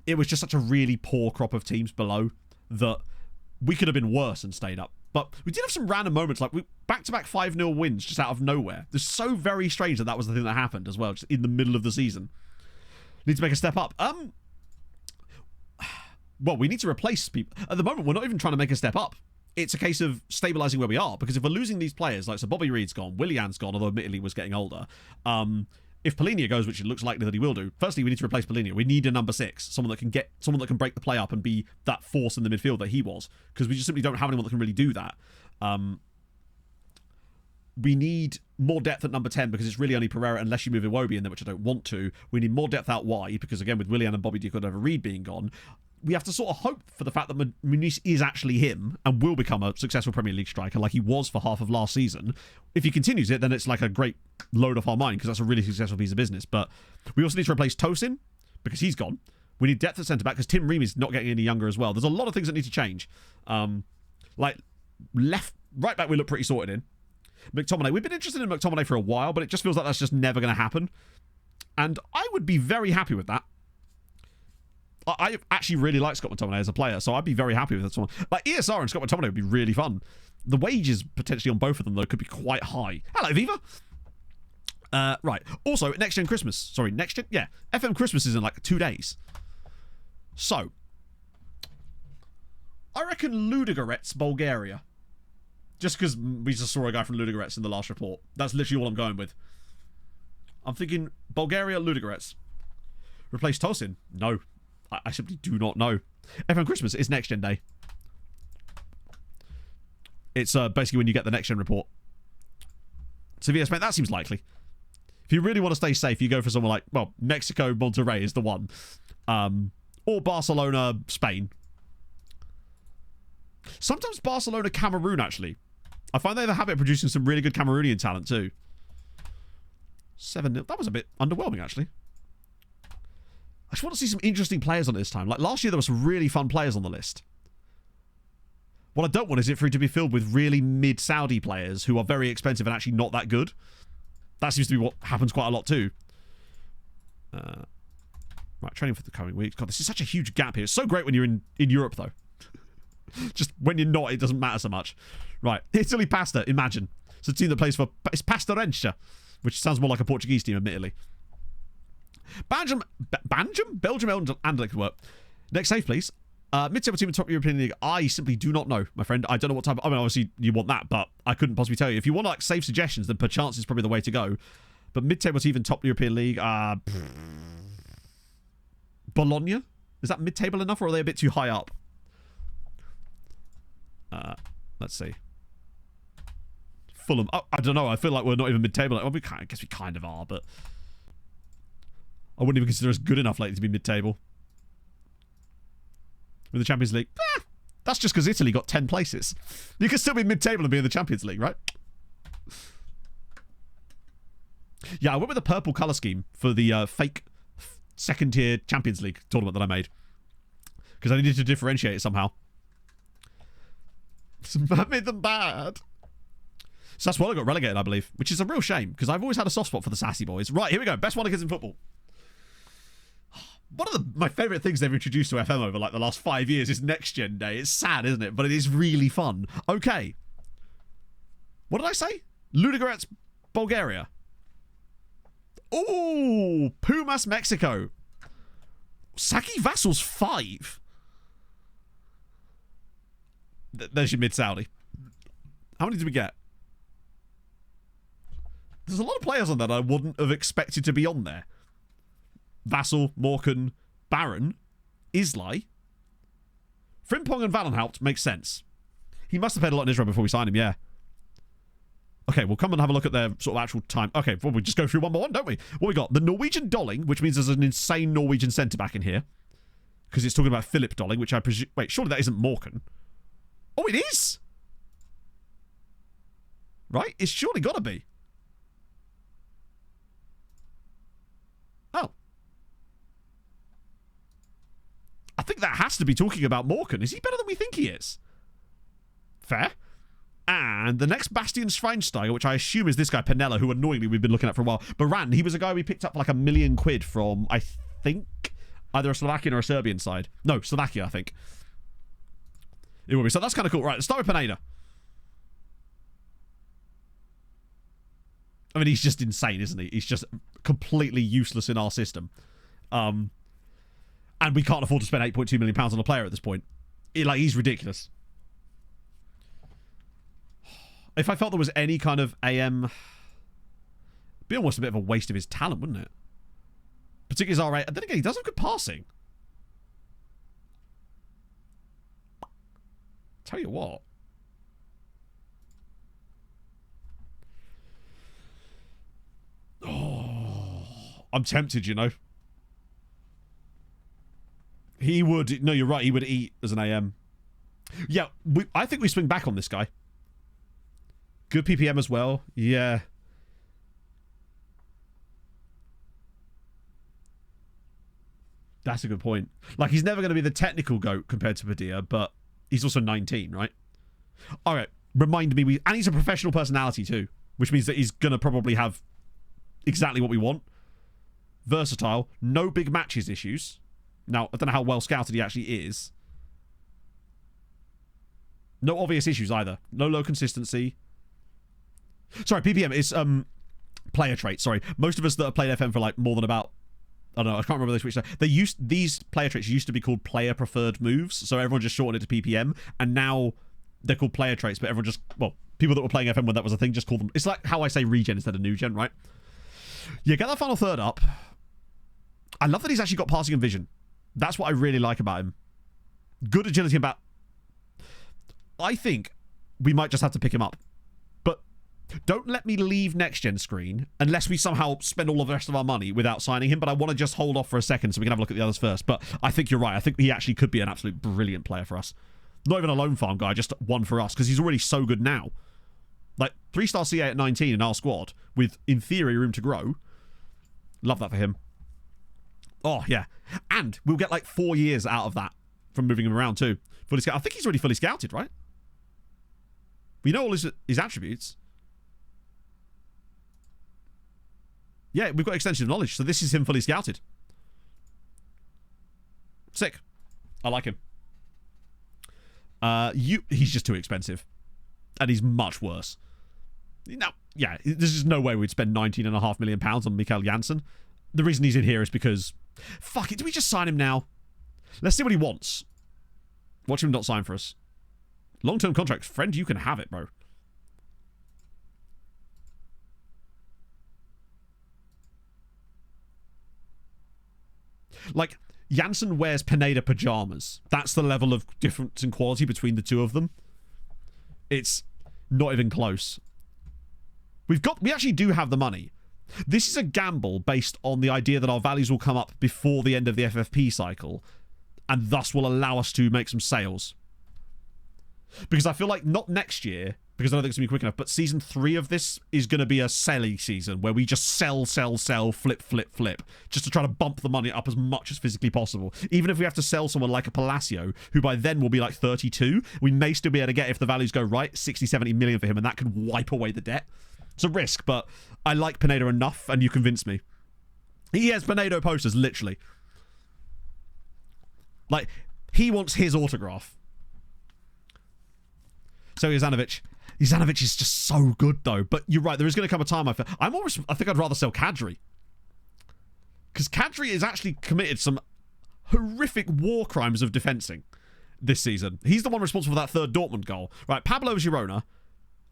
it was just such a really poor crop of teams below that we could have been worse and stayed up. But we did have some random moments, like back-to-back 5-0 wins just out of nowhere. It's so very strange that was the thing that happened as well, just in the middle of the season. Need to make a step up. Well, we need to replace people. At the moment, we're not even trying to make a step up. It's a case of stabilising where we are, because if we're losing these players, like, so Bobby Reed's gone, Willian's gone, although admittedly was getting older. If Polinia goes, which it looks likely that he will do, firstly, we need to replace Polinia. We need a number 6, someone that can break the play up and be that force in the midfield that he was, because we just simply don't have anyone that can really do that. We need more depth at number 10, because it's really only Pereira unless you move Iwobi in there, which I don't want to. We need more depth out wide, because again, with Willian and Bobby Diakonover Reed being gone, we have to sort of hope for the fact that Muniz is actually him and will become a successful Premier League striker like he was for half of last season. If he continues it, then it's like a great load off our mind, because that's a really successful piece of business. But we also need to replace Tosin, because he's gone. We need depth at centre-back, because Tim Reamy's not getting any younger as well. There's a lot of things that need to change. Right back we look pretty sorted in. McTominay, we've been interested in McTominay for a while, but it just feels like that's just never going to happen. And I would be very happy with that. I actually really like Scott McTominay as a player, so I'd be very happy with that. Someone like ESR and Scott McTominay would be really fun. The wages potentially on both of them, though, could be quite high. Hello, Viva. Right. Also, next gen Christmas. Sorry, next gen. Yeah, FM Christmas is in like 2 days. So, I reckon Ludogorets, Bulgaria. Just because we just saw a guy from Ludogorets in the last report. That's literally all I'm going with. I'm thinking Bulgaria, Ludogorets. Replace Tosin? No. I simply do not know. FM Christmas is next gen day. It's basically when you get the next gen report. Sevilla, Spain, that seems likely. If you really want to stay safe, you go for someone like, well, Mexico, Monterrey is the one. Or Barcelona, Spain. Sometimes Barcelona, Cameroon, actually. I find they have a habit of producing some really good Cameroonian talent, too. 7-0. That was a bit underwhelming, actually. I just want to see some interesting players on it this time. Like, last year, there were some really fun players on the list. What I don't want is it for it to be filled with really mid-Saudi players who are very expensive and actually not that good. That seems to be what happens quite a lot, too. Right, training for the coming weeks. God, this is such a huge gap here. It's so great when you're in Europe, though. Just when you're not, it doesn't matter so much. Right, Italy Pasta, imagine. It's a team that plays for... It's Pastorense, which sounds more like a Portuguese team, admittedly. Belgium, and work. Next save, please. Mid-table team in top European League. I simply do not know, my friend. I don't know what type. I mean, obviously you want that, but I couldn't possibly tell you. If you want like save suggestions, then perchance is probably the way to go. But mid-table team in top European League. Bologna, is that mid-table enough, or are they a bit too high up? Let's see. Fulham. Oh, I don't know. I feel like we're not even mid-table. Well, I guess we kind of are, but I wouldn't even consider us good enough lately to be mid-table. With the Champions League, that's just because Italy got 10 places. You can still be mid-table and be in the Champions League, right? Yeah, I went with the purple colour scheme for the fake second-tier Champions League tournament that I made. Because I needed to differentiate it somehow. I made them bad. So that's why I got relegated, I believe. Which is a real shame, because I've always had a soft spot for the sassy boys. Right, here we go. Best Wonder Kids in football. One of my favourite things they've introduced to FM over like the last 5 years is Next Gen Day. It's sad, isn't it? But it is really fun. Okay. What did I say? Ludogorets, Bulgaria. Ooh, Pumas, Mexico. Saki Vassal's 5. There's your mid-Saudi. How many did we get? There's a lot of players on that I wouldn't have expected to be on there. Vassal, Morkan, Baron, Islay, Frimpong and Valenhout makes sense. He must have played a lot in Israel before we signed him, yeah. Okay, we'll come and have a look at their sort of actual time. Okay, well, we just go through one by one, don't we? What we got? The Norwegian Dolling, which means there's an insane Norwegian centre-back in here. because it's talking about Philip Dolling, which I presume... Wait, surely that isn't Morecambe. Oh, it is! Right? It's surely got to be. Oh. I think that has to be talking about Morecambe. Is he better than we think he is? Fair. And the next Bastian Schweinsteiger, which I assume is this guy, Pinella, who annoyingly we've been looking at for a while. Baran, he was a guy we picked up for like £1 million from, I think, either a Slovakian or a Serbian side. No, Slovakia, I think. It will be. So that's kind of cool. Right, let's start with Pineda. I mean, he's just insane, isn't he? He's just completely useless in our system. And we can't afford to spend £8.2 million on a player at this point. He's ridiculous. If I felt there was any kind of AM... It'd be almost a bit of a waste of his talent, wouldn't it? Particularly his R8. And then again, he does have good passing. Tell you what. Oh, I'm tempted, you know. He would... No, you're right. He would eat as an AM. Yeah, I think we swing back on this guy. Good PPM as well. Yeah. That's a good point. Like, he's never going to be the technical GOAT compared to Padilla, but he's also 19, right? All right. Remind me. And he's a professional personality too, which means that he's going to probably have exactly what we want. Versatile. No big matches issues. Now, I don't know how well scouted he actually is. No obvious issues either. No low consistency. Sorry, PPM is player trait. Sorry, most of us that have played FM for like more than about, I don't know, I can't remember which. These player traits used to be called player preferred moves, so everyone just shortened it to PPM, and now they're called player traits. But everyone just, well, people that were playing FM when that was a thing just call them. It's like how I say regen instead of new gen, right? Yeah, get that final third up. I love that he's actually got passing and vision. That's what I really like about him. Good agility about. I think we might just have to pick him up. Don't let me leave next gen screen unless we somehow spend all of the rest of our money without signing him, but I want to just hold off for a second so we can have a look at the others first. But I think you're right. I think he actually could be an absolute brilliant player for us. Not even a loan farm guy, just one for us, because he's already so good now. Like, 3-star CA at 19 in our squad with, in theory, room to grow. Love that for him. Oh, yeah. And we'll get like 4 years out of that from moving him around too. Fully I think he's already fully scouted, right? We know all his attributes. Yeah, we've got extensive knowledge, so this is him fully scouted. Sick. I like him. He's just too expensive. And he's much worse. Now, yeah, there's just no way we'd spend £19.5 million on Mikael Janssen. The reason he's in here is because... Fuck it, do we just sign him now? Let's see what he wants. Watch him not sign for us. Long-term contract. Friend, you can have it, bro. Like, Janssen wears Pineda pajamas. That's the level of difference in quality between the two of them. It's not even close. We actually do have the money. This is a gamble based on the idea that our values will come up before the end of the FFP cycle, and thus will allow us to make some sales. Because I feel like not next year, because I don't think it's going to be quick enough, but season 3 of this is going to be a selly season where we just sell, flip, just to try to bump the money up as much as physically possible. Even if we have to sell someone like a Palacio, who by then will be like 32, we may still be able to get, if the values go right, 60, 70 million for him, and that could wipe away the debt. It's a risk, but I like Pineda enough, and you convinced me. He has Pineda posters, literally. Like, he wants his autograph. So Ivanovic. Ivanovic is just so good, though. But you're right, there is going to come a time I think I'd rather sell Kadri. Because Kadri has actually committed some horrific war crimes of defensing this season. He's the one responsible for that third Dortmund goal. Right, Pablo Girona.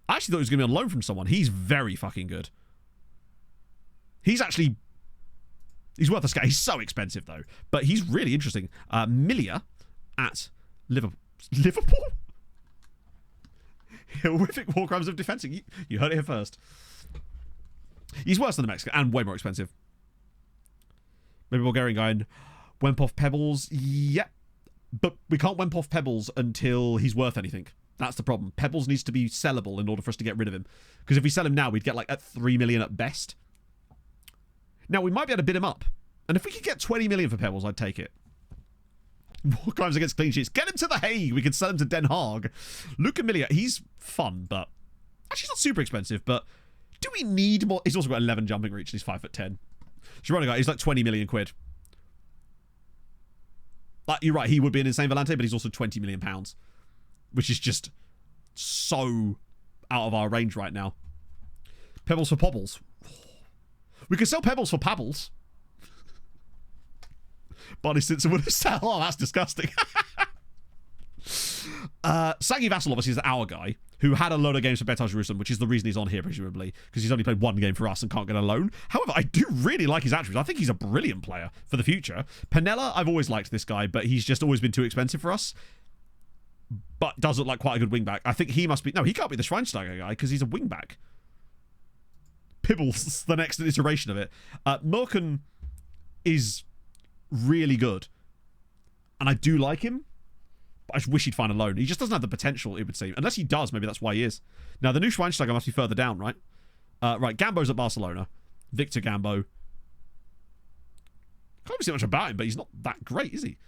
I actually thought he was going to be on loan from someone. He's very fucking good. He's worth a scout. He's so expensive, though. But he's really interesting. Milia at Liverpool? Horrific war crimes of defensing. You heard it here first. He's worse than the Mexican and way more expensive. Maybe Bulgarian guy. Wemp off Pebbles, yep. But we can't Wemp off Pebbles until he's worth anything. That's the problem. Pebbles needs to be sellable in order for us to get rid of him. Because if we sell him now, we'd get like at 3 million at best. Now, we might be able to bid him up. And if we could get 20 million for Pebbles, I'd take it. More crimes against clean sheets. Get him to The Hague. We could sell him to Den Haag. Luca Milia, he's fun, but actually not super expensive. But do we need more? He's also got 11 jumping reach. He's 5'10". Gironica, he's like 20 million quid. Like, you're right, he would be an insane Volante, but he's also 20 million pounds. Which is just so out of our range right now. Pebbles for Pobbles. We could sell Pebbles for Pabbles. Barney Stinson would have said, oh, that's disgusting. Sagi Vassal, obviously, is our guy, who had a load of games for Betar Jerusalem, which is the reason he's on here, presumably, because he's only played one game for us and can't get a loan. However, I do really like his attributes. I think he's a brilliant player for the future. Penella, I've always liked this guy, but he's just always been too expensive for us. But does look like quite a good wingback. I think he must be... No, he can't be the Schweinsteiger guy, because he's a wingback. Pibbles, the next iteration of it. Milken is really good. And I do like him. But I just wish he'd find a loan. He just doesn't have the potential, it would seem. Unless he does, maybe that's why he is. Now, the new Schweinsteiger must be further down, right? Right, Gambo's at Barcelona. Victor Gambo. Can't really see much about him, but he's not that great, is he?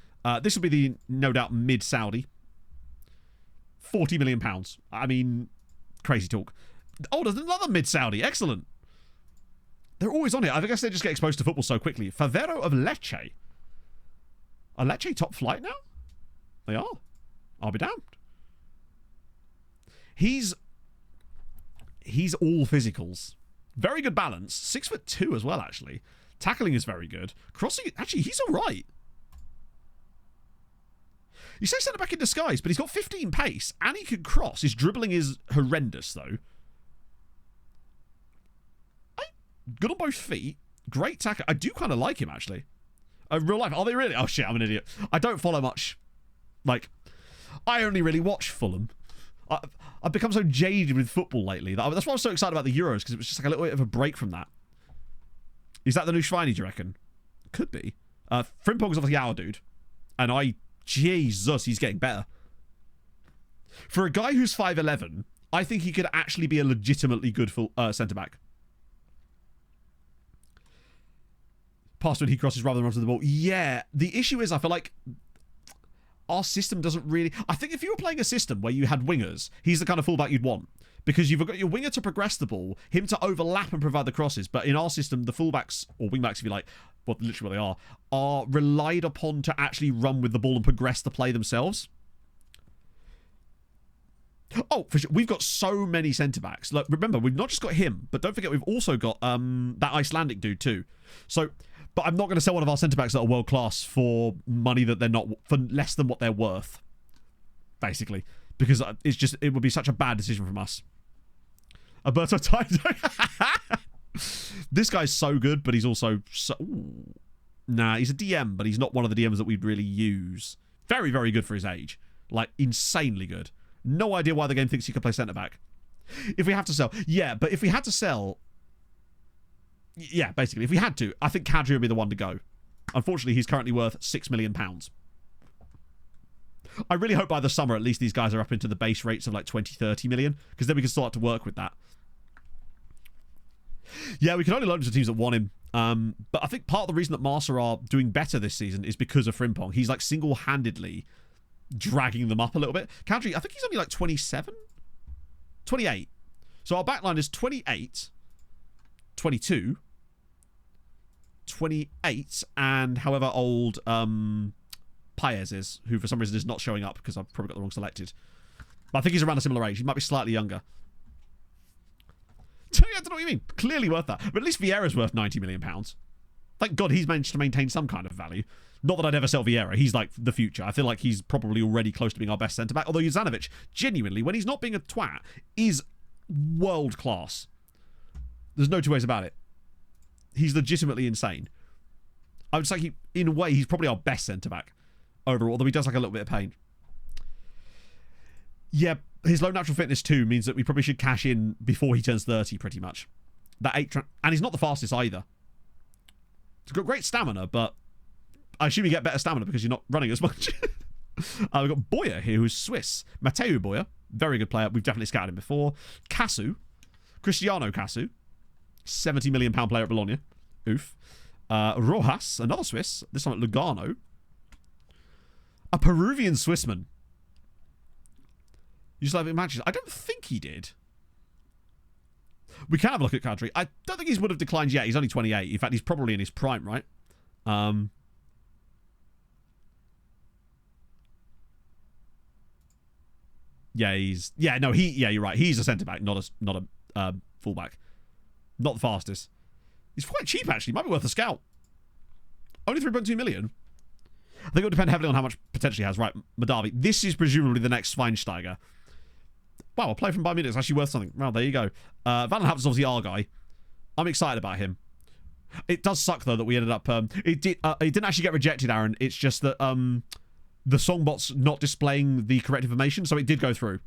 This will be the, no doubt, mid-Saudi. 40 million pounds. I mean, crazy talk. Oh, there's another mid-Saudi. Excellent. They're always on it. I guess they just get exposed to football so quickly. Favero of Lecce. Are Lecce top flight now? They are. I'll be damned. He's all physicals. Very good balance. 6'2" as well, actually. Tackling is very good. Crossing, actually, he's all right. You say centre back in disguise, but he's got 15 pace and he can cross. His dribbling is horrendous, though. Good on both feet. Great tackle. I do kind of like him, actually. Real life. Are they really? Oh, shit, I'm an idiot. I don't follow much. Like, I only really watch Fulham. I've become so jaded with football lately. That's why I was so excited about the Euros, because it was just like a little bit of a break from that. Is that the new Schweini, do you reckon? Could be. Frimpong's obviously our dude. And Jesus, he's getting better. For a guy who's 5'11", I think he could actually be a legitimately good centre-back. Past when he crosses rather than run to the ball. Yeah, the issue is I feel like our system doesn't really... I think if you were playing a system where you had wingers, he's the kind of fullback you'd want. Because you've got your winger to progress the ball, him to overlap and provide the crosses. But in our system, the fullbacks, or wingbacks if you like, well, literally what they are relied upon to actually run with the ball and progress the play themselves. Oh, for sure. We've got so many centre-backs. Look, remember, we've not just got him, but don't forget we've also got that Icelandic dude too. So... But I'm not going to sell one of our centre-backs that are world-class for money that they're not... For less than what they're worth. Basically. Because it would be such a bad decision from us. Alberto Taito. This guy's so good, but he's also so... Ooh. Nah, he's a DM, but he's not one of the DMs that we'd really use. Very, very good for his age. Like, insanely good. No idea why the game thinks he could play centre-back. If we have to sell... Yeah, but if we had to sell... Yeah, basically. If we had to, I think Kadri would be the one to go. Unfortunately, he's currently worth £6 million. I really hope by the summer, at least these guys are up into the base rates of like 20, 30 million, because then we can start to work with that. Yeah, we can only loan to teams that want him. But I think part of the reason that Marsa are doing better this season is because of Frimpong. He's like single-handedly dragging them up a little bit. Kadri, I think he's only like 27? 28. So our backline is 28, 22... 28, and however old Paez is, who for some reason is not showing up because I've probably got the wrong selected. But I think he's around a similar age. He might be slightly younger. I don't know what you mean. Clearly worth that. But at least Vieira's worth £90 million. Thank God he's managed to maintain some kind of value. Not that I'd ever sell Vieira. He's like the future. I feel like he's probably already close to being our best centre-back. Although Juzanovic, genuinely, when he's not being a twat, is world class. There's no two ways about it. He's legitimately insane. I would say, in a way, he's probably our best centre-back overall, although he does like a little bit of pain. Yeah, his low natural fitness too means that we probably should cash in before he turns 30, pretty much. And he's not the fastest either. He's got great stamina, but I assume you get better stamina because you're not running as much. We've got Boyer here, who's Swiss. Matteo Boyer, very good player. We've definitely scouted him before. Casu, Cristiano Casu, £70 million player at Bologna. Oof. Rojas, another Swiss, this time at Lugano. A Peruvian Swissman. Yugoslavian matches. I don't think he did. We can have a look at Kadri. I don't think he would have declined yet. He's only 28. In fact, he's probably in his prime, right? Yeah, you're right. He's a centre-back, not a full-back. Not the fastest. He's quite cheap, actually. Might be worth a scout. Only 3.2 million. I think it would depend heavily on how much potential he has. Right, Madavi. This is presumably the next Schweinsteiger. Wow, a play from Bayern Munich is actually worth something. Well, there you go. Van is obviously our guy. I'm excited about him. It does suck, though, that we ended up... it didn't actually get rejected, Aaron. It's just that the songbot's not displaying the correct information, so it did go through.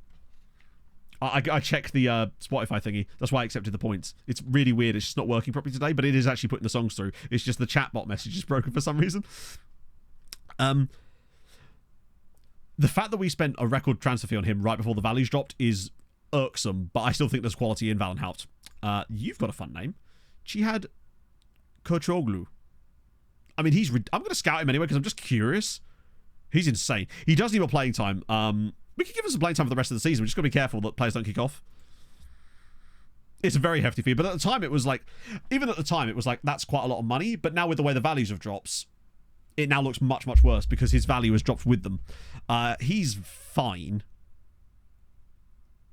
I checked the Spotify thingy. That's why I accepted the points. It's really weird. It's just not working properly today, but it is actually putting the songs through. It's just the chatbot message is broken for some reason. The fact that we spent a record transfer fee on him right before the values dropped is irksome, but I still think there's quality in Valenhout. You've got a fun name. Chihad Kochoglu. I mean, I'm going to scout him anyway because I'm just curious. He's insane. He does need more playing time. We could give him some playing time for the rest of the season. We just got to be careful that players don't kick off. It's a very hefty fee, but at the time it was like, that's quite a lot of money. But now with the way the values have dropped, it now looks much, much worse because his value has dropped with them. He's fine,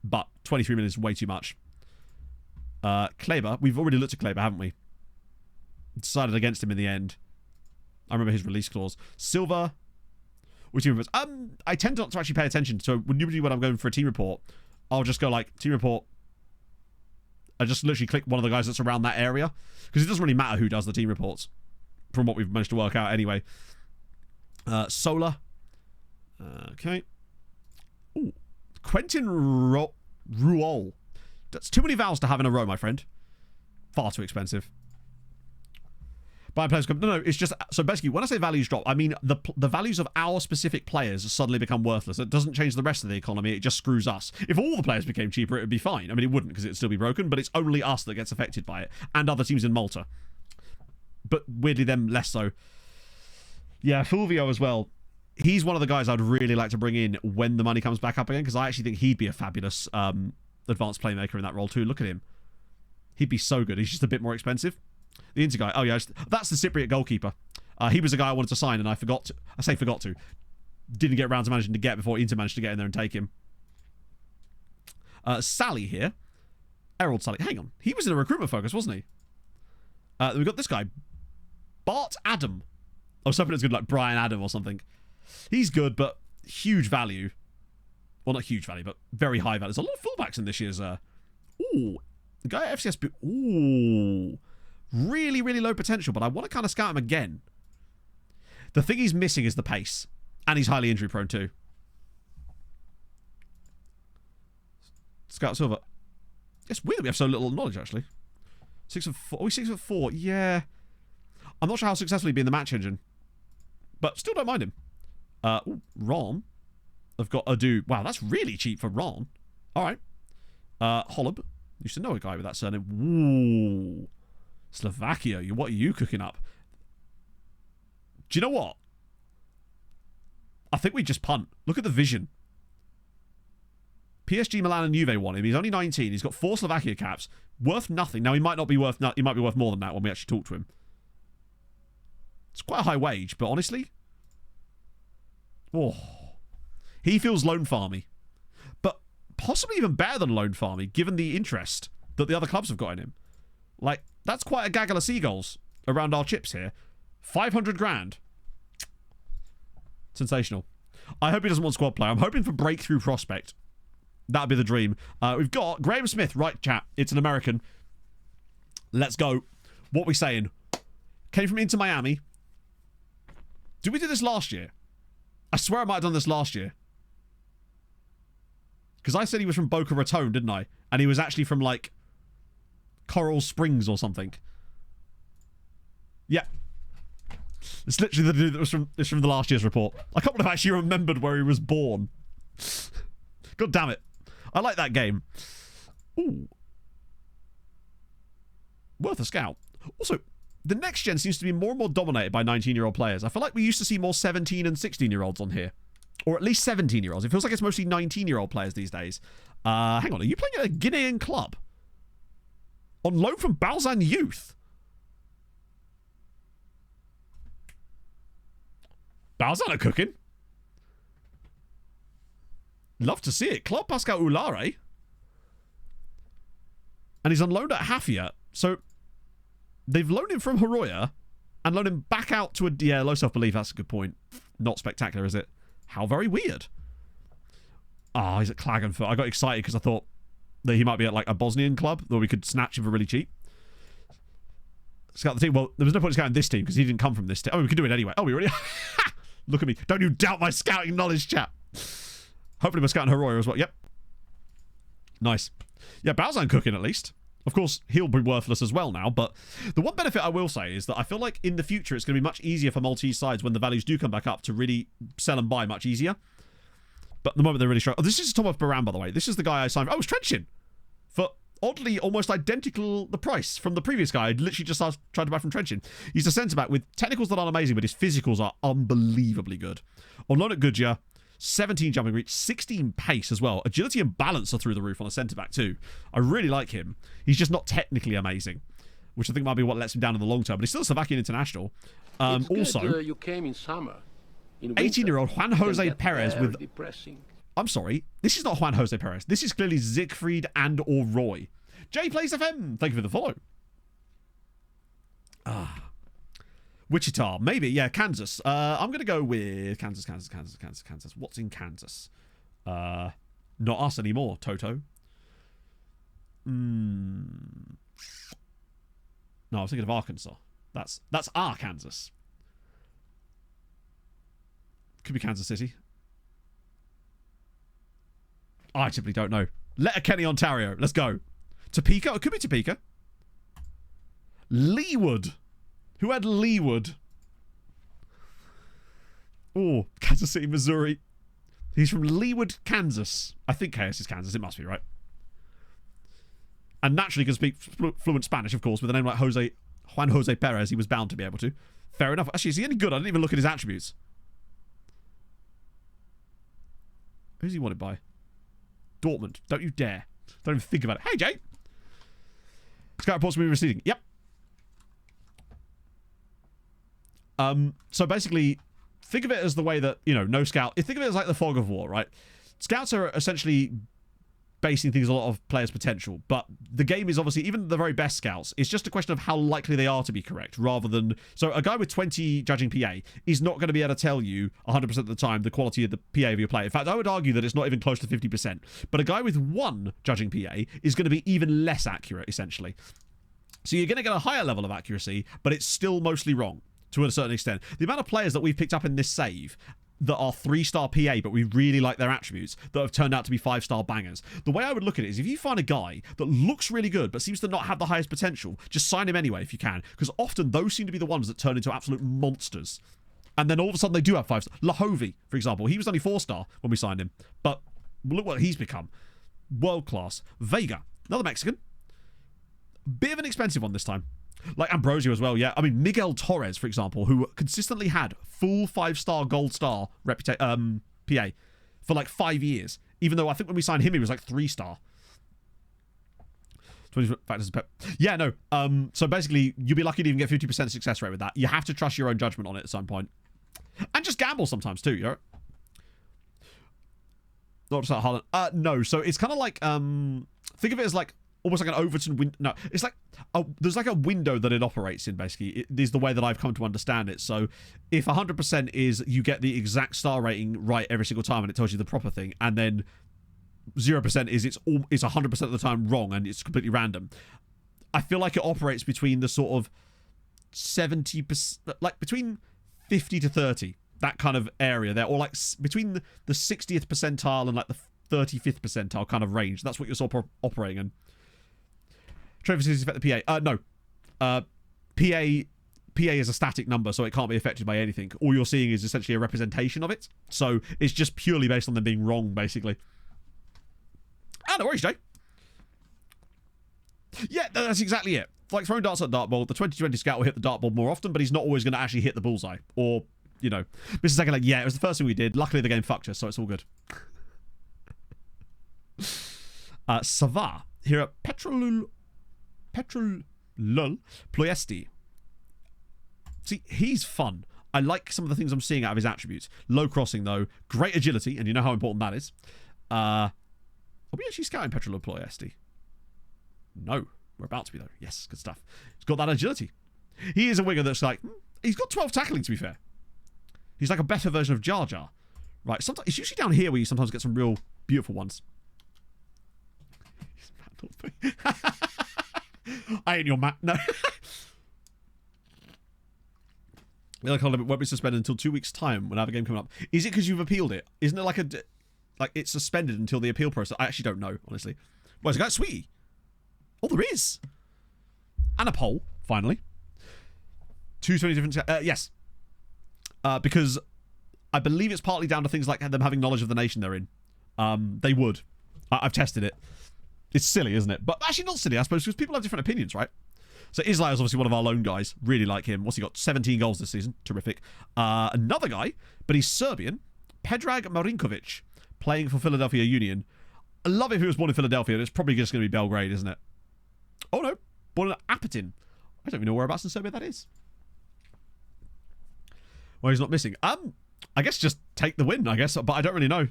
but 23 million is way too much. Kleber, we've already looked at Kleber, haven't we? Decided against him in the end. I remember his release clause. Silva. Which team reports? I tend not to actually pay attention. So usually when I'm going for a team report, I'll just go like team report. I just literally click one of the guys that's around that area because it doesn't really matter who does the team reports, from what we've managed to work out anyway. Sola. Okay. Ooh, Quentin Ruol. That's too many vowels to have in a row, my friend. Far too expensive. Buy players. No, it's just... So basically, when I say values drop, I mean the values of our specific players suddenly become worthless. It doesn't change the rest of the economy. It just screws us. If all the players became cheaper, it would be fine. I mean, it wouldn't because it'd still be broken, but it's only us that gets affected by it. And other teams in Malta. But weirdly, them less so. Yeah, Fulvio as well. He's one of the guys I'd really like to bring in when the money comes back up again because I actually think he'd be a fabulous advanced playmaker in that role too. Look at him. He'd be so good. He's just a bit more expensive. The Inter guy. Oh, yeah. That's the Cypriot goalkeeper. He was a guy I wanted to sign, and I forgot to. Didn't get around to managing to get before Inter managed to get in there and take him. Sally here. Errol Sally. Hang on. He was in a recruitment focus, wasn't he? We've got this guy. Bart Adam. I was hoping it's good like Brian Adam or something. He's good, but huge value. Well, not huge value, but very high value. There's a lot of fullbacks in this year's... Ooh. The guy at FCS... Ooh. Really, really low potential, but I want to kind of scout him again. The thing he's missing is the pace. And he's highly injury prone too. Scout Silva. It's weird that we have so little knowledge, actually. 6'4". Are we 6'4"? Yeah. I'm not sure how successfully he'd be in the match engine. But still don't mind him. Ron. I've got Adu. Wow, that's really cheap for Ron. Alright. Holub. Used to know a guy with that surname. Ooh. Slovakia, what are you cooking up? Do you know what? I think we just punt. Look at the vision. PSG, Milan, and Juve won him. He's only 19. He's got 4 Slovakia caps. Worth nothing. Now he might not be worth. He might be worth more than that when we actually talk to him. It's quite a high wage, but honestly, he feels loan farmy, but possibly even better than loan farmy, given the interest that the other clubs have got in him. Like, that's quite a gaggle of seagulls around our chips here. 500 grand. Sensational. I hope he doesn't want squad play. I'm hoping for breakthrough prospect. That'd be the dream. We've got Graham Smith. Right, chat. It's an American. Let's go. What we saying? Came from Inter Miami. Did we do this last year? I swear I might have done this last year. Because I said he was from Boca Raton, didn't I? And he was actually from, like, Coral Springs or something. Yeah. It's literally the dude that was from the last year's report. I can't believe I actually remembered where he was born. God damn it. I like that game. Ooh. Worth a scout. Also, the next gen seems to be more and more dominated by 19-year-old players. I feel like we used to see more 17 and 16-year-olds on here. Or at least 17-year-olds. It feels like it's mostly 19-year-old players these days. Hang on, are you playing at a Guinean club? On loan from Balzan Youth? Balzan are cooking. Love to see it. Claude Pascal Oulare. And he's on loan at Hafia. So they've loaned him from Haroya and loaned him back out to a... Yeah, low self-belief. That's a good point. Not spectacular, is it? How very weird. Ah, he's at Klagenfurt. I got excited because I thought that he might be at like a Bosnian club that we could snatch him for really cheap. Scout the team. Well, there was no point in scouting this team because he didn't come from this team. Oh, we could do it anyway. Oh, we already... Look at me. Don't you doubt my scouting knowledge, chap. Hopefully we're scouting Haroya as well. Yep. Nice. Yeah, Balzan cooking at least. Of course, he'll be worthless as well now, but the one benefit I will say is that I feel like in the future it's going to be much easier for Maltese sides when the values do come back up to really sell and buy much easier. But at the moment they're really strong. Oh, this is Thomas Baran, by the way. This is the guy I signed. Oh, it's Trenchin. For oddly almost identical the price from the previous guy. I literally just tried to buy from Trenchin. He's a centre-back with technicals that aren't amazing, but his physicals are unbelievably good. On loan at Goodyear, 17 jumping reach, 16 pace as well. Agility and balance are through the roof on a centre-back too. I really like him. He's just not technically amazing, which I think might be what lets him down in the long term, but he's still a Slovakian international. Also, you came in summer. 18-year-old Juan Jose Perez with... Depressing. I'm sorry, this is not Juan Jose Perez. This is clearly Siegfried and or Roy. J Plays FM, thank you for the follow. Wichita, maybe, yeah, Kansas. I'm going to go with Kansas. What's in Kansas? Not us anymore, Toto. No, I was thinking of Arkansas. That's our Kansas. Could be Kansas City. I simply don't know. Letterkenny, Ontario. Let's go. Topeka? It could be Topeka. Leewood. Who had Leewood? Oh, Kansas City, Missouri. He's from Leewood, Kansas. I think KS is Kansas. It must be, right? And naturally can speak fluent Spanish, of course, with a name like Juan Jose Perez. He was bound to be able to. Fair enough. Actually, is he any good? I didn't even look at his attributes. Who's he wanted by? Dortmund. Don't you dare. Don't even think about it. Hey, Jay. Scout reports will be receding. Yep. So basically, think of it as the way that, no scout... Think of it as like the fog of war, right? Scouts are essentially basing things on a lot of players' potential, but the game is obviously, even the very best scouts, it's just a question of how likely they are to be correct, rather than... So a guy with 20 judging PA is not going to be able to tell you 100% of the time the quality of the PA of your player. In fact, I would argue that it's not even close to 50%. But a guy with 1 judging PA is going to be even less accurate, essentially. So you're going to get a higher level of accuracy, but it's still mostly wrong, to a certain extent. The amount of players that we've picked up in this save that are 3-star PA, but we really like their attributes, that have turned out to be 5-star bangers. The way I would look at it is, if you find a guy that looks really good, but seems to not have the highest potential, just sign him anyway if you can, because often those seem to be the ones that turn into absolute monsters. And then all of a sudden they do have 5-star. Lahovi, for example, he was only 4-star when we signed him, but look what he's become. World class. Vega, another Mexican. Bit of an expensive one this time. Like Ambrosio as well, yeah. I mean, Miguel Torres, for example, who consistently had full 5-star, gold star PA for like 5 years. Even though I think when we signed him, he was like 3-star. 20 factors of pep. Yeah, no. So basically, you'll be lucky to even get 50% success rate with that. You have to trust your own judgment on it at some point. And just gamble sometimes too, you know? Not just like Haaland. No, so it's kind of like, think of it as like, almost like an Overton window. No, it's like, there's like a window that it operates in, basically. It is the way that I've come to understand it. So if 100% is you get the exact star rating right every single time and it tells you the proper thing, and then 0% is it's 100% of the time wrong and it's completely random. I feel like it operates between the sort of 70%, like between 50 to 30, that kind of area there, or like between the 60th percentile and like the 35th percentile kind of range. That's what you're sort of operating in. Trade facilities affect the PA. No. PA PA is a static number, so it can't be affected by anything. All you're seeing is essentially a representation of it. So it's just purely based on them being wrong, basically. Ah, no worries, Jay. Yeah, that's exactly it. Like throwing darts at the dartboard, the 2020 scout will hit the dartboard more often, but he's not always going to actually hit the bullseye. Or, you know, Mr. Second, like, yeah, it was the first thing we did. Luckily, the game fucked us, so it's all good. Sava, here at Petrolul Ploiesti. See, he's fun. I like some of the things I'm seeing out of his attributes. Low crossing, though. Great agility, and you know how important that is. Are we actually scouting Petrolul Ploiesti? No. We're about to be, though. Yes, good stuff. He's got that agility. He is a winger that's like... he's got 12 tackling, to be fair. He's like a better version of Jar Jar. Right, sometimes it's usually down here where you sometimes get some real beautiful ones. I ain't your man. No. The other limit won't be suspended until 2 weeks' time when I have a game coming up. Is it because you've appealed it? Isn't it like a... like, it's suspended until the appeal process? I actually don't know, honestly. Well, is it got Sweetie? Oh, there is. And a poll, finally. 220 different... yes. Because I believe it's partly down to things like them having knowledge of the nation they're in. They would. I've tested it. It's silly, isn't it? But actually not silly, I suppose, because people have different opinions, right? So Isla is obviously one of our lone guys. Really like him. What's he got? 17 goals this season. Terrific. Another guy, but he's Serbian. Predrag Marinkovic, playing for Philadelphia Union. I love it if he was born in Philadelphia. It's probably just going to be Belgrade, isn't it? Oh, no. Born in Apatin. I don't even know whereabouts in Serbia that is. Well, he's not missing. I guess just take the win, I guess. But I don't really know.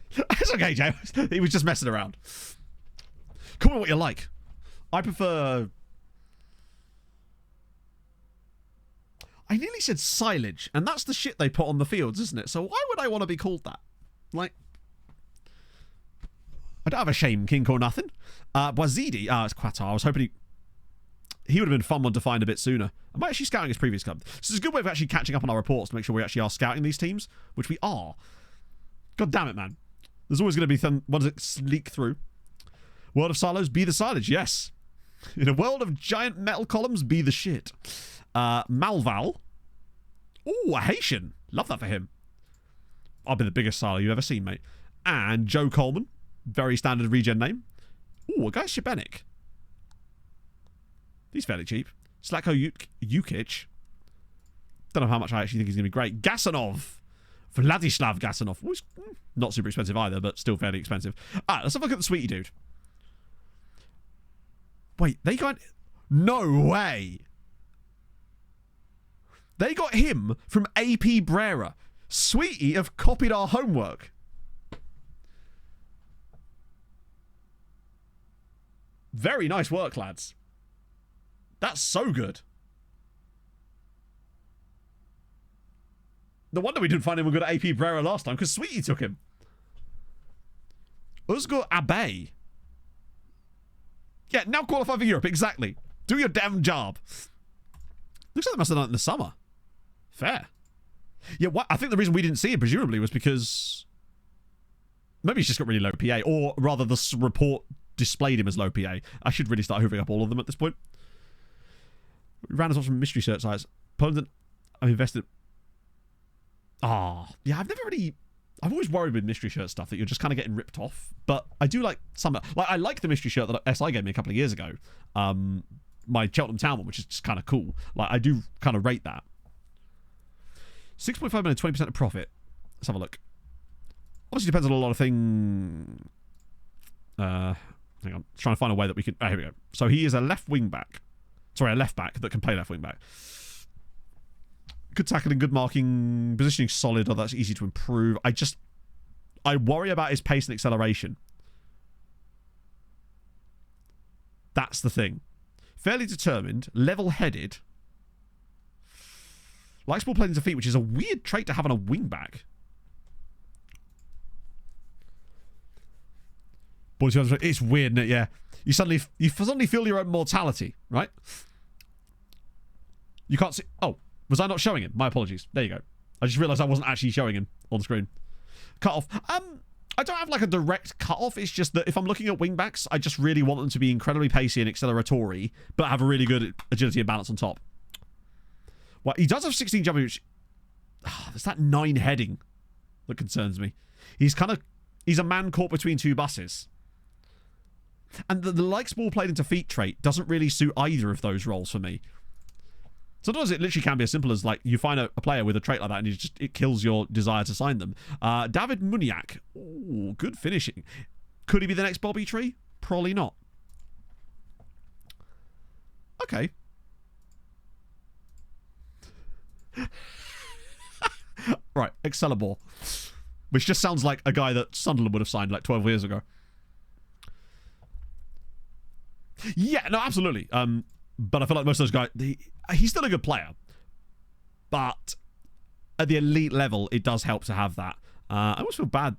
It's okay, James. He was just messing around. Call me what you like. I prefer... I nearly said silage, and that's the shit they put on the fields, isn't it? So why would I want to be called that? Like... I don't have a shame, kink or nothing. Boazidi. It's Qatar. I was hoping he would have been a fun one to find a bit sooner. Am I actually scouting his previous club? This is a good way of actually catching up on our reports to make sure we actually are scouting these teams, which we are. God damn it, man. There's always going to be ones that leak through. World of silos, be the silage, yes. In a world of giant metal columns, be the shit. Malval. Ooh, a Haitian. Love that for him. I'll be the biggest silo you've ever seen, mate. And Joe Coleman. Very standard regen name. Ooh, a guy Shibenik. He's fairly cheap. Slatko Jukic. Don't know how much I actually think he's going to be great. Gasanov. Vladislav Gasanov. Not super expensive either, but still fairly expensive. Let's have a look at the sweetie dude. Wait, they got... No way! They got him from AP Brera. Sweetie have copied our homework. Very nice work, lads. That's so good. No wonder we didn't find him a good AP Brera last time, because Sweetie took him. Uzgo Abe. Yeah, now qualify for Europe, exactly. Do your damn job. Looks like they must have done it in the summer. Fair. Yeah, I think the reason we didn't see him, presumably, was because... maybe he's just got really low PA, or rather the report displayed him as low PA. I should really start hoovering up all of them at this point. Ran us off from mystery shirt size. Poland, I've invested... yeah, I've always worried with mystery shirt stuff that you're just kind of getting ripped off. But I do like some... like, I like the mystery shirt that SI gave me a couple of years ago. My Cheltenham Town one, which is just kind of cool. Like, I do kind of rate that. 6.5 million, 20% of profit. Let's have a look. Obviously depends on a lot of things. Hang on. Trying to find a way that we can... here we go. So he is a left wing back. Sorry, a left back that can play left wing back. Good tackling, good marking, positioning solid. Oh, that's easy to improve. I worry about his pace and acceleration. That's the thing. Fairly determined, level-headed. Likes ball playing to feet, which is a weird trait to have on a wing back. It's weird, isn't it? Yeah. You suddenly feel your own mortality, right? You can't see... oh. Was I not showing him? My apologies. There you go. I just realised I wasn't actually showing him on screen. Cut off. I don't have like a direct cut off. It's just that if I'm looking at wingbacks, I just really want them to be incredibly pacey and acceleratory, but have a really good agility and balance on top. Well, he does have 16 jumping, which... there's that 9 heading that concerns me. He's a man caught between two buses. And the likes ball played into feet trait doesn't really suit either of those roles for me. Sometimes it literally can be as simple as, like, you find a player with a trait like that and it kills your desire to sign them. David Muniak. Ooh, good finishing. Could he be the next Bobby Tree? Probably not. Okay. Right, Excalibur. Which just sounds like a guy that Sunderland would have signed like 12 years ago. Yeah, no, absolutely. But I feel like most of those guys, he's still a good player. But at the elite level, it does help to have that. I almost feel bad.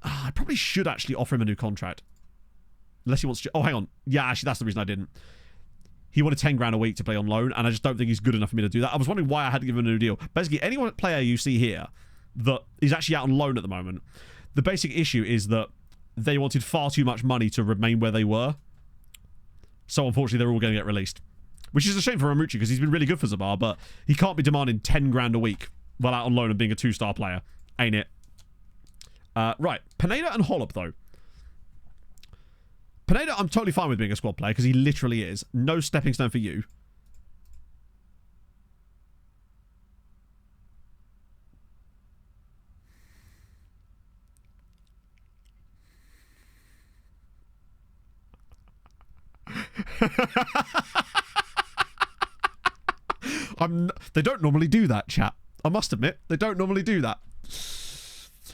I probably should actually offer him a new contract. Unless he wants to... Oh, hang on. Yeah, actually, that's the reason I didn't. He wanted 10 grand a week to play on loan, and I just don't think he's good enough for me to do that. I was wondering why I had to give him a new deal. Basically, any player you see here that is actually out on loan at the moment, the basic issue is that they wanted far too much money to remain where they were. So, unfortunately, they're all going to get released. Which is a shame for Ramucci, because he's been really good for Zabar, but he can't be demanding 10 grand a week while out on loan and being a 2-star player. Ain't it? Right. Pineda and Hollop, though. Pineda, I'm totally fine with being a squad player, because he literally is. No stepping stone for you. They don't normally do that, chat. I must admit, they don't normally do that.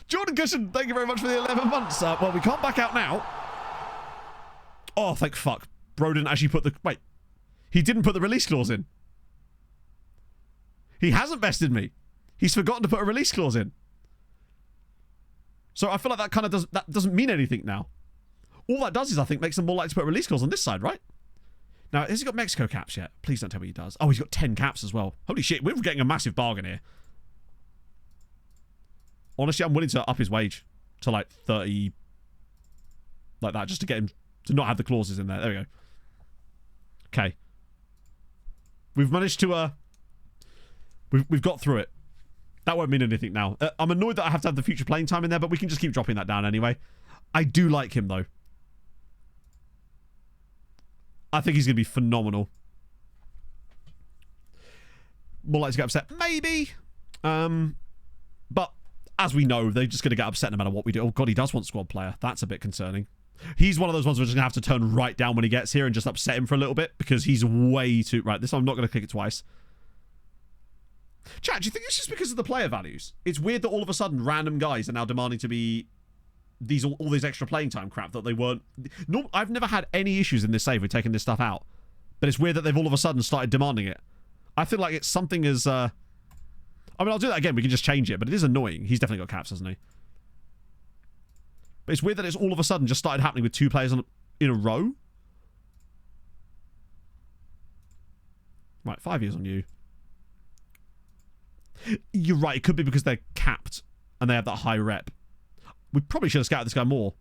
Jordan Cushion, thank you very much for the 11 months. Well, we can't back out now. Oh, thank fuck. Bro didn't actually put the... Wait. He didn't put the release clause in. He hasn't bested me. He's forgotten to put a release clause in. So I feel like that kind of doesn't mean anything now. All that does is, I think, makes them more likely to put a release clause on this side, right? Now, has he got Mexico caps yet? Please don't tell me he does. Oh, he's got 10 caps as well. Holy shit, we're getting a massive bargain here. Honestly, I'm willing to up his wage to like 30... Like that, just to get him to not have the clauses in there. There we go. Okay. We've managed to... We've got through it. That won't mean anything now. I'm annoyed that I have to have the future playing time in there, but we can just keep dropping that down anyway. I do like him, though. I think he's going to be phenomenal. More likely to get upset? Maybe. But as we know, they're just going to get upset no matter what we do. Oh, God, he does want squad player. That's a bit concerning. He's one of those ones we're just going to have to turn right down when he gets here and just upset him for a little bit because he's way too... Right, this one I'm not going to click it twice. Chat, do you think it's just because of the player values? It's weird that all of a sudden random guys are now demanding to be... all these extra playing time crap that they weren't... No, I've never had any issues in this save with taking this stuff out. But it's weird that they've all of a sudden started demanding it. I feel like it's something as... I mean, I'll do that again. We can just change it. But it is annoying. He's definitely got caps, hasn't he? But it's weird that it's all of a sudden just started happening with 2 players in a row. Right, 5 years on you. You're right. It could be because they're capped and they have that high rep. We probably should have scouted this guy more.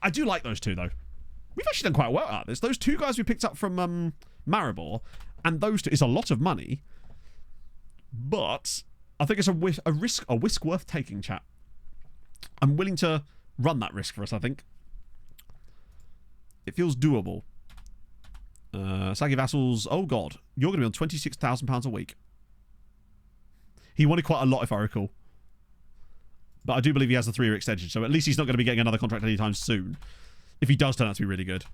I do like those two, though. We've actually done quite well at this. Those 2 guys we picked up from Maribor, and those 2... It's a lot of money, but I think it's a risk worth taking, chat. I'm willing to run that risk for us, I think. It feels doable. Saggy Vassals. Oh, God. You're going to be on £26,000 a week. He wanted quite a lot, if I recall. But I do believe he has a 3-year extension, so at least he's not going to be getting another contract anytime soon. If he does turn out to be really good.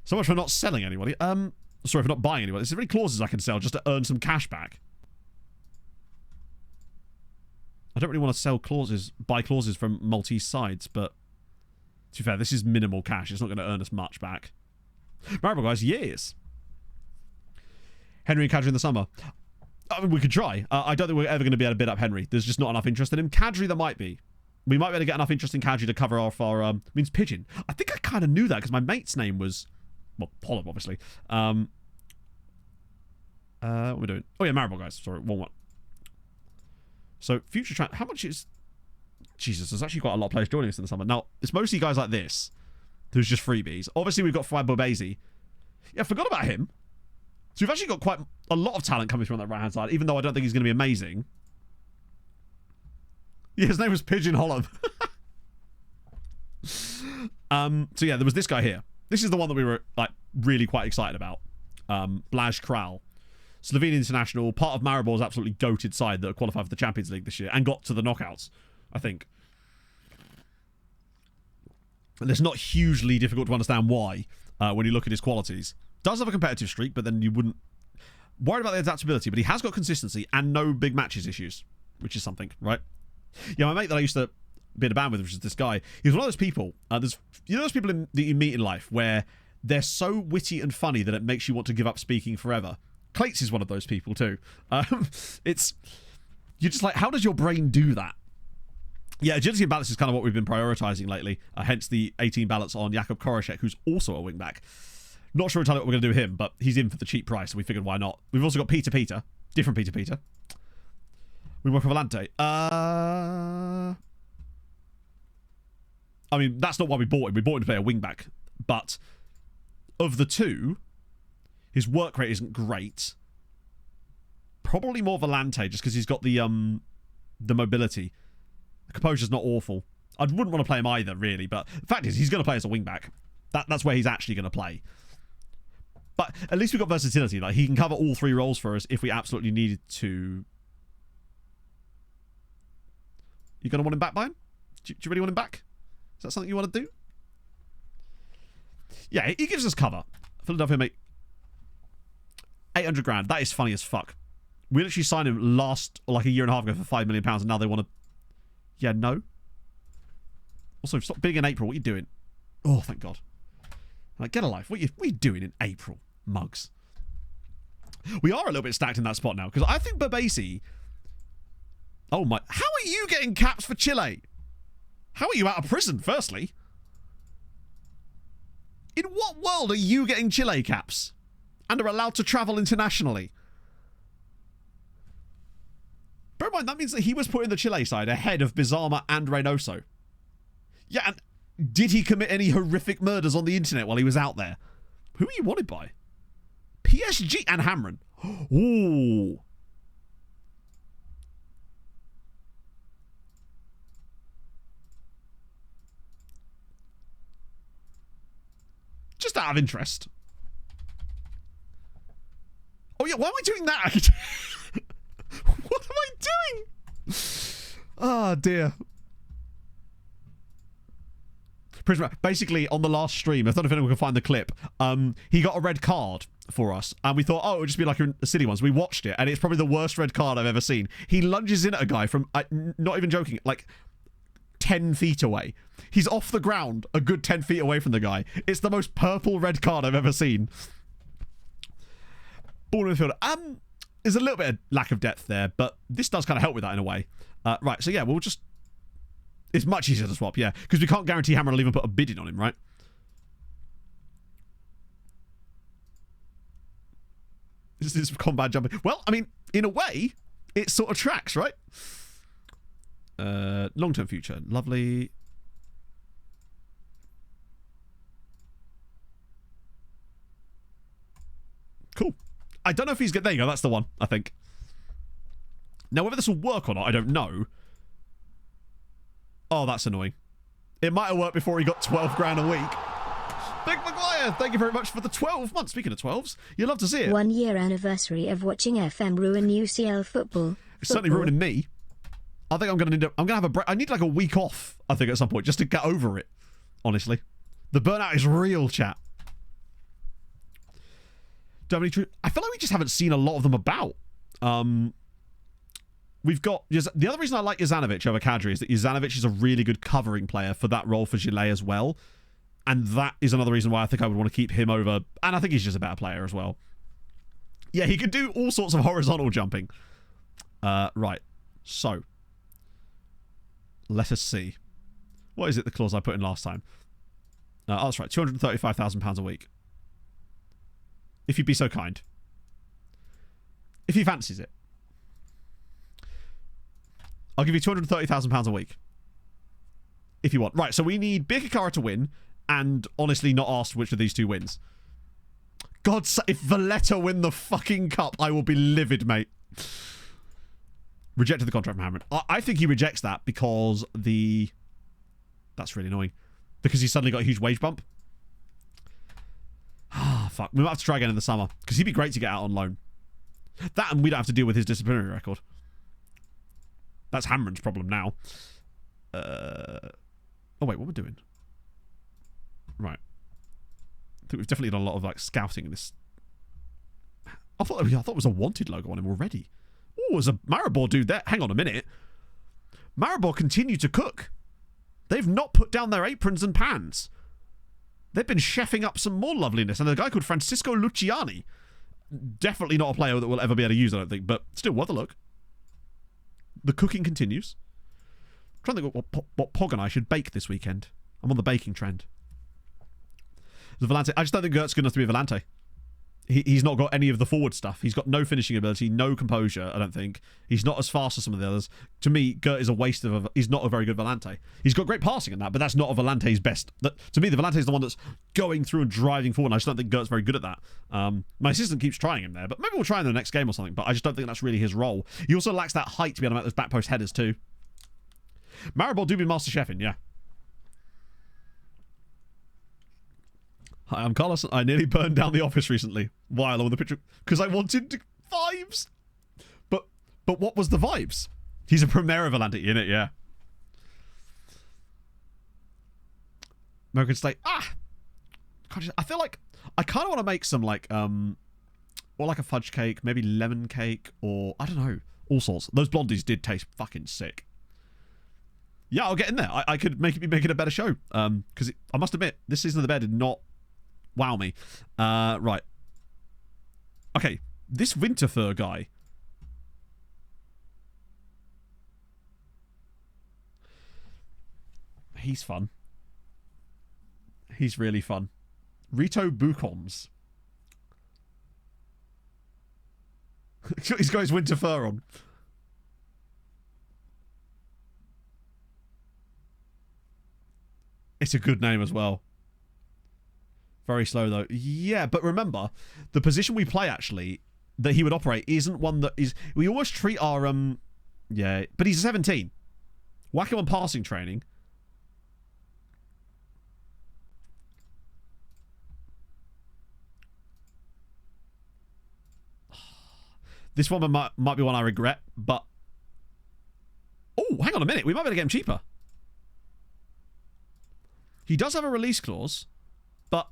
So much for not selling anybody. Sorry, for not buying anybody. There's any clauses I can sell just to earn some cash back. I don't really want to sell clauses, buy clauses from Maltese sides, but to be fair, this is minimal cash. It's not going to earn us much back. Maribor, guys, years. Henry and Kadri in the summer. I mean, we could try. I don't think we're ever going to be able to bid up Henry. There's just not enough interest in him. Kadri, there might be. We might be able to get enough interest in Kadri to cover off our... means Pigeon. I think I kind of knew that because my mate's name was... Well, Pollard, obviously. What are we doing? Oh, yeah, Maribor, guys. Sorry, 1-1. So, future... How much is... Jesus, there's actually quite a lot of players joining us in the summer. Now, it's mostly guys like this who's just freebies. Obviously, we've got Fabio Basie. Yeah, I forgot about him. So we've actually got quite a lot of talent coming through on that right-hand side, even though I don't think he's going to be amazing. Yeah, his name was Pigeon Hollow. So yeah, there was this guy here. This is the one that we were like really quite excited about. Blaž Kral. Slovenian international, part of Maribor's absolutely goated side that qualified for the Champions League this year and got to the knockouts, I think. And it's not hugely difficult to understand why when you look at his qualities. Does have a competitive streak, but then you wouldn't worry about the adaptability. But he has got consistency and no big matches issues, which is something, right? Yeah, my mate that I used to be in a band with, which is this guy, he's one of those people, there's, you know those people that you meet in life where they're so witty and funny that it makes you want to give up speaking forever. Clates is one of those people too. It's, you're just like, how does your brain do that? Yeah, agility and balance is kind of what we've been prioritising lately, hence the 18 balance on Jakub Koraszek, who's also a wing-back. Not sure entirely what we're going to do with him, but he's in for the cheap price, so we figured why not. We've also got Peter, different Peter. We work with Volante. I mean, that's not why we bought him. We bought him to play a wing-back, but of the two, his work rate isn't great. Probably more Volante, just because he's got the mobility. The composure's not awful. I wouldn't want to play him either, really, but the fact is, he's going to play as a wing-back. That's where he's actually going to play. But at least we've got versatility. Like, he can cover all three roles for us if we absolutely needed to. You going to want him back, Brian? Do you really want him back? Is that something you want to do? Yeah, he gives us cover. Philadelphia, mate. 800 grand. That is funny as fuck. We literally signed him like a year and a half ago for £5 million, and now they want to. Yeah, no. Also, stop being in April. What are you doing? Oh, thank God. Like, get a life. What are you doing in April, mugs? We are a little bit stacked in that spot now, because I think Babasi. Oh my! How are you getting caps for Chile? How are you out of prison? Firstly, in what world are you getting Chile caps and are allowed to travel internationally? Bear in mind, that means that he was put in the Chile side ahead of Bizarma and Reynoso. Yeah, and did he commit any horrific murders on the internet while he was out there? Who are you wanted by? PSG and Hamren. Ooh. Just out of interest. Oh yeah, why am I doing that? What am I doing? Oh dear. Basically, on the last stream, I don't know if anyone can find the clip, he got a red card for us, and we thought, oh, it would just be like a silly one. So we watched it, and it's probably the worst red card I've ever seen. He lunges in at a guy from, not even joking, like 10 feet away. He's off the ground a good 10 feet away from the guy. It's the most purple red card I've ever seen. Ball in the field. There's a little bit of lack of depth there, but this does kind of help with that in a way. Right, so yeah, we'll just... It's much easier to swap, yeah, because we can't guarantee Hammer will even put a bid in on him, right? This is combat jumping. Well, I mean, in a way, it sort of tracks, right? Long-term future. Lovely. Cool. I don't know if he's good. There you go. That's the one, I think. Now, whether this will work or not, I don't know. Oh, that's annoying. It might have worked before he got 12 grand a week. Big Maguire, thank you very much for the 12 months. Speaking of 12s, you'd love to see it. 1 year anniversary of watching FM ruin UCL football. It's certainly ruining me. I think I'm gonna have a break. I need like a week off, I think, at some point, just to get over it. Honestly. The burnout is real, chat. I feel like we just haven't seen a lot of them about. We've got... The other reason I like Jezanovic over Kadri is that Jezanovic is a really good covering player for that role for Gilet as well. And that is another reason why I think I would want to keep him over. And I think he's just a better player as well. Yeah, he can do all sorts of horizontal jumping. Right. So. Let us see. What is it, the clause I put in last time? Oh, that's right. £235,000 a week. If you'd be so kind. If he fancies it. I'll give you £230,000 a week. If you want. Right, so we need Birkakara to win, and honestly not asked which of these two wins. God, if Valletta win the fucking cup, I will be livid, mate. Rejected the contract from Hamron. I think he rejects that because that's really annoying. Because he suddenly got a huge wage bump. Ah, fuck. We might have to try again in the summer. Because he'd be great to get out on loan. That, and we don't have to deal with his disciplinary record. That's Hamron's problem now. Oh, wait, what we're doing? Right. I think we've definitely done a lot of, like, scouting in this. I thought it was a wanted logo on him already. Oh, there's a Maribor dude there. Hang on a minute. Maribor continue to cook. They've not put down their aprons and pans. They've been chefing up some more loveliness. And a guy called Francisco Luciani. Definitely not a player that we'll ever be able to use, I don't think, but still worth a look. The cooking continues. I'm trying to think what Pog and I should bake this weekend. I'm on the baking trend. The Volante. I just don't think Gert's good enough to be a Volante. He's not got any of the forward stuff. He's got no finishing ability, no composure, I don't think. He's not as fast as some of the others. To me, Gert is a waste of he's not a very good Volante. He's got great passing in that, but that's not a Volante's best. To me, the Volante is the one that's going through and driving forward, and I just don't think Gert's very good at that. My assistant keeps trying him there, but maybe we'll try him in the next game or something, but I just don't think that's really his role. He also lacks that height to be able to make those back post headers too. Maribor do be master chefing, yeah. Hi, I'm Carlos. I nearly burned down the office recently while on the picture because I wanted vibes. But what was the vibes? He's a Primera Volante in it, yeah. American State. I feel like I kind of want to make some like or like a fudge cake, maybe lemon cake, or I don't know, all sorts. Those blondies did taste fucking sick. Yeah, I'll get in there. I could make it a better show. Because I must admit, this season of the bed did not wow me. Right. Okay, this Winterthur guy. He's fun. He's really fun. Rito Bukoms. He's got his Winterthur on. It's a good name as well. Very slow, though. Yeah, but remember, the position we play, actually, that he would operate isn't one that is... We always treat our... Yeah, but he's a 17. Whack him on passing training. This one might be one I regret, but... Oh, hang on a minute. We might be able to get him cheaper. He does have a release clause, but...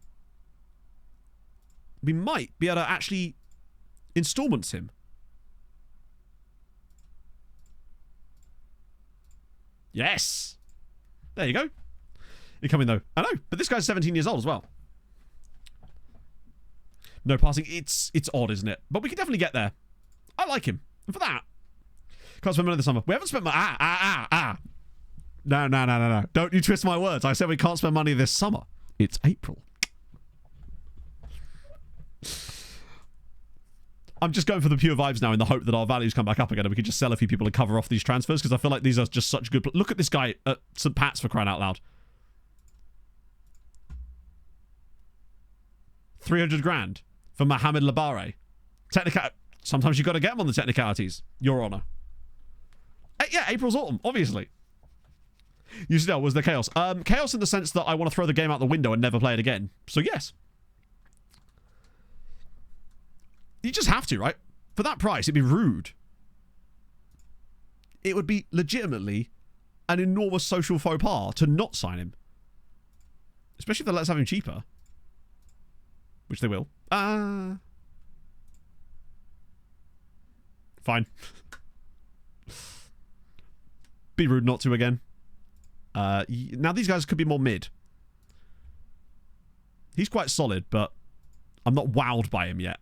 we might be able to actually installments him. Yes. There you go. You're coming though. I know, but this guy's 17 years old as well. No passing. It's odd, isn't it? But we can definitely get there. I like him. And for that, can't spend money in the summer. We haven't spent money. No. Don't you twist my words. I said we can't spend money this summer. It's April. I'm just going for the pure vibes now in the hope that our values come back up again and we can just sell a few people and cover off these transfers because I feel like these are just such good... Look at this guy at St. Pat's, for crying out loud. 300 grand for Mohamed Labare. Sometimes you've got to get them on the technicalities. Your Honour. Yeah, April's autumn, obviously. UCL was the chaos. Chaos in the sense that I want to throw the game out the window and never play it again. So yes. You just have to, right? For that price, it'd be rude. It would be legitimately an enormous social faux pas to not sign him. Especially if they let us have him cheaper. Which they will. Fine. Be rude not to again. Now these guys could be more mid. He's quite solid, but I'm not wowed by him yet.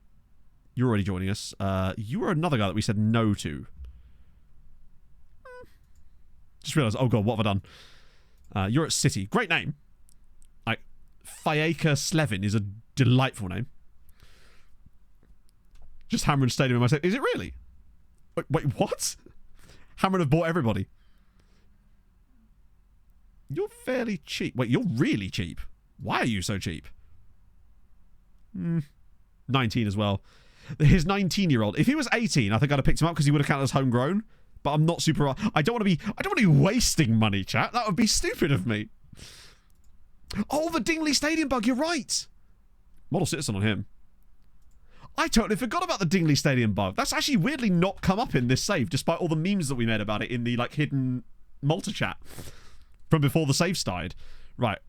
You're already joining us. You were another guy that we said no to. Just realised, oh god, what have I done? You're at City. Great name. Like, Fayeka Slevin is a delightful name. Just Hamron Stadium in my set. Is it really? Wait, what? Hamron have bought everybody. You're fairly cheap. Wait, you're really cheap. Why are you so cheap? 19 as well. His 19-year-old. If he was 18, I think I'd have picked him up because he would have counted as homegrown. But I'm not super. I don't want to be wasting money, chat. That would be stupid of me. Oh, the Dingley Stadium bug. You're right. Model citizen on him. I totally forgot about the Dingley Stadium bug. That's actually weirdly not come up in this save, despite all the memes that we made about it in the like hidden Malta chat from before the save started. Right.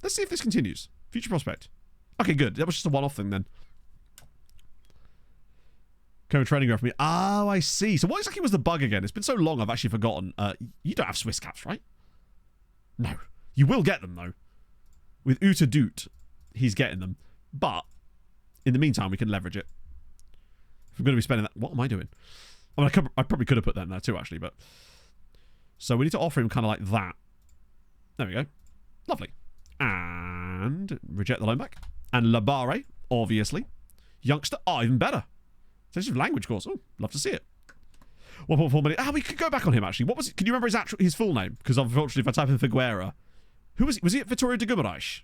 Let's see if this continues. Future prospect. Okay, good. That was just a one-off thing then. Current training ground for me. Oh, I see. So what exactly was the bug again? It's been so long I've actually forgotten. You don't have Swiss caps, right? No. You will get them, though. With Uta Doot, he's getting them. But, in the meantime, we can leverage it. If we're going to be spending that... What am I doing? I mean, I probably could have put that in there too, actually, but... So we need to offer him kind of like that. There we go. Lovely. And reject the loan back. And Labare, obviously. Youngster. Oh, even better. Sensitive language course. Oh, love to see it. 1.4 million. Ah, we could go back on him, actually. What was it? Can you remember his full name? Because unfortunately, if I type in Figuera... Who was he? Was he at Vittorio de Guimarães?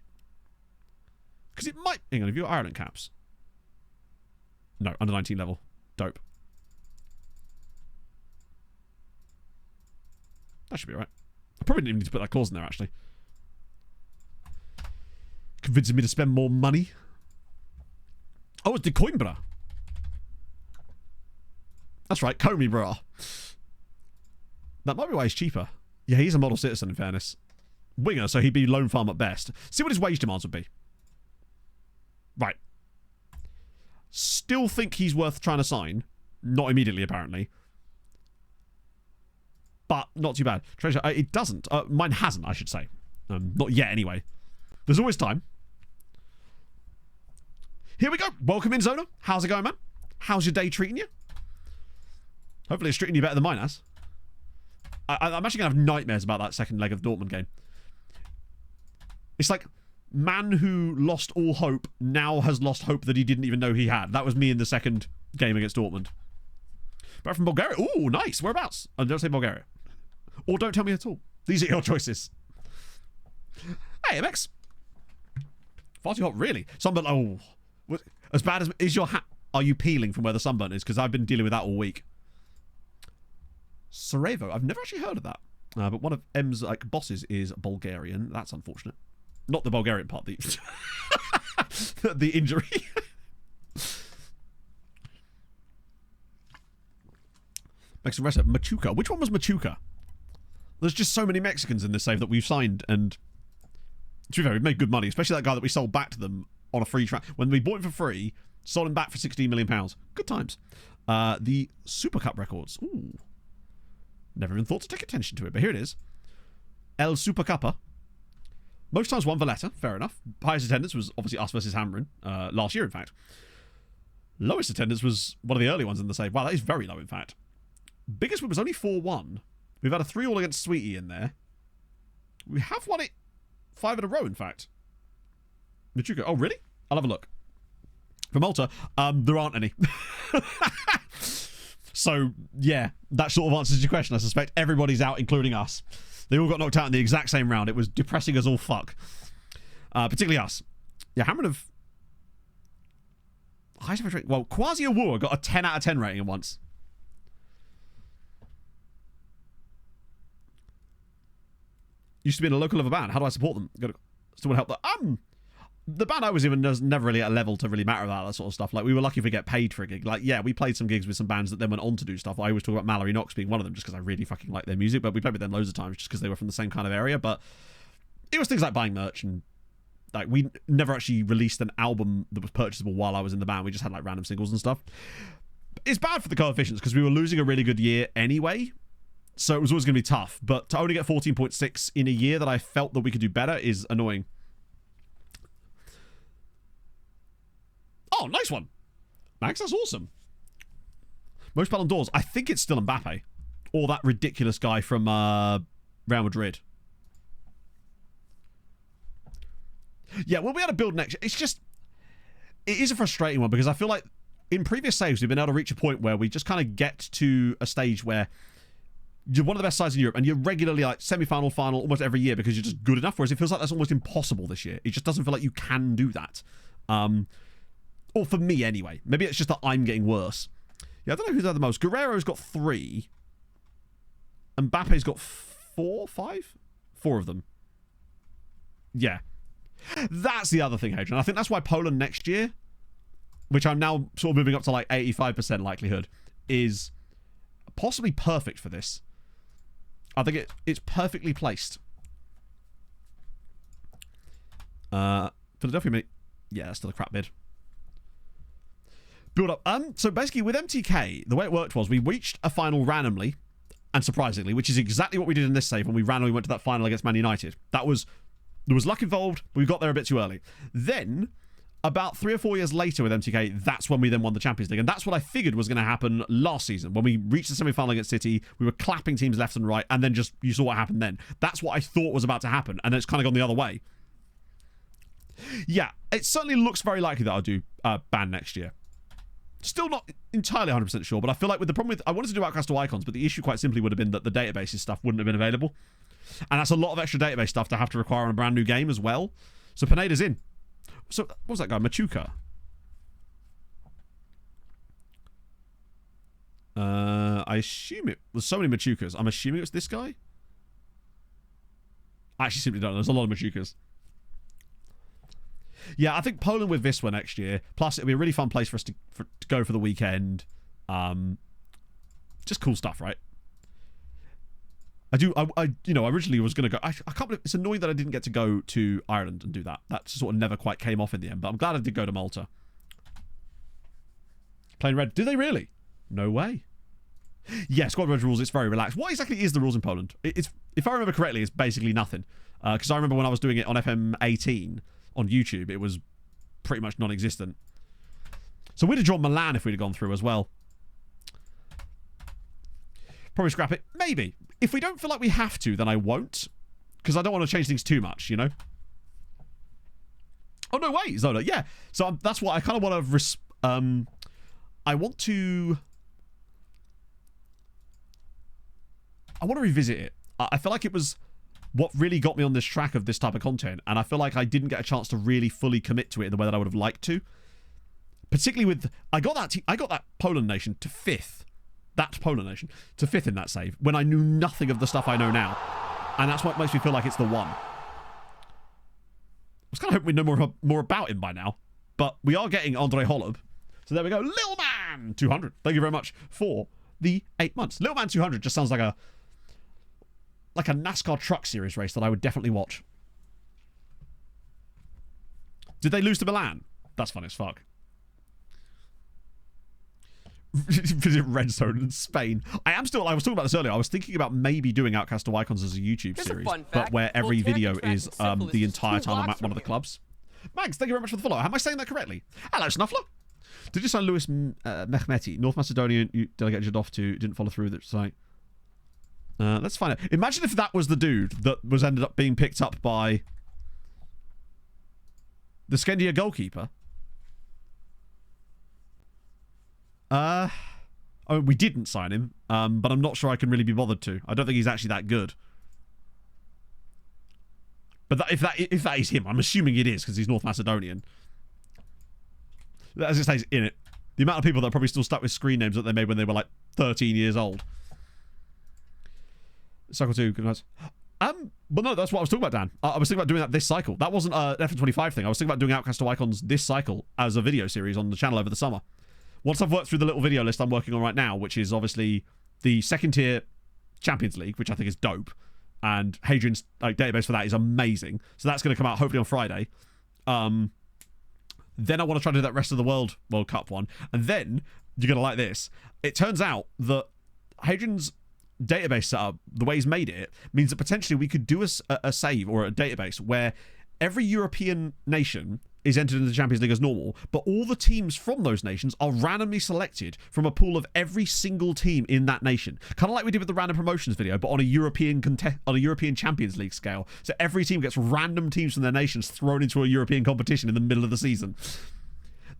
Because it might... Hang on, have you got Ireland caps? No, under 19 level. Dope. That should be right. I probably didn't even need to put that clause in there, actually. Convincing me to spend more money. Oh, it's De Coimbra. That's right, Comey bra. That might be why he's cheaper. Yeah, he's a model citizen, in fairness. Winger, so he'd be loan farm at best. See what his wage demands would be. Right. Still think he's worth trying to sign. Not immediately, apparently. But not too bad. Treasure, it doesn't. Mine hasn't, I should say. Not yet, anyway. There's always time. Here we go. Welcome in, Zona. How's it going, man? How's your day treating you? Hopefully it's treating you better than mine has. I'm actually going to have nightmares about that second leg of the Dortmund game. It's like, man who lost all hope now has lost hope that he didn't even know he had. That was me in the second game against Dortmund. Back from Bulgaria. Ooh, nice. Whereabouts? Oh, don't say Bulgaria. Or don't tell me at all. These are your choices. Hey, MX. Far too hot, really? Sunburn. Oh. What, as bad as... Is your hat... Are you peeling from where the sunburn is? Because I've been dealing with that all week. Sarajevo. I've never actually heard of that. But one of M's like bosses is Bulgarian. That's unfortunate. Not the Bulgarian part. The, the injury. Mexican wrestler. Machuca. Which one was Machuca? There's just so many Mexicans in this save that we've signed, and to be fair, we've made good money, especially that guy that we sold back to them on a free track. When we bought him for free, sold him back for £16 million. Good times. The Super Cup records. Ooh. Never even thought to take attention to it, but here it is. El Super Cuppa. Most times won Valletta, fair enough. Highest attendance was obviously us versus Hamrin, last year, in fact. Lowest attendance was one of the early ones in the save. Wow, that is very low, in fact. Biggest win was only 4-1. We've had a 3-all against Sweetie in there. We have won it 5 in a row, in fact. Machuca. Oh, really? I'll have a look. For Malta, there aren't any. So, yeah, that sort of answers your question. I suspect everybody's out, including us. They all got knocked out in the exact same round. It was depressing as all fuck. Particularly us. Yeah, Hamron have... Well, Kwasi Awuah got a 10 out of 10 rating once. Used to be in a local level band. How do I support them? Still want to help them. The band I was in was never really at a level to really matter about that sort of stuff. Like, we were lucky if we get paid for a gig. Like, yeah, we played some gigs with some bands that then went on to do stuff. I always talk about Mallory Knox being one of them just because I really fucking like their music, but we played with them loads of times just because they were from the same kind of area. But it was things like buying merch, and like, we never actually released an album that was purchasable while I was in the band. We just had like random singles and stuff. It's bad for the coefficients because we were losing a really good year anyway. So it was always going to be tough. But to only get 14.6 in a year that I felt that we could do better is annoying. Oh, nice one. Max, that's awesome. Most Ballon d'Ors. I think it's still Mbappe. Or that ridiculous guy from Real Madrid. Yeah, we'll be able to build next year. It's just... It is a frustrating one because I feel like in previous saves we've been able to reach a point where we just kind of get to a stage where you're one of the best sides in Europe, and you're regularly like semi-final, final, almost every year because you're just good enough. Whereas it feels like that's almost impossible this year. It just doesn't feel like you can do that. Or for me anyway. Maybe it's just that I'm getting worse. Yeah, I don't know who's had the most. Guerrero's got 3. Mbappe's got 4, 5? 4 of them. Yeah. That's the other thing, Hadrian. I think that's why Poland next year, which I'm now sort of moving up to like 85% likelihood, is possibly perfect for this. I think it's perfectly placed. Philadelphia, yeah, that's still a crap bid. Build up. So basically with MTK, the way it worked was we reached a final randomly and surprisingly, which is exactly what we did in this save when we randomly went to that final against Man United. There was luck involved, but we got there a bit too early. Then, about 3 or 4 years later with MTK, that's when we then won the Champions League. And that's what I figured was going to happen last season. When we reached the semi-final against City, we were clapping teams left and right, and then just, you saw what happened then. That's what I thought was about to happen, and it's kind of gone the other way. Yeah, it certainly looks very likely that I'll do ban next year. Still not entirely 100% sure, but I feel like with the problem with... I wanted to do Outcast to Icons, but the issue quite simply would have been that the databases stuff wouldn't have been available. And that's a lot of extra database stuff to have to require on a brand new game as well. So Pineda's in. So, what was that guy? Machuca. I assume it... There's so many Machucas. I'm assuming it's this guy? I actually simply don't know. There's a lot of Machucas. Yeah, I think Poland with Wisła next year. Plus, it'll be a really fun place for us to go for the weekend. Just cool stuff, right? I originally was going to go... I can't believe... It's annoying that I didn't get to go to Ireland and do that. That sort of never quite came off in the end, but I'm glad I did go to Malta. Playing red. Do they really? No way. Yeah, Squad Red rules, it's very relaxed. What exactly is the rules in Poland? It's, if I remember correctly, it's basically nothing. Because I remember when I was doing it on FM 18 on YouTube, it was pretty much non-existent. So we'd have drawn Milan if we'd have gone through as well. Probably scrap it. Maybe. If we don't feel like we have to, then I won't. Because I don't want to change things too much, you know? Oh, no way, Zola. Yeah. So that's what I kind of want to... I want to revisit it. I feel like it was what really got me on this track of this type of content, and I feel like I didn't get a chance to really fully commit to it in the way that I would have liked to. Particularly with... I got that Poland nation to 5th. That Poland nation to 5th in that save when I knew nothing of the stuff I know now. And that's what makes me feel like it's the one. I was kind of hoping we'd know more about him by now. But we are getting Andre Holub. So there we go. Little Man 200. Thank you very much for the 8 months. Little Man 200 just sounds like a NASCAR truck series race that I would definitely watch. Did they lose to Milan? That's funny as fuck. Visit Red Zone in Spain. I was talking about this earlier. I was thinking about maybe doing Outcast to Icons as a YouTube series, but where every video is the entire time I'm at one of the clubs. Mags, thank you very much for the follow. Am I saying that correctly? Hello, Snuffler. Did you sign Lewis Mehmeti, North Macedonian, you delegated off to, didn't follow through with it tonight? Let's find out. Imagine if that was the dude that was ended up being picked up by the Skendia goalkeeper. Oh, we didn't sign him, but I'm not sure I can really be bothered to. I don't think he's actually that good. But if that is him, I'm assuming it is because he's North Macedonian. As it says in it, the amount of people that are probably still stuck with screen names that they made when they were like 13 years old. Cycle 2, good night. But no, that's what I was talking about, Dan. I was thinking about doing that this cycle. That wasn't an F25 thing. I was thinking about doing Outcast to Icons this cycle as a video series on the channel over the summer. Once I've worked through the little video list I'm working on right now, which is obviously the second tier Champions League, which I think is dope, and Hadrian's database for that is amazing. So that's going to come out hopefully on Friday. Then I want to try to do that rest of the World Cup one. And then, you're going to like this. It turns out that Hadrian's database setup, the way he's made it, means that potentially we could do a save or a database where every European nation is entered into the Champions League as normal, but all the teams from those nations are randomly selected from a pool of every single team in that nation. Kind of like we did with the random promotions video, but on a European Champions League scale. So every team gets random teams from their nations thrown into a European competition in the middle of the season.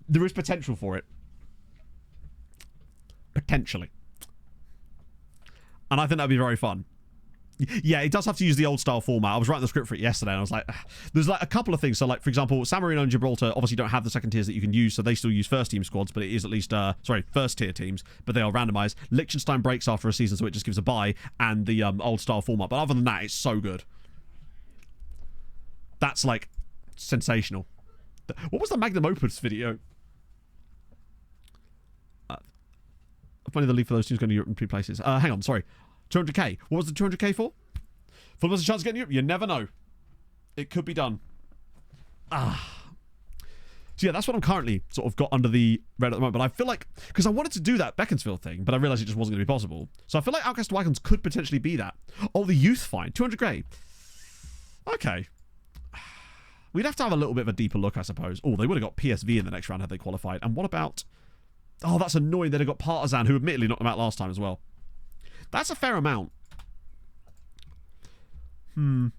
There is potential for it. Potentially. And I think that'd be very fun. Yeah, it does have to use the old style format. I was writing the script for it yesterday, and I was like, there's like a couple of things. So, like, for example, San Marino and Gibraltar obviously don't have the second tiers that you can use, so they still use first team squads, but it is at least, first tier teams, but they are randomized. Liechtenstein breaks after a season, so it just gives a bye, and the old style format. But other than that, it's so good. That's, like, sensational. What was the Magnum Opus video? Funny the league for those teams going to Europe in 3 places. Hang on, sorry. 200k. What was the 200k for? For was a chance of getting Europe? You never know. It could be done. So yeah, that's what I'm currently sort of got under the red at the moment. But I feel like, because I wanted to do that Beaconsfield thing, but I realised it just wasn't going to be possible. So I feel like Outcast Wagons could potentially be that. Oh, the youth fine. 200k. Okay. We'd have to have a little bit of a deeper look, I suppose. Oh, they would have got PSV in the next round had they qualified. And what about... Oh, that's annoying. They'd have got Partizan, who admittedly knocked them out last time as well. That's a fair amount. But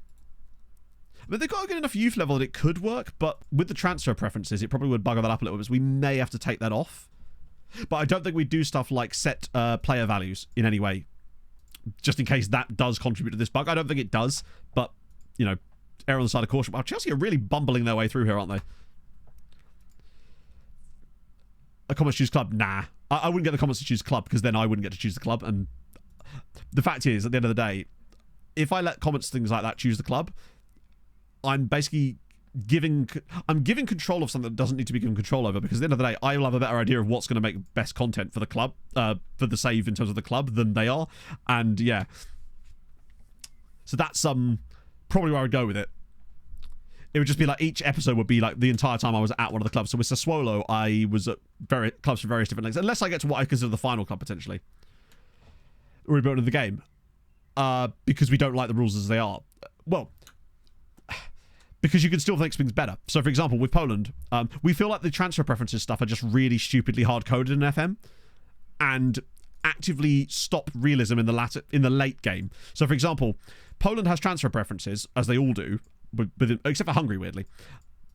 they've got a good enough youth level that it could work, but with the transfer preferences, it probably would bugger that up a little bit, so we may have to take that off. But I don't think we'd do stuff like set player values in any way, just in case that does contribute to this bug. I don't think it does, but, you know, err on the side of caution. Wow, Chelsea are really bumbling their way through here, aren't they? A comments choose club? Nah. I wouldn't get the comments to choose club, because then I wouldn't get to choose the club, and the fact is, at the end of the day, if I let comments, things like that, choose the club, I'm basically giving control of something that doesn't need to be given control over, because at the end of the day, I will have a better idea of what's going to make best content for the club, for the save in terms of the club, than they are. And yeah. So that's probably where I would go with it. It would just be like each episode would be like the entire time I was at one of the clubs. So with Sassuolo, I was at clubs for various different things, unless I get to what I consider the final club potentially. Rebuilt in the game. Because we don't like the rules as they are. Well, because you can still think things better. So, for example, with Poland, we feel like the transfer preferences stuff are just really stupidly hard-coded in FM, and actively stop realism in the late game. So, for example, Poland has transfer preferences, as they all do, except for Hungary, weirdly.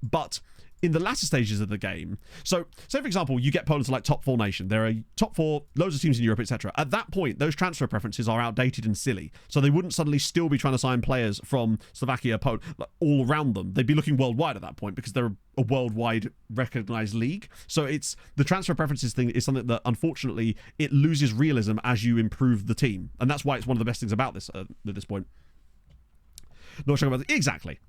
But in the latter stages of the game, so say for example, you get Poland to like top 4 nation. There are top 4, loads of teams in Europe, etc. At that point, those transfer preferences are outdated and silly. So they wouldn't suddenly still be trying to sign players from Slovakia, Poland, all around them. They'd be looking worldwide at that point, because they're a worldwide recognised league. So it's the transfer preferences thing is something that unfortunately it loses realism as you improve the team, and that's why it's one of the best things about this at this point. Not sure about it. Exactly.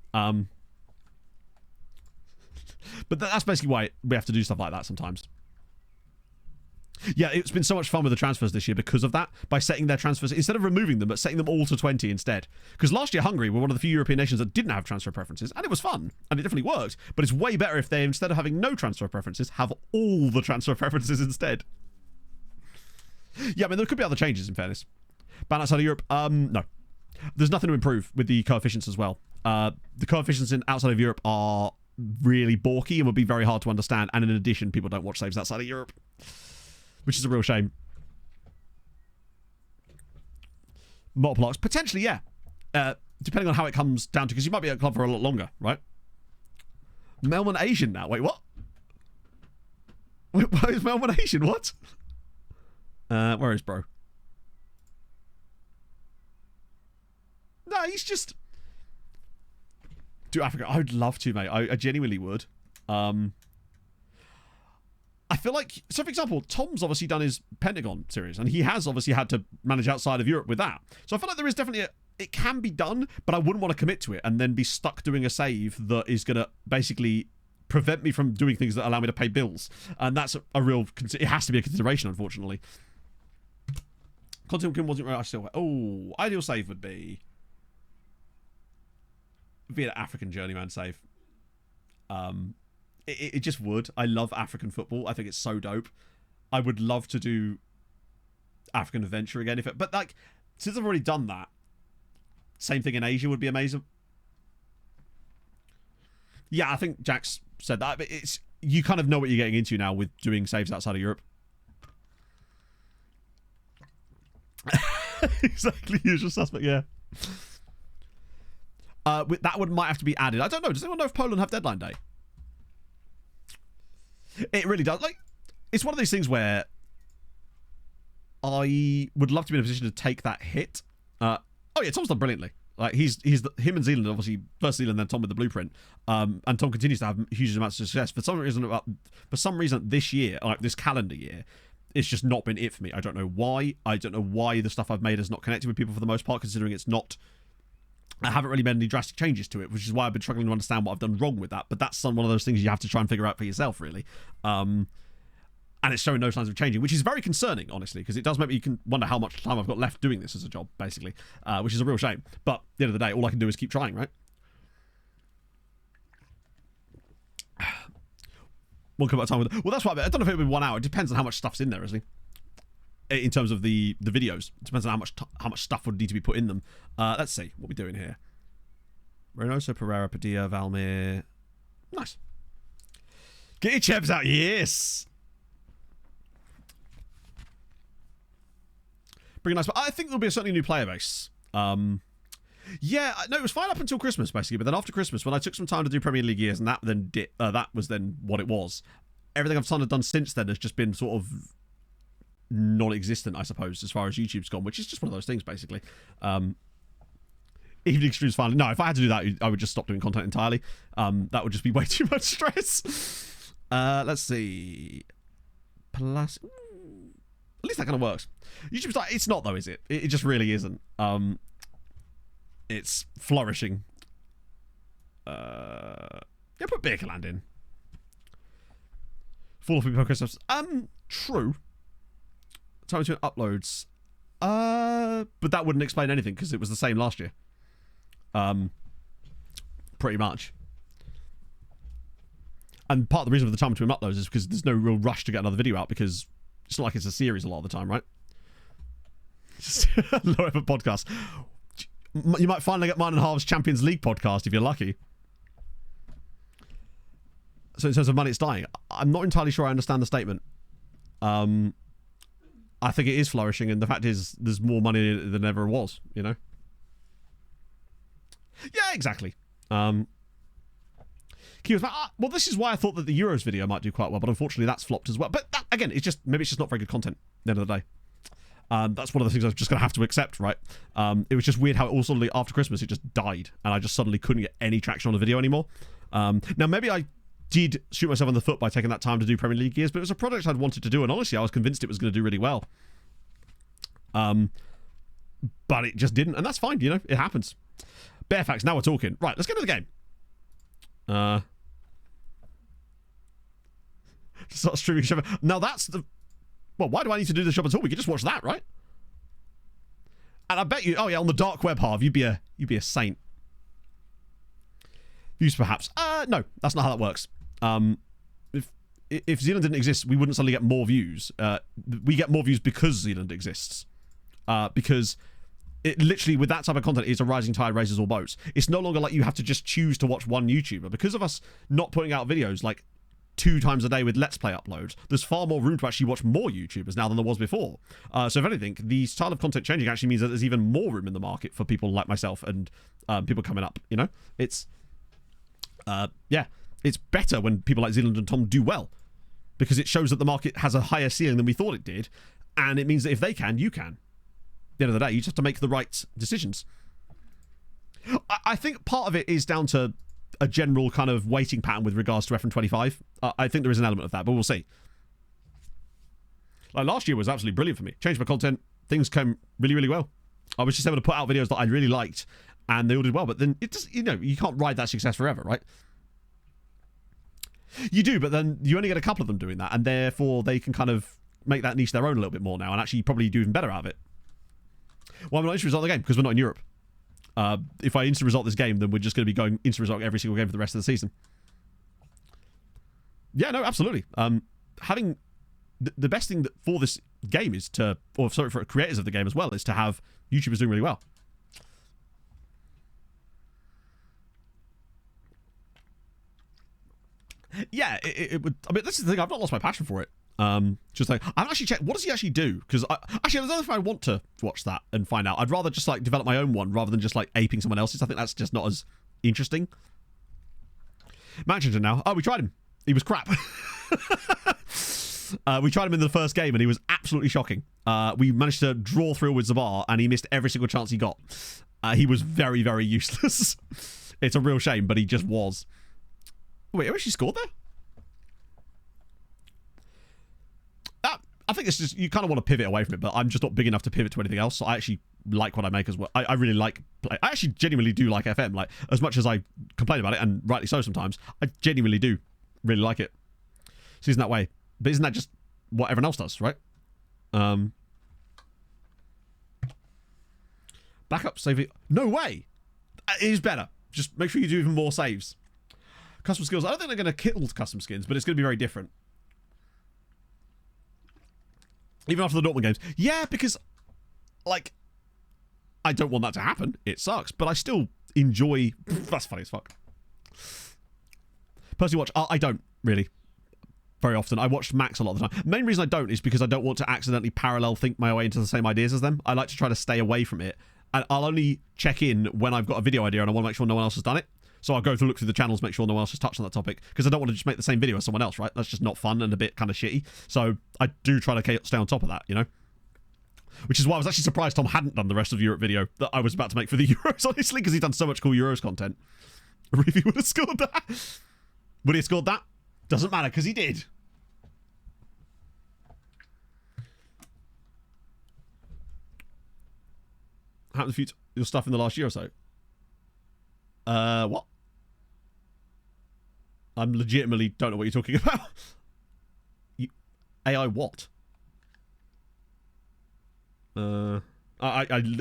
But that's basically why we have to do stuff like that sometimes. Yeah, it's been so much fun with the transfers this year because of that, by setting their transfers, instead of removing them, but setting them all to 20 instead. Because last year, Hungary were one of the few European nations that didn't have transfer preferences, and it was fun, and it definitely worked. But it's way better if they, instead of having no transfer preferences, have all the transfer preferences instead. Yeah, I mean, there could be other changes, in fairness. Ban outside of Europe? No. There's nothing to improve with the coefficients as well. The coefficients outside of Europe are really balky and would be very hard to understand, and in addition, people don't watch saves outside of Europe, which is a real shame. Multiple arcs, potentially, yeah, depending on how it comes down to, because you might be at a club for a lot longer, right? Melman Asian now. Wait, what? Why is Melman Asian? What? Where is bro? No, he's just... Do Africa. I would love to, mate. I genuinely would. I feel like... So, for example, Tom's obviously done his Pentagon series, and he has obviously had to manage outside of Europe with that. So I feel like there is definitely it can be done, but I wouldn't want to commit to it and then be stuck doing a save that is going to basically prevent me from doing things that allow me to pay bills. And that's a real... It has to be a consideration, unfortunately. Content wasn't right. I still... Oh, ideal save would be... Be an African journeyman save. It just would. I love African football. I think it's so dope. I would love to do African adventure again, but like, since I've already done that, same thing in Asia would be amazing. Yeah, I think Jax said that, but it's, you kind of know what you're getting into now with doing saves outside of Europe. Exactly, usual suspect, yeah. That might have to be added. I don't know. Does anyone know if Poland have deadline day? It really does. Like, it's one of these things where I would love to be in a position to take that hit. Oh yeah, Tom's done brilliantly. Like him and Zealand, obviously first Zealand, then Tom with the blueprint. And Tom continues to have huge amounts of success. For some reason, this year, like this calendar year, it's just not been it for me. I don't know why. I don't know why the stuff I've made has not connected with people for the most part, considering it's not. I haven't really made any drastic changes to it, which is why I've been struggling to understand what I've done wrong with that. But that's one of those things you have to try and figure out for yourself, really. And it's showing no signs of changing, which is very concerning, honestly, because it does make me wonder how much time I've got left doing this as a job, basically, which is a real shame. But at the end of the day, all I can do is keep trying, right? One come at a time with. Well, that's why I don't know if it'll be 1 hour. It depends on how much stuff's in there, really. In terms of the videos, it depends on how much stuff would need to be put in them. Let's see what we're doing here. Reynoso, Pereira, Padilla, Valmir. Nice. Get your chebs out, yes. Pretty nice, but I think there'll be a certainly new player base. Yeah, no, it was fine up until Christmas, basically, but then after Christmas, when I took some time to do Premier League years, and that was then what it was. Everything I've kind of done since then has just been sort of non-existent, I suppose, as far as YouTube's gone, which is just one of those things, basically. Evening streams finally. No, if I had to do that, I would just stop doing content entirely. That would just be way too much stress. Let's see. At least that kind of works. YouTube's like, it's not though, is it? It just really isn't. It's flourishing. Yeah, put Birkeland in. Fall off people Christmas. True. Time between uploads. But that wouldn't explain anything because it was the same last year. Pretty much. And part of the reason for the time between uploads is because there's no real rush to get another video out because it's not like it's a series a lot of the time, right? Just low effort podcast. You might finally get mine and Harv's Champions League podcast if you're lucky. So in terms of money, it's dying. I'm not entirely sure I understand the statement. I think it is flourishing, and the fact is there's more money than ever was, you know? Yeah, exactly. Well, this is why I thought that the Euros video might do quite well, but unfortunately that's flopped as well. But that, again, maybe it's just not very good content at the end of the day. That's one of the things I'm just going to have to accept, right? It was just weird how it all suddenly, after Christmas, it just died, and I just suddenly couldn't get any traction on the video anymore. Now, maybe I did shoot myself in the foot by taking that time to do Premier League years, but it was a project I'd wanted to do, and honestly, I was convinced it was going to do really well. But it just didn't, and that's fine, you know? It happens. Bare facts, now we're talking. Right, let's get to the game. Start streaming show. Now that's the... Well, why do I need to do the shop at all? We could just watch that, right? And I bet you... Oh, yeah, on the dark web, Harv, you'd be a saint. Views, perhaps. No, that's not how that works. If Zealand didn't exist, we wouldn't suddenly get more views. We get more views because Zealand exists. Because... It literally, with that type of content, is a rising tide raises all boats. It's no longer like you have to just choose to watch one YouTuber. Because of us not putting out videos like 2 times a day with Let's Play uploads, there's far more room to actually watch more YouTubers now than there was before. So if anything, the style of content changing actually means that there's even more room in the market for people like myself and people coming up, you know? It's, yeah, it's better when people like Zealand and Tom do well. Because it shows that the market has a higher ceiling than we thought it did. And it means that if they can, you can. At the end of the day, you just have to make the right decisions. I think part of it is down to a general kind of waiting pattern with regards to FM25. I think there is an element of that, but we'll see. Like last year was absolutely brilliant for me. Changed my content. Things came really, really well. I was just able to put out videos that I really liked, and they all did well. But then it just, you know, you can't ride that success forever, right? You do, but then you only get a couple of them doing that, and therefore they can kind of make that niche their own a little bit more now, and actually probably do even better out of it. Well, I'm not instant result the game because we're not in Europe. If I instant result this game, then we're just going to be going instant result every single game for the rest of the season. Yeah, no, absolutely. Having the best thing for this game is to, or sorry, for creators of the game as well, is to have YouTubers doing really well. Yeah, it would. I mean, this is the thing. I've not lost my passion for it. Just like, I've actually checked, what does he actually do? Because actually, I don't know if I want to watch that and find out. I'd rather just like develop my own one rather than just like aping someone else's. I think that's just not as interesting. Manchester now. Oh, we tried him. He was crap. We tried him in the first game, and he was absolutely shocking. We managed to draw through with Zabar, and he missed every single chance he got. He was very, very useless. It's a real shame, but he just was. Wait, who actually scored there? I think it's just, you kind of want to pivot away from it, but I'm just not big enough to pivot to anything else. So I actually like what I make as well. I really like, I actually genuinely do like FM. Like, as much as I complain about it, and rightly so sometimes, I genuinely do really like it. So isn't that way? But isn't that just what everyone else does, right? Backup, save it. No way! It is better. Just make sure you do even more saves. Custom skills. I don't think they're going to kill custom skins, but it's going to be very different. Even after the Dortmund games. Yeah, because, like, I don't want that to happen. It sucks. But I still enjoy... That's funny as fuck. Personally watch... I don't, really. Very often. I watch Max a lot of the time. Main reason I don't is because I don't want to accidentally parallel think my way into the same ideas as them. I like to try to stay away from it. And I'll only check in when I've got a video idea and I want to make sure no one else has done it. So I'll go through, look through the channels, make sure no one else has touched on that topic, because I don't want to just make the same video as someone else, right? That's just not fun and a bit kind of shitty. So I do try to stay on top of that, you know? Which is why I was actually surprised Tom hadn't done the rest of the Europe video that I was about to make for the Euros, honestly, because he's done so much cool Euros content. If he would have scored that. Would he have scored that? Doesn't matter, because he did. How happened to your stuff in the last year or so? What? I'm legitimately don't know what you're talking about. AI what? I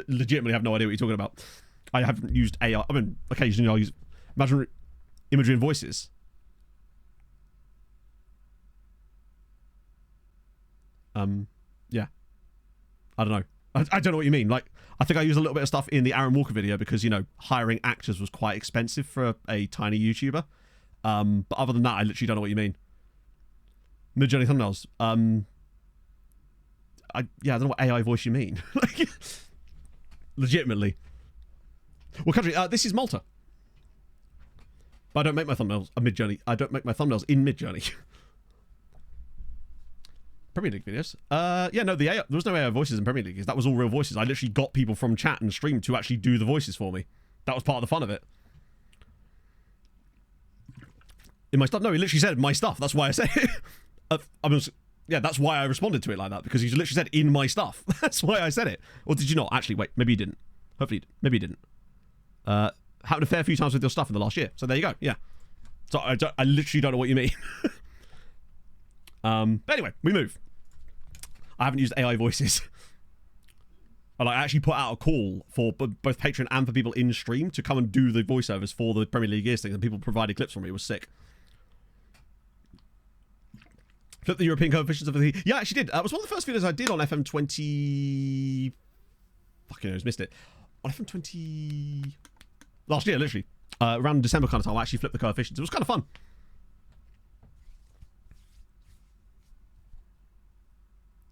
legitimately have no idea what you're talking about. I haven't used AI. I mean, occasionally I'll use imagery and voices. Yeah. I don't know. I don't know what you mean. Like, I think I used a little bit of stuff in the Aaron Walker video because, you know, hiring actors was quite expensive for a tiny YouTuber. But other than that, I literally don't know what you mean. Mid-Journey thumbnails. I don't know what AI voice you mean. Like, legitimately. What country? This is Malta. But I don't make my thumbnails Mid-Journey. I don't make my thumbnails in Mid-Journey. Premier League videos. Yeah, no, there was no AI voices in Premier League. That was all real voices. I literally got people from chat and stream to actually do the voices for me. That was part of the fun of it. In my stuff? No, he literally said my stuff. That's why I said it. Yeah, that's why I responded to it like that, because he literally said in my stuff. That's why I said it. Or did you not? Actually, wait, maybe you didn't. Hopefully, maybe you didn't. Happened a fair few times with your stuff in the last year. So there you go. Yeah. So I literally don't know what you mean. But anyway, we move. I haven't used AI voices. I actually put out a call for both Patreon and for people in stream to come and do the voiceovers for the Premier League years thing, and people provided clips for me. It was sick. Flip the European coefficients of the... Yeah, I actually did. It was one of the first videos I did on FM20... Fucking knows, missed it. On FM20... Last year, literally. Around December kind of time, I actually flipped the coefficients. It was kind of fun.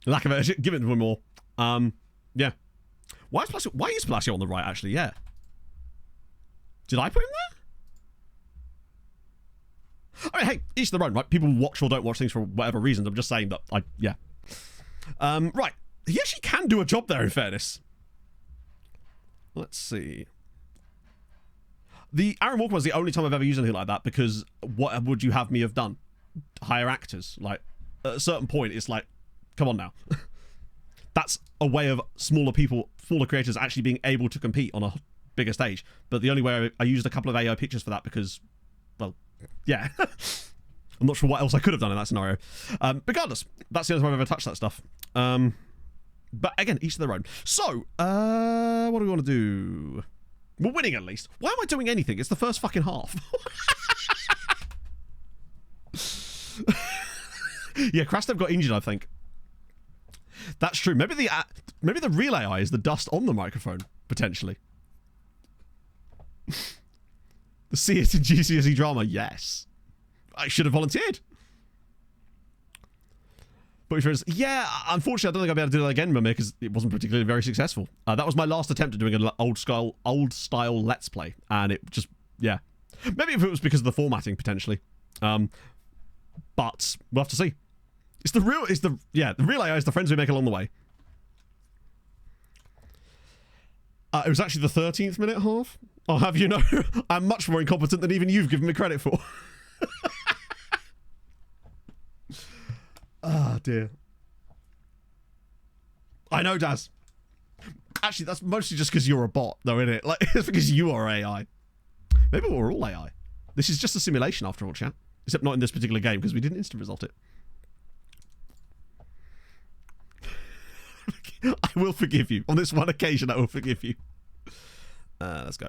Lack of it. Give it one more. Yeah. Why is Palacio on the right, actually? Yeah. Did I put him there? I mean, hey, each their own, right? People watch or don't watch things for whatever reasons. I'm just saying that yeah. Right. He actually can do a job there, in fairness. Let's see. The Aaron Walker was the only time I've ever used anything like that, because what would you have me have done? Hire actors. Like, at a certain point, it's like, come on now. That's a way of smaller creators actually being able to compete on a bigger stage. But the only way I used a couple of AI pictures for that because, well, yeah. I'm not sure what else I could have done in that scenario. Regardless, that's the only time I've ever touched that stuff. But again, each to their own. So, what do we want to do? We're winning at least. Why am I doing anything? It's the first fucking half. Yeah, Krastev got injured, I think. That's true. Maybe the real AI is the dust on the microphone, potentially. The see it in GCSE drama, yes. I should have volunteered. But yeah, unfortunately, I don't think I'll be able to do that again, Mimir, because it wasn't particularly very successful. That was my last attempt at doing an old style Let's Play, and it just, yeah. Maybe if it was because of the formatting, potentially. But we'll have to see. The real AI is the friends we make along the way. It was actually the 13th minute half. I'll have you know, I'm much more incompetent than even you've given me credit for. Ah, dear. I know, Daz. Actually, that's mostly just because you're a bot, though, isn't it? Like, it's because you are AI. Maybe we're all AI. This is just a simulation, after all, chat. Except not in this particular game, because we didn't instant result it. I will forgive you. On this one occasion, I will forgive you. Let's go.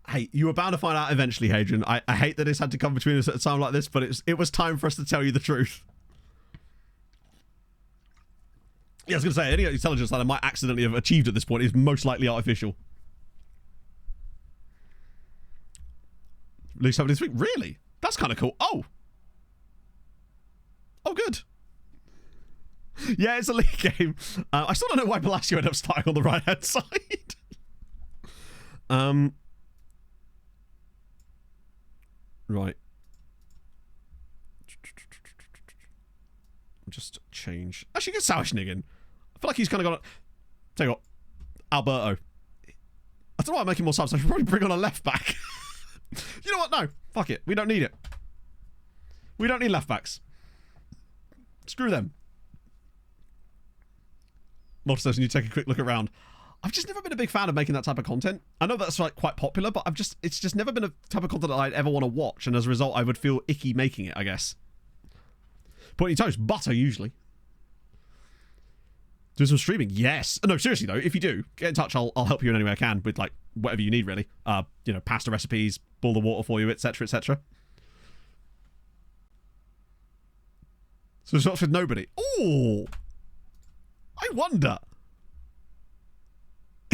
Hey, you were bound to find out eventually, Hadrian. I hate that this had to come between us at a time like this, but it was time for us to tell you the truth. Yeah, I was going to say, any intelligence that I might accidentally have achieved at this point is most likely artificial. At least happened this week. Really? That's kind of cool. Oh, good. Yeah, it's a league game. I still don't know why Palacio ended up starting on the right-hand side. Right. Just change. Actually, get Sauschnigan. I feel like he's kind of got a... Tell you what. Alberto. I don't know why I'm making more subs. I should probably bring on a left back. You know what? No. Fuck it. We don't need it. We don't need left backs. Screw them. Multistation, you take a quick look around. I've just never been a big fan of making that type of content. I know that's like quite popular, but it's just never been a type of content that I'd ever want to watch, and as a result, I would feel icky making it, I guess. Pointy toast, butter usually. Do some streaming, yes. No, seriously though, if you do, get in touch. I'll help you in any way I can with like whatever you need, really. You know, pasta recipes, boil the water for you, etc., etc. So it's not with nobody. Oh, I wonder.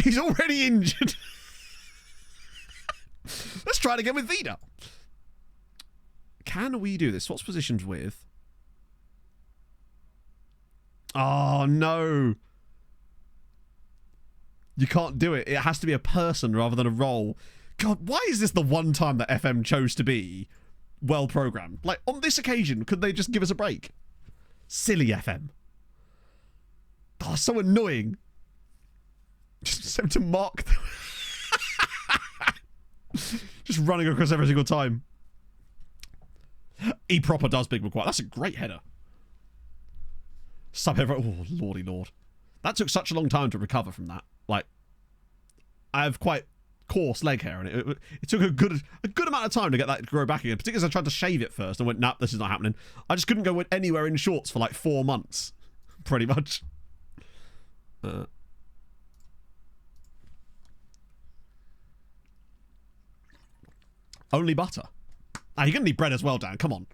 He's already injured. Let's try it again with Vida. Can we do this? What's positions with? Oh, no. You can't do it. It has to be a person rather than a role. God, why is this the one time that FM chose to be well programmed? Like, on this occasion, could they just give us a break? Silly FM. Oh, so annoying. Just send to mark them. Just running across every single time. E proper does Big McQuarrie. That's a great header. Sub header. Oh, lordy lord. That took such a long time to recover from that. Like, I have quite coarse leg hair, and it took a good amount of time to get that to grow back again. Particularly as I tried to shave it first and went, nah, this is not happening. I just couldn't go anywhere in shorts for like 4 months. Pretty much. Only butter. You're going to need bread as well, Dan. Come on.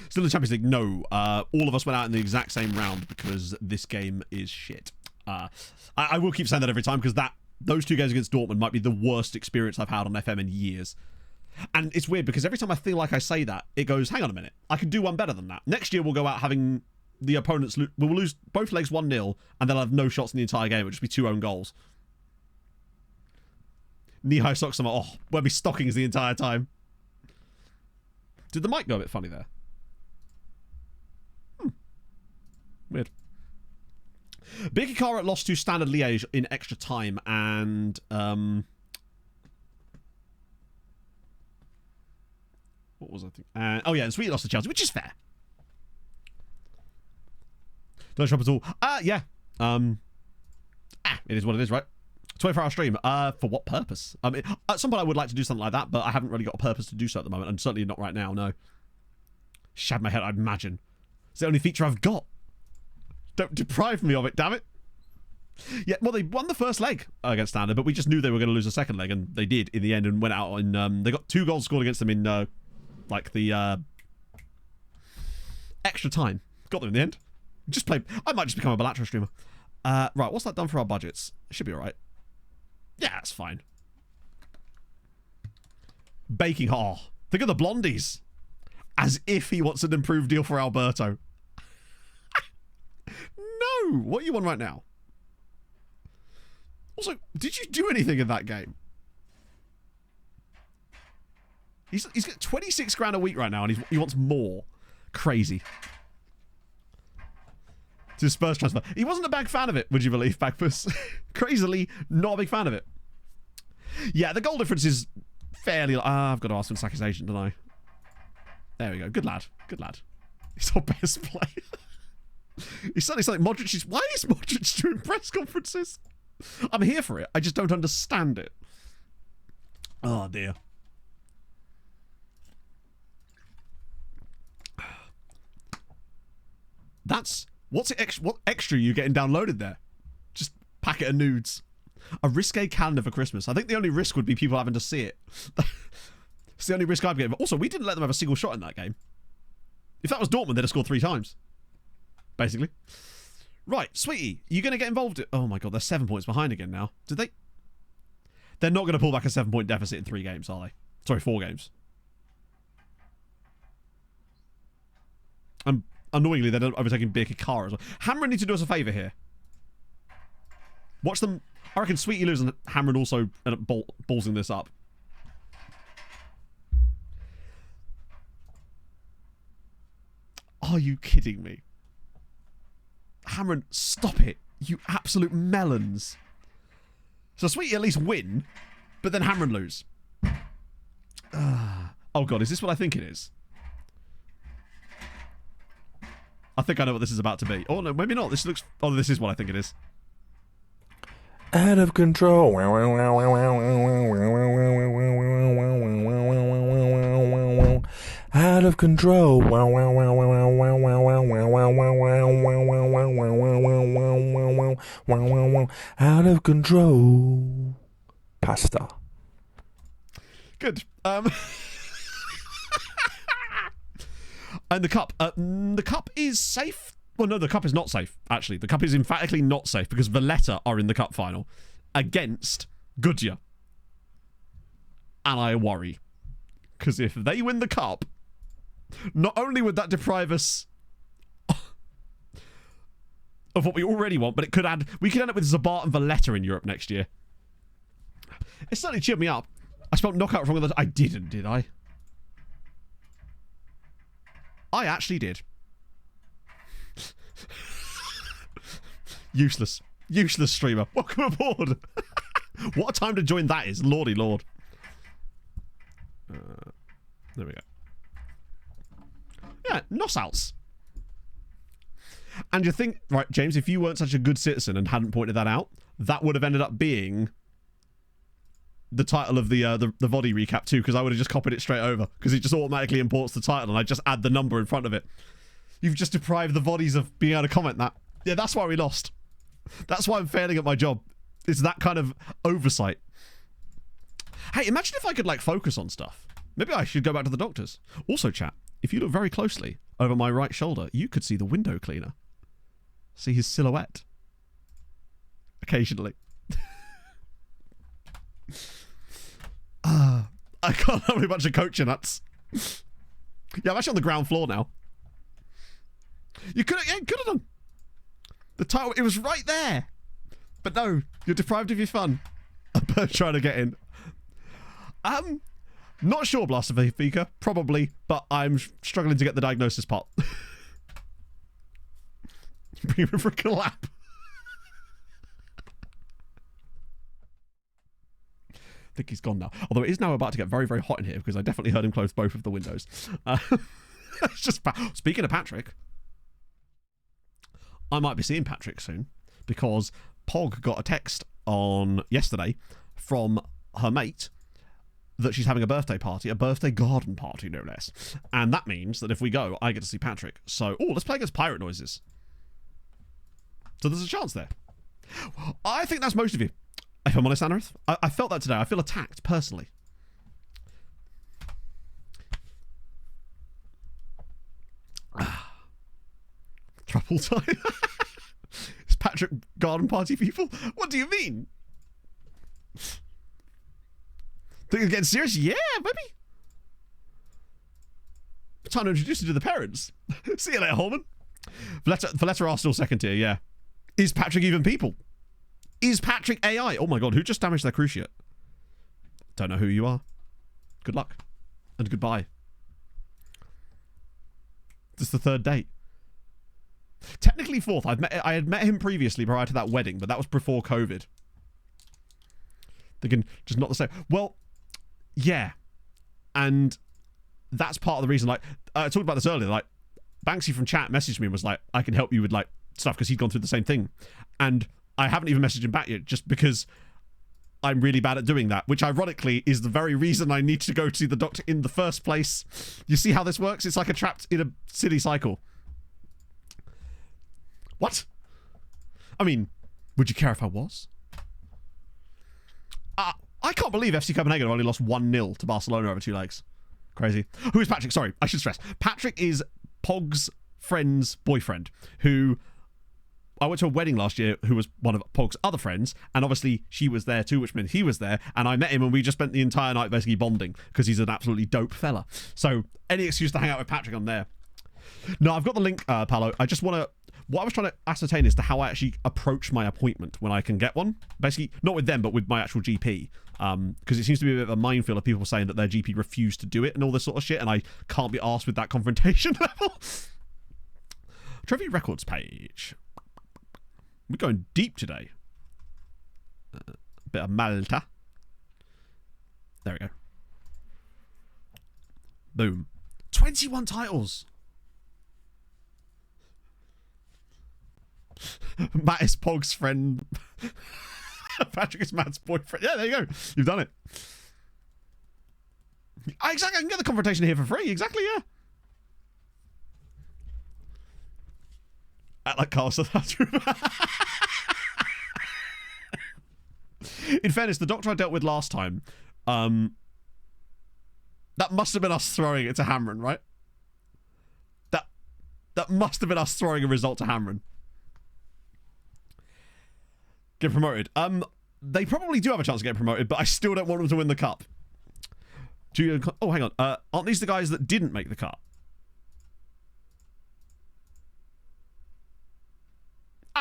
Still in the Champions League? No. All of us went out in the exact same round because this game is shit. I will keep saying that every time because those 2 games against Dortmund might be the worst experience I've had on FM in years. And it's weird because every time I feel like I say that, it goes, hang on a minute. I can do one better than that. Next year we'll go out having the opponents... We'll lose both legs 1-0 and they'll have no shots in the entire game. It'll just be 2 own goals. Knee-high socks. I'm like, oh, we'll be stockings the entire time. Did the mic go a bit funny there? Weird. Big Ikara lost to Standard Liège in extra time, and what was I thinking? Oh yeah, and Sweet lost to Chelsea, which is fair. Don't shop at all. Yeah. It is what it is, right? 24-hour stream. For what purpose? I mean, at some point I would like to do something like that, but I haven't really got a purpose to do so at the moment, and certainly not right now, no. Shave my head, I'd imagine. It's the only feature I've got. Don't deprive me of it, damn it. Yeah, well, they won the first leg against Standard, but we just knew they were going to lose the second leg, and they did in the end, and went out in... they got 2 goals scored against them in, like, the extra time. Got them in the end. Just played... I might just become a Balatro streamer. Right, what's that done for our budgets? Should be alright. Yeah, that's fine. Baking hot. Think of the blondies. As if he wants an improved deal for Alberto. No! What are you on right now? Also, did you do anything in that game? He's got 26 grand a week right now, and he wants more. Crazy. To Spurs transfer. He wasn't a big fan of it, would you believe, Bagpuss? Crazily, not a big fan of it. Yeah, the goal difference is fairly... I've got to ask for an accusation, don't I? There we go. Good lad. Good lad. He's our best player. He's suddenly something Modric is... Why is Modric doing press conferences? I'm here for it. I just don't understand it. Oh, dear. That's... What extra are you getting downloaded there? Just packet of nudes. A risque calendar for Christmas. I think the only risk would be people having to see it. It's the only risk I've getting. But also, we didn't let them have a single shot in that game. If that was Dortmund, they'd have scored 3 times. Basically. Right, Sweetie, you going to get involved? Oh my god, they're 7 points behind again now. Did they? They're not going to pull back a 7-point deficit in 3 games, are they? Sorry, 4 games. Annoyingly, they're overtaking Birka Kara as well. Hamron need to do us a favour here. Watch them. I reckon Sweetie lose and Hamron also end up ballsing this up. Are you kidding me? Hamron, stop it. You absolute melons. So Sweetie at least win, but then Hamron lose. Oh god, is this what I think it is? I think I know what this is about to be. Oh no, maybe not. This looks... Oh, this is what I think it is. Out of control. Out of control. Out of control. Pasta. Good. And the cup. The cup is safe. Well, no, the cup is not safe, actually. The cup is emphatically not safe because Valletta are in the cup final against Goodyear. And I worry. Because if they win the cup, not only would that deprive us of what we already want, but it could add... We could end up with Zabat and Valletta in Europe next year. It certainly cheered me up. I spelled knockout wrong. I didn't, did I? I actually did. Useless. Useless streamer. Welcome aboard. What a time to join that is. Lordy lord. There we go. Yeah, Nossouts. And you think... Right, James, if you weren't such a good citizen and hadn't pointed that out, that would have ended up being the title of the VOD recap too, because I would have just copied it straight over, because it just automatically imports the title and I just add the number in front of it. You've just deprived the VODies of being able to comment that. Yeah, that's why we lost. That's why I'm failing at my job. It's that kind of oversight. Hey, imagine if I could, like, focus on stuff. Maybe I should go back to the doctors. Also, chat, if you look very closely over my right shoulder, you could see the window cleaner. See his silhouette. Occasionally. I can't have a bunch of coaching nuts. Yeah, I'm actually on the ground floor now. You could have done. The title, it was right there. But no, you're deprived of your fun. A bird trying to get in. Not sure, Blaster Vika. Probably, but I'm struggling to get the diagnosis part. Bring him for a collab. I think he's gone now. Although it is now about to get very, very hot in here because I definitely heard him close both of the windows. It's just speaking of Patrick, I might be seeing Patrick soon because Pog got a text on yesterday from her mate that she's having a birthday party, a birthday garden party, no less. And that means that if we go, I get to see Patrick. So, let's play against pirate noises. So there's a chance there. I think that's most of you. If I'm honest, Anarith, I felt that today. I feel attacked, personally. Trouble time. It's Patrick garden party people? What do you mean? Think it's getting serious? Yeah, maybe. Time to introduce you to the parents. See you later, Holman. Valletta are still second tier, yeah. Is Patrick even people? Is Patrick AI? Oh my god, who just damaged their cruciate? Don't know who you are. Good luck. and goodbye. This is the third date. Technically fourth. I had met him previously prior to that wedding, but that was before COVID. Thinking just not the same. Well, yeah, and that's part of the reason. Like I talked about this earlier. Like Banksy from chat messaged me and was like, "I can help you with like stuff," because he'd gone through the same thing, and I haven't even messaged him back yet, just because I'm really bad at doing that, which ironically is the very reason I need to go to see the doctor in the first place. You see how this works? It's like a trapped in a silly cycle. What? I mean, would you care if I was? I can't believe FC Copenhagen only lost 1-0 to Barcelona over 2 legs. Crazy. Who is Patrick? Sorry, I should stress. Patrick is Pog's friend's boyfriend, who I went to a wedding last year, who was one of Pog's other friends, and obviously she was there too, which meant he was there, and I met him and we just spent the entire night basically bonding, because he's an absolutely dope fella. So any excuse to hang out with Patrick, I'm there. No, I've got the link, Paolo. I just want to... What I was trying to ascertain is to how I actually approach my appointment when I can get one. Basically, not with them, but with my actual GP. Because it seems to be a bit of a minefield of people saying that their GP refused to do it and all this sort of shit, and I can't be arsed with that confrontation level. Trophy records page. We're going deep today. A bit of Malta. There we go. Boom. 21 titles. Matt is Pog's friend. Patrick is Matt's boyfriend. Yeah, there you go. You've done it. Exactly. I can get the confrontation here for free. Exactly, yeah. Act like Carl said that's true. In fairness, the doctor I dealt with last time, that must have been us throwing it to Hamron, right? That must have been us throwing a result to Hamron. Get promoted. They probably do have a chance to get promoted, but I still don't want them to win the cup. Oh, hang on. Aren't these the guys that didn't make the cut?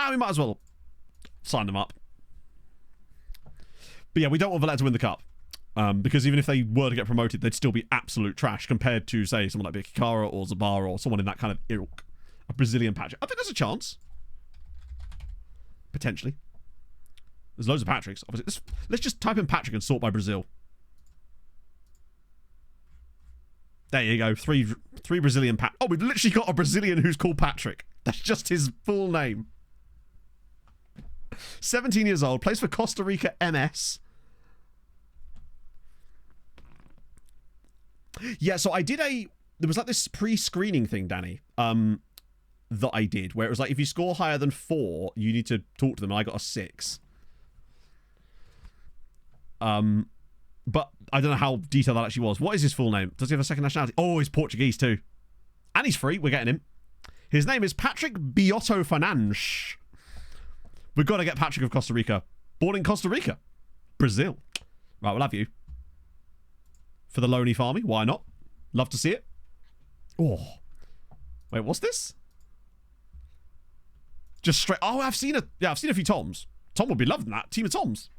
We might as well sign them up. But yeah, we don't want Valletta to win the cup. Because even if they were to get promoted, they'd still be absolute trash compared to, say, someone like Bikikara or Zabara or someone in that kind of ilk. A Brazilian Patrick. I think there's a chance. Potentially. There's loads of Patricks. Obviously, let's just type in Patrick and sort by Brazil. There you go. Three Brazilian Pat. Oh, we've literally got a Brazilian who's called Patrick. That's just his full name. 17 years old. Plays for Costa Rica MS. Yeah, so I did there was like this pre-screening thing, Danny, that I did, where it was like, if you score higher than 4, you need to talk to them, and I got a 6. But I don't know how detailed that actually was. What is his full name? Does he have a second nationality? Oh, he's Portuguese too. And he's free. We're getting him. His name is Patrick Biotto Fernandes. We've got to get Patrick of Costa Rica. Born in Costa Rica. Brazil. Right, we'll have you. For the Lonely Farmy. Why not? Love to see it. Oh. Wait, what's this? Just straight... Oh, I've seen a few Toms. Tom would be loving that. Team of Toms.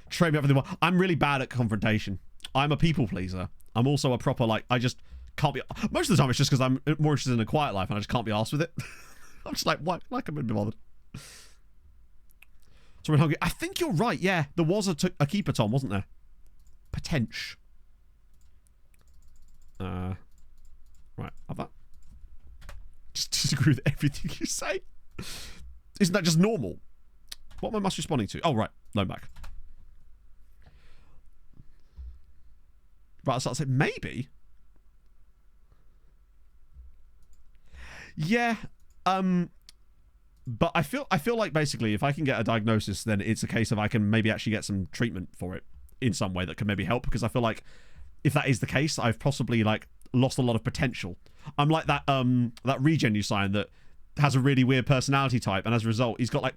Trade me up for the... I'm really bad at confrontation. I'm a people pleaser. I'm also a proper, like, I just can't be... Most of the time it's just because I'm more interested in a quiet life and I just can't be arsed with it. I'm just like, why? Like, I'm be bothered. So we're hungry. I think you're right, yeah. There was a keeper Tom, wasn't there? Potential. Right, have that. Just disagree with everything you say. Isn't that just normal? What am I must responding to? Oh, right. Loan back. Right, so I said maybe. Yeah. But I feel like basically if I can get a diagnosis, then it's a case of I can maybe actually get some treatment for it in some way that can maybe help, because I feel like if that is the case, I've possibly like lost a lot of potential. I'm like that regen you sign that has a really weird personality type, and as a result he's got like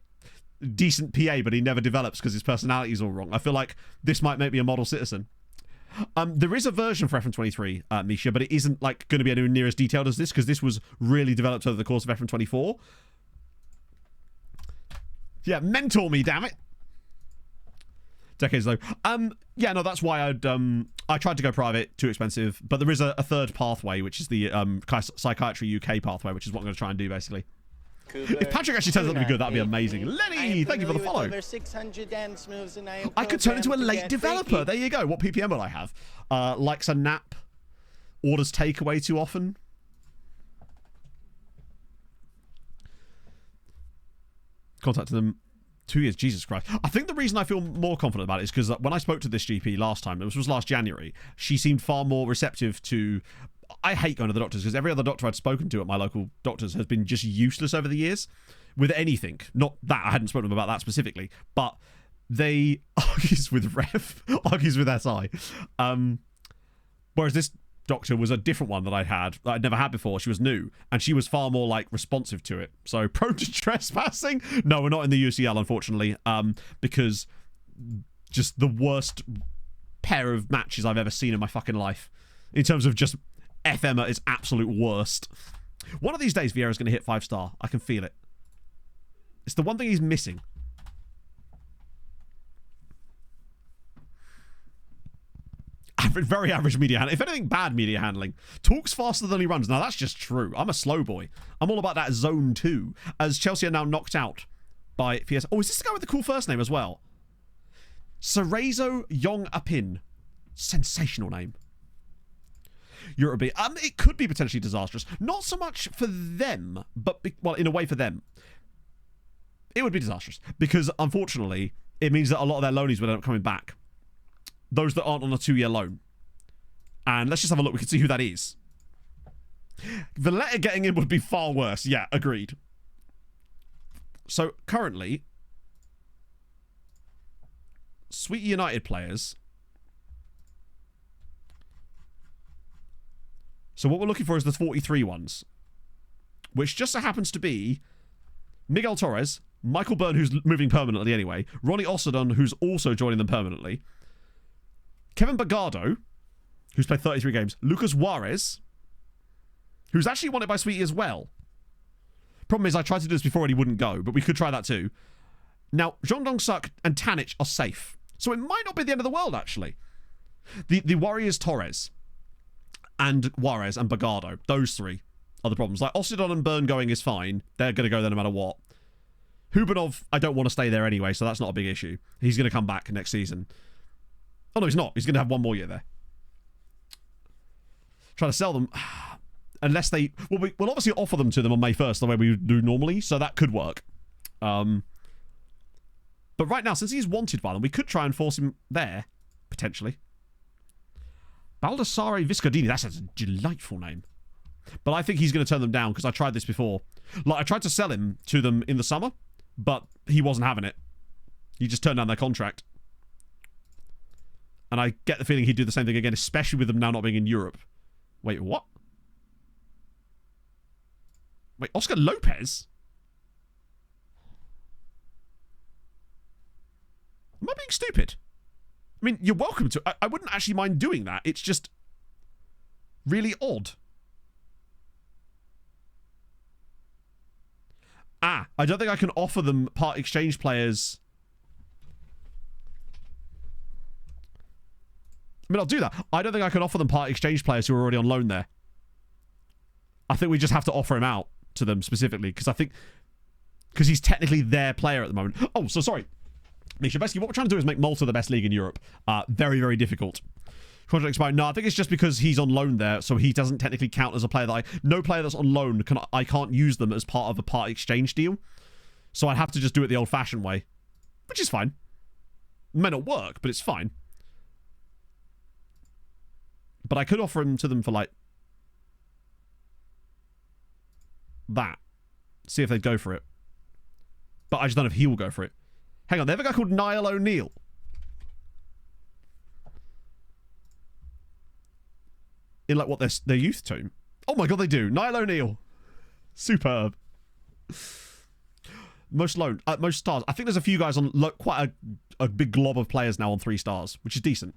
decent PA but he never develops because his personality is all wrong. I feel like this might make me a model citizen. There is a version for FM23, Misha, but it isn't like going to be anywhere near as detailed as this, because this was really developed over the course of FM24. Yeah, mentor me, damn it. decades ago. Yeah, no, that's why I tried to go private, too expensive, but there is a third pathway, which is the Psychiatry UK pathway, which is what I'm going to try and do, basically. If Patrick actually turns out to be good, that'd be amazing. Lenny, thank you for the follow. I could turn into a late developer. There you go. What PPM will I have? Likes a nap. Orders takeaway too often. Contacted them 2 years. Jesus Christ. I think the reason I feel more confident about it is because when I spoke to this GP last time, this was last January, she seemed far more receptive to... I hate going to the doctors because every other doctor I'd spoken to at my local doctors has been just useless over the years with anything. Not that I hadn't spoken to them about that specifically, but they argues with Rev, argues with SI. Whereas this doctor was a different one that I'd never had before. She was new and she was far more like responsive to it. So prone to trespassing? No, we're not in the UCL, unfortunately, because just the worst pair of matches I've ever seen in my fucking life in terms of just FM at its absolute worst. One of these days, Vieira's going to hit 5-star. I can feel it. It's the one thing he's missing. Very average media handling. If anything, bad media handling. Talks faster than he runs. Now, that's just true. I'm a slow boy. I'm all about that zone 2. As Chelsea are now knocked out by PS... Oh, is this the guy with the cool first name as well? Cerezo Yong Apin. Sensational name. Europe B. It could be potentially disastrous. Not so much for them, but... well, in a way for them. It would be disastrous. Because, unfortunately, it means that a lot of their loanies will end up coming back. Those that aren't on a 2-year loan. And let's just have a look. We can see who that is. Valletta getting in would be far worse. Yeah, agreed. So, currently, Sweet United players. So what we're looking for is the 43 ones. Which just so happens to be Miguel Torres, Michael Byrne, who's moving permanently anyway, Ronnie Osadon, who's also joining them permanently, Kevin Bagardo, who's played 33 games, Lucas Juarez, who's actually wanted by Sweetie as well. Problem is, I tried to do this before and he wouldn't go, but we could try that too. Now, Jean Dong-Suk and Tanic are safe. So it might not be the end of the world, actually. The Warriors Torres and Juarez and Bagardo, those three are the problems. Like, Osidon and Byrne going is fine. They're going to go there no matter what. Hubanov, I don't want to stay there anyway, so that's not a big issue. He's going to come back next season. Oh, no, he's not. He's going to have one more year there. Trying to sell them. Unless they... well, we'll obviously offer them to them on May 1st, the way we do normally, so that could work. But right now, since he's wanted by them, we could try and force him there, potentially. Baldassare Viscodini. That's a delightful name. But I think he's going to turn them down, because I tried this before. Like, I tried to sell him to them in the summer, but he wasn't having it. He just turned down their contract. And I get the feeling he'd do the same thing again, especially with them now not being in Europe. Wait, what? Wait, Oscar Lopez? Am I being stupid? I mean, you're welcome to. I wouldn't actually mind doing that. It's just really odd. I don't think I can offer them part exchange players. I mean, I'll do that. I don't think I can offer them part exchange players who are already on loan there. I think we just have to offer him out to them specifically, because I think... because he's technically their player at the moment. Oh, so sorry. Misha, basically what we're trying to do is make Malta the best league in Europe. Very, very difficult. Contract expired. No, I think it's just because he's on loan there, so he doesn't technically count as a player that no player that's on loan, I can't use them as part of a part exchange deal. So I have to just do it the old-fashioned way, which is fine. It may not work, but it's fine. But I could offer him to them for, like, that. See if they'd go for it. But I just don't know if he will go for it. Hang on, they have a guy called Niall O'Neill. In, like, what, their youth team? Oh my god, they do. Niall O'Neill. Superb. Most loan, most stars. I think there's a few guys on quite a big glob of players now on 3 stars, which is decent.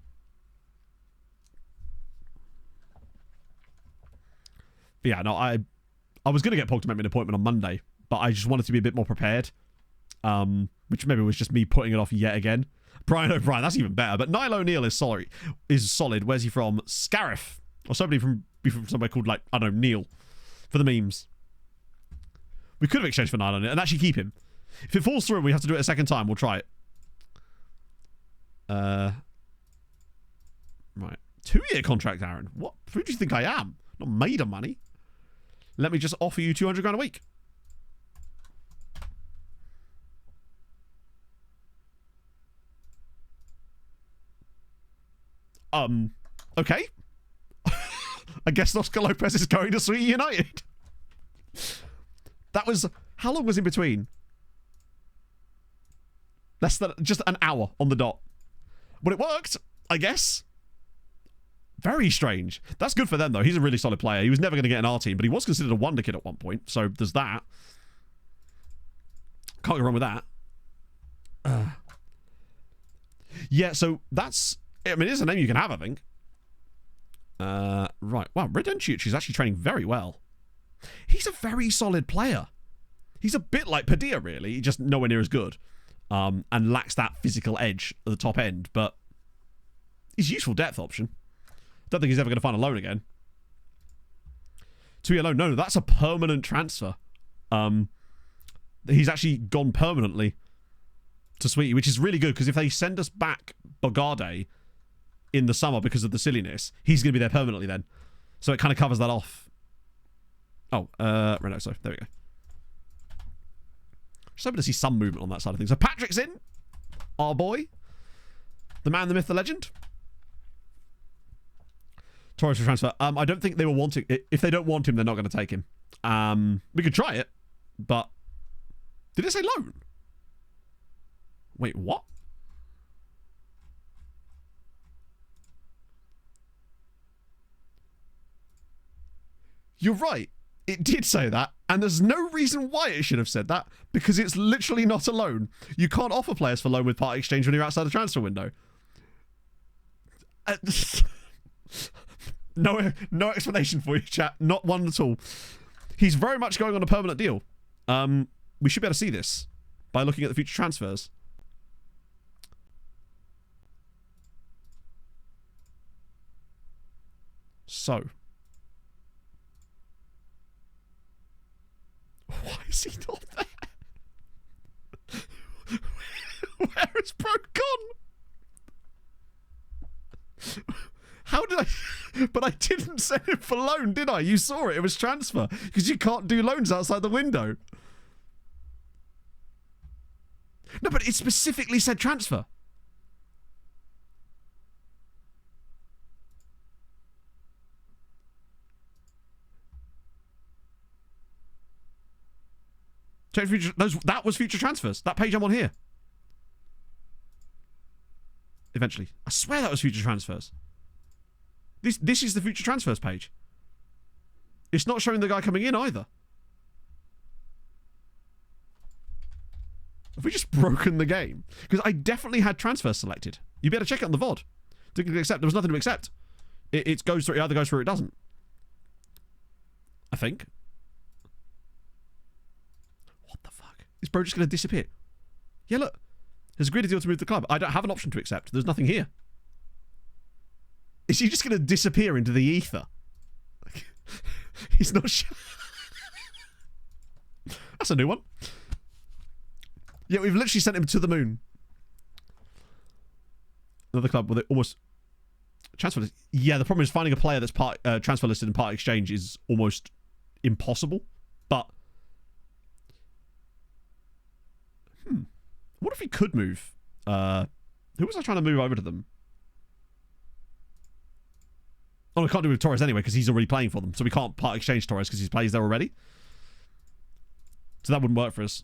But yeah, no, I was going to get Pog to make me an appointment on Monday, but I just wanted to be a bit more prepared. Which maybe was just me putting it off yet again. Brian O'Brien, that's even better. But Niall O'Neill is solid. Where's he from? Scariff. Or somebody from somewhere called, like, I don't know, Neil. For the memes. We could have exchanged for Niall O'Neill and actually keep him. If it falls through and we have to do it a second time, we'll try it. Right. 2-year contract, Aaron. What? Who do you think I am? Not made of money. Let me just offer you 200 grand a week. Okay. I guess Oscar Lopez is going to Sweet United. That was... How long was in between? Less than... Just an hour on the dot. But it worked, I guess. Very strange. That's good for them, though. He's a really solid player. He was never going to get in our team, but he was considered a wonder kid at one point. So there's that. Can't go wrong with that. Yeah, so that's... I mean, it is a name you can have, I think. Right. Wow, Redencic is actually training very well. He's a very solid player. He's a bit like Padilla, really. Just nowhere near as good. And lacks that physical edge at the top end. But he's a useful depth option. Don't think he's ever going to find a loan again. 2-year loan. No, that's a permanent transfer. He's actually gone permanently to Sweetie, which is really good because if they send us back Bogarde in the summer because of the silliness, he's going to be there permanently then. So it kind of covers that off. Oh, Renoso. There we go. Just hoping to see some movement on that side of things. So Patrick's in. Our boy. The man, the myth, the legend. Torres for transfer. I don't think they were wanting... If they don't want him, they're not going to take him. We could try it, but... Did it say loan? Wait, what? You're right. It did say that, and there's no reason why it should have said that, because it's literally not a loan. You can't offer players for loan with part exchange when you're outside the transfer window. No explanation for you, chat. Not one at all. He's very much going on a permanent deal. We should be able to see this by looking at the future transfers. So. Why is he not there? Where is Pro gone? How did I... But I didn't send him for loan, did I? You saw it. It was transfer. Because you can't do loans outside the window. No, but it specifically said transfer. Check future, that was future transfers. That page I'm on here. Eventually. I swear that was future transfers. This is the future transfers page. It's not showing the guy coming in either. Have we just broken the game? Because I definitely had transfers selected. You better check it on the VOD. Didn't accept. There was nothing to accept. It goes through. It either goes through or it doesn't. I think. What the fuck? Is bro just going to disappear? Yeah, look. Has agreed a deal to move the club. I don't have an option to accept. There's nothing here. Is he just going to disappear into the ether? He's not sure. That's a new one. Yeah, we've literally sent him to the moon. Another club with it almost... Transfer list. Yeah, the problem is finding a player that's transfer listed in part exchange is almost impossible. But... What if he could move? Who was I trying to move over to them? Oh, I can't do it with Torres anyway because he's already playing for them. So we can't part exchange Torres because he plays there already. So that wouldn't work for us.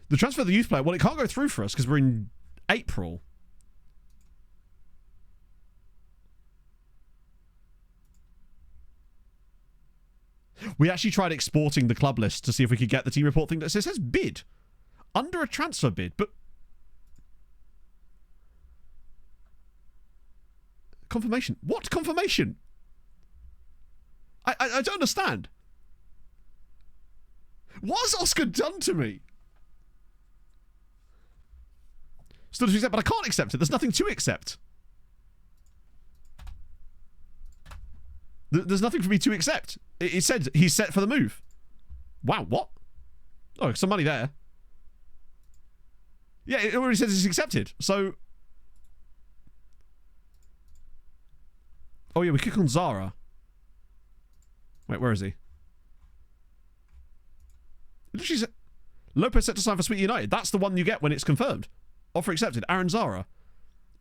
The transfer of the youth player, well, it can't go through for us because we're in April. We actually tried exporting the club list to see if we could get the team report thing that says bid. Under a transfer bid, but... Confirmation. What confirmation? I don't understand. What has Oscar done to me? Still to accept, but I can't accept it. There's nothing to accept. There's nothing for me to accept. It said he's set for the move. Wow, what? Oh, some money there. Yeah, it already says it's accepted. So... Oh yeah, we click on Zara. Wait, where is he? It literally said... Lopez set to sign for Sweet United. That's the one you get when it's confirmed. Offer accepted. Aaron Zara.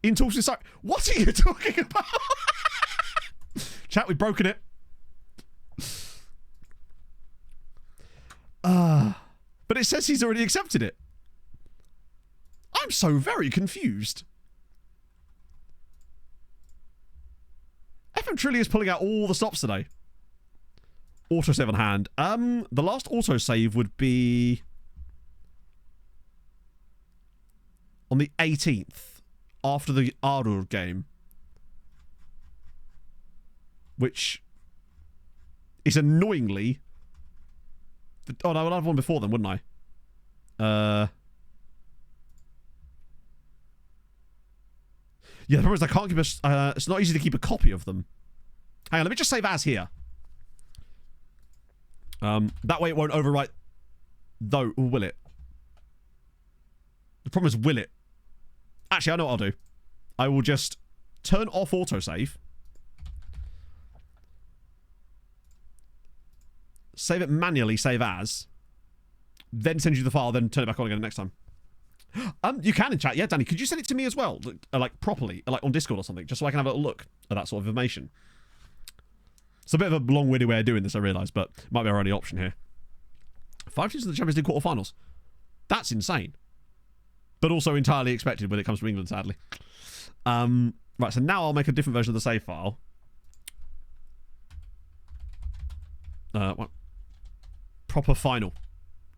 In talks with Cyrus. What are you talking about? Chat, we've broken it. But it says he's already accepted it. I'm so very confused. FM Trilly is pulling out all the stops today. Autosave on hand. The last autosave would be on the 18th after the Arur game, which is annoyingly. Oh no, I'd have one before then, wouldn't I? Yeah, the problem is I can't keep a... it's not easy to keep a copy of them. Hang on, let me just save as here. That way it won't overwrite... Though, or will it? The problem is, will it? Actually, I know what I'll do. I will just turn off autosave. Save it manually, save as. Then send you the file, then turn it back on again next time. You can in chat. Yeah, Danny, could you send it to me as well? Like, properly? Like, on Discord or something? Just so I can have a little look at that sort of information. It's a bit of a long-winded way of doing this, I realise, but it might be our only option here. 5 teams in the Champions League quarterfinals. That's insane. But also entirely expected when it comes to England, sadly. Right, so now I'll make a different version of the save file. What? Proper final.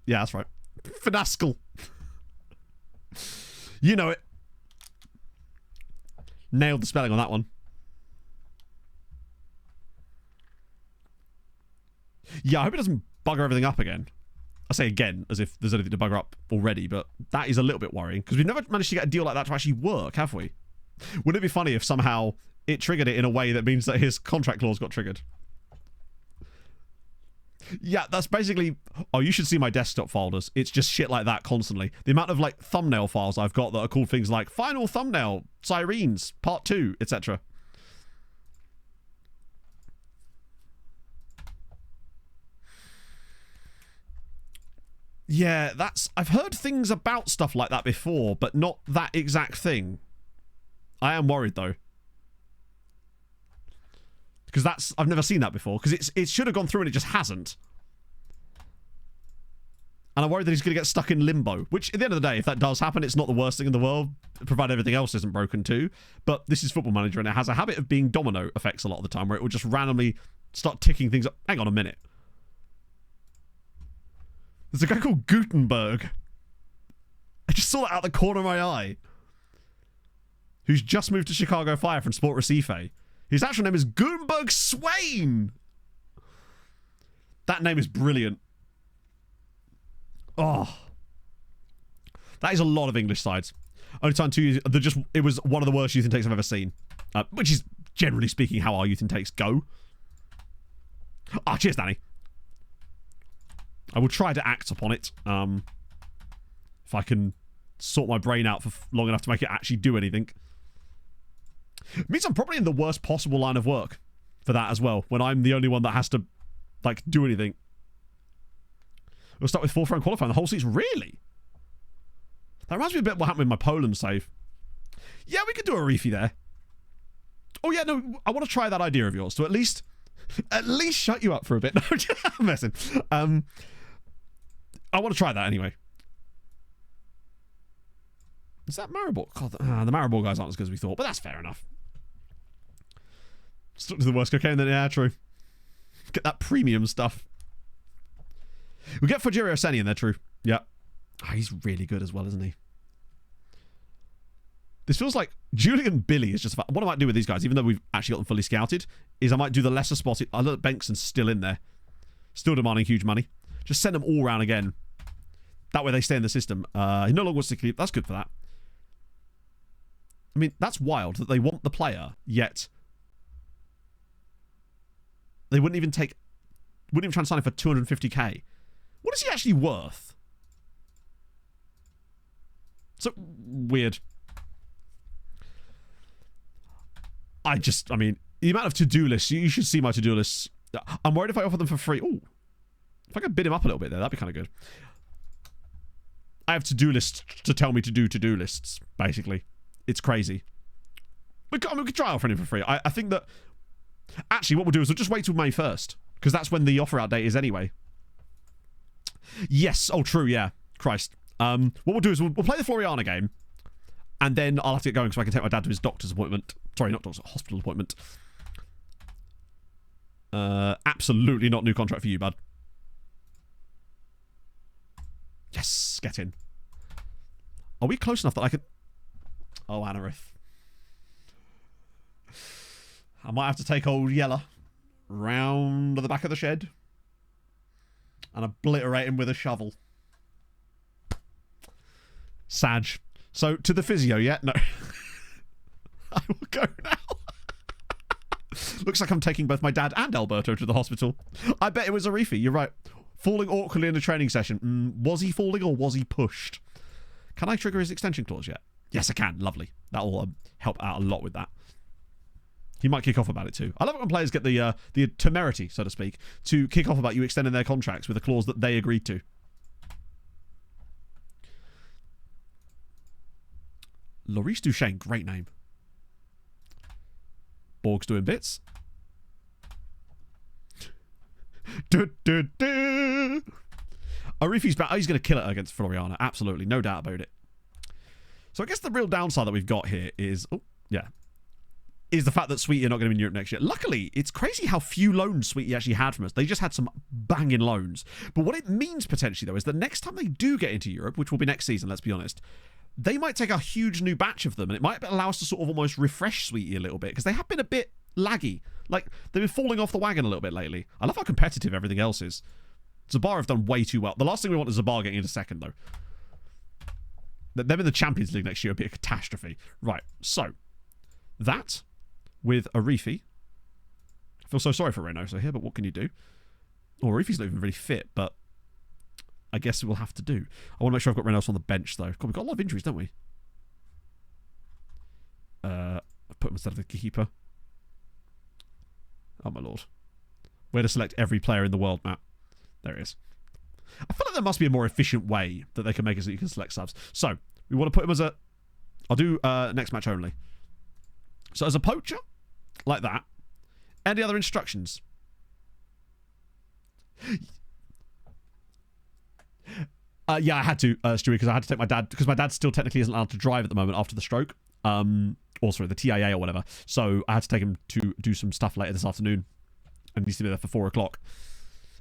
Yeah, that's right. Finascal. You know it. Nailed the spelling on that one. Yeah, I hope it doesn't bugger everything up again. I say again, as if there's anything to bugger up already, but that is a little bit worrying, because we've never managed to get a deal like that to actually work, have we? Wouldn't it be funny if somehow it triggered it in a way that means that his contract clause got triggered? Yeah, that's basically... Oh, you should see my desktop folders. It's just shit like that constantly. The amount of, like, thumbnail files I've got that are called things like Final Thumbnail, Sirens, Part 2, etc. Yeah, that's... I've heard things about stuff like that before, but not that exact thing. I am worried, though. Because that's... I've never seen that before. Because it should have gone through and it just hasn't. And I'm worried that he's going to get stuck in limbo. Which, at the end of the day, if that does happen, it's not the worst thing in the world, provided everything else isn't broken too. But this is Football Manager, and it has a habit of being domino effects a lot of the time, where it will just randomly start ticking things up. Hang on a minute. There's a guy called Gutenberg. I just saw that out the corner of my eye. Who's just moved to Chicago Fire from Sport Recife. His actual name is Gutenberg Swain. That name is brilliant. Oh. That is a lot of English sides. Only time 2 years... It was one of the worst youth intakes I've ever seen. Which is, generally speaking, how our youth intakes go. Ah, cheers, Danny. I will try to act upon it. If I can sort my brain out for long enough to make it actually do anything. It means I'm probably in the worst possible line of work for that as well, when I'm the only one that has to, like, do anything. We'll start with 4th round qualifying. The whole season. Really? That reminds me a bit of what happened with my Poland save. Yeah, we could do a reefy there. Oh, yeah, no, I want to try that idea of yours to at least shut you up for a bit. No, I'm messing. I want to try that anyway. Is that Maribor? God, the Maribor guys aren't as good as we thought, but that's fair enough. Stuck to the worst cocaine then, yeah, true. Get that premium stuff. We get Fujiro Seni in there, true. Yeah. Oh, he's really good as well, isn't he? This feels like Julian Billy is just... What I might do with these guys, even though we've actually got them fully scouted, is I might do the lesser spotted... I look at Benkson's still in there. Still demanding huge money. Just send them all round again. That way they stay in the system. He no longer wants to keep... That's good for that. I mean, that's wild that they want the player, yet they wouldn't even try and sign him for 250k. What is he actually worth? So weird. I mean, the amount of to-do lists, you should see my to-do lists. I'm worried if I offer them for free. Ooh. If I could bid him up a little bit there, that'd be kind of good. I have to-do lists to tell me to do to-do lists, basically. It's crazy. We could try offering him for free. I think that... Actually, what we'll do is we'll just wait till May 1st, because that's when the offer out date is anyway. Yes. Oh, true, yeah. Christ. What we'll do is we'll play the Floriana game, and then I'll have to get going so I can take my dad to his doctor's appointment. Sorry, not doctor's, hospital appointment. Absolutely not new contract for you, bud. Yes, get in. Are we close enough that I could... Oh, Anarith. I might have to take old Yella round the back of the shed and obliterate him with a shovel. Sag. So, to the physio, yeah? No. I will go now. Looks like I'm taking both my dad and Alberto to the hospital. I bet it was Arifi, you're right. Falling awkwardly in a training session. Was he falling or was he pushed? Can I trigger his extension clause yet? Yes, I can. Lovely. That will help out a lot with that. He might kick off about it too. I love it when players get the temerity, so to speak, to kick off about you extending their contracts with a clause that they agreed to. Loris Duchesne, great name. Borg's doing bits. Arifi's back. Oh, he's going to kill it against Floriana. Absolutely. No doubt about it. So I guess the real downside that we've got here is... Oh, yeah. Is the fact that Sweetie are not going to be in Europe next year. Luckily, it's crazy how few loans Sweetie actually had from us. They just had some banging loans. But what it means potentially, though, is that next time they do get into Europe, which will be next season, let's be honest, they might take a huge new batch of them, and it might allow us to sort of almost refresh Sweetie a little bit, because they have been a bit laggy. Like, they've been falling off the wagon a little bit lately. I love how competitive everything else is. Zabar have done way too well. The last thing we want is Zabar getting into second, though. Them in the Champions League next year would be a catastrophe. Right, so, that... with Arifi. I feel so sorry for Reynoso here, but what can you do? Oh, Arifi's not even really fit, but I guess we'll have to do. I want to make sure I've got Reynoso on the bench, though. God, we've got a lot of injuries, don't we? I've put him instead of the keeper. Oh, my lord. Way to select every player in the world, Matt. There it is. I feel like there must be a more efficient way that they can make it so that you can select subs. So, we want to put him as a... I'll do next match only. So as a poacher, like that. Any other instructions? Yeah, I had to, Stewie, because I had to take my dad, because my dad still technically isn't allowed to drive at the moment after the stroke. Or sorry, the TIA or whatever. So I had to take him to do some stuff later this afternoon. And he needs to be there for 4 o'clock.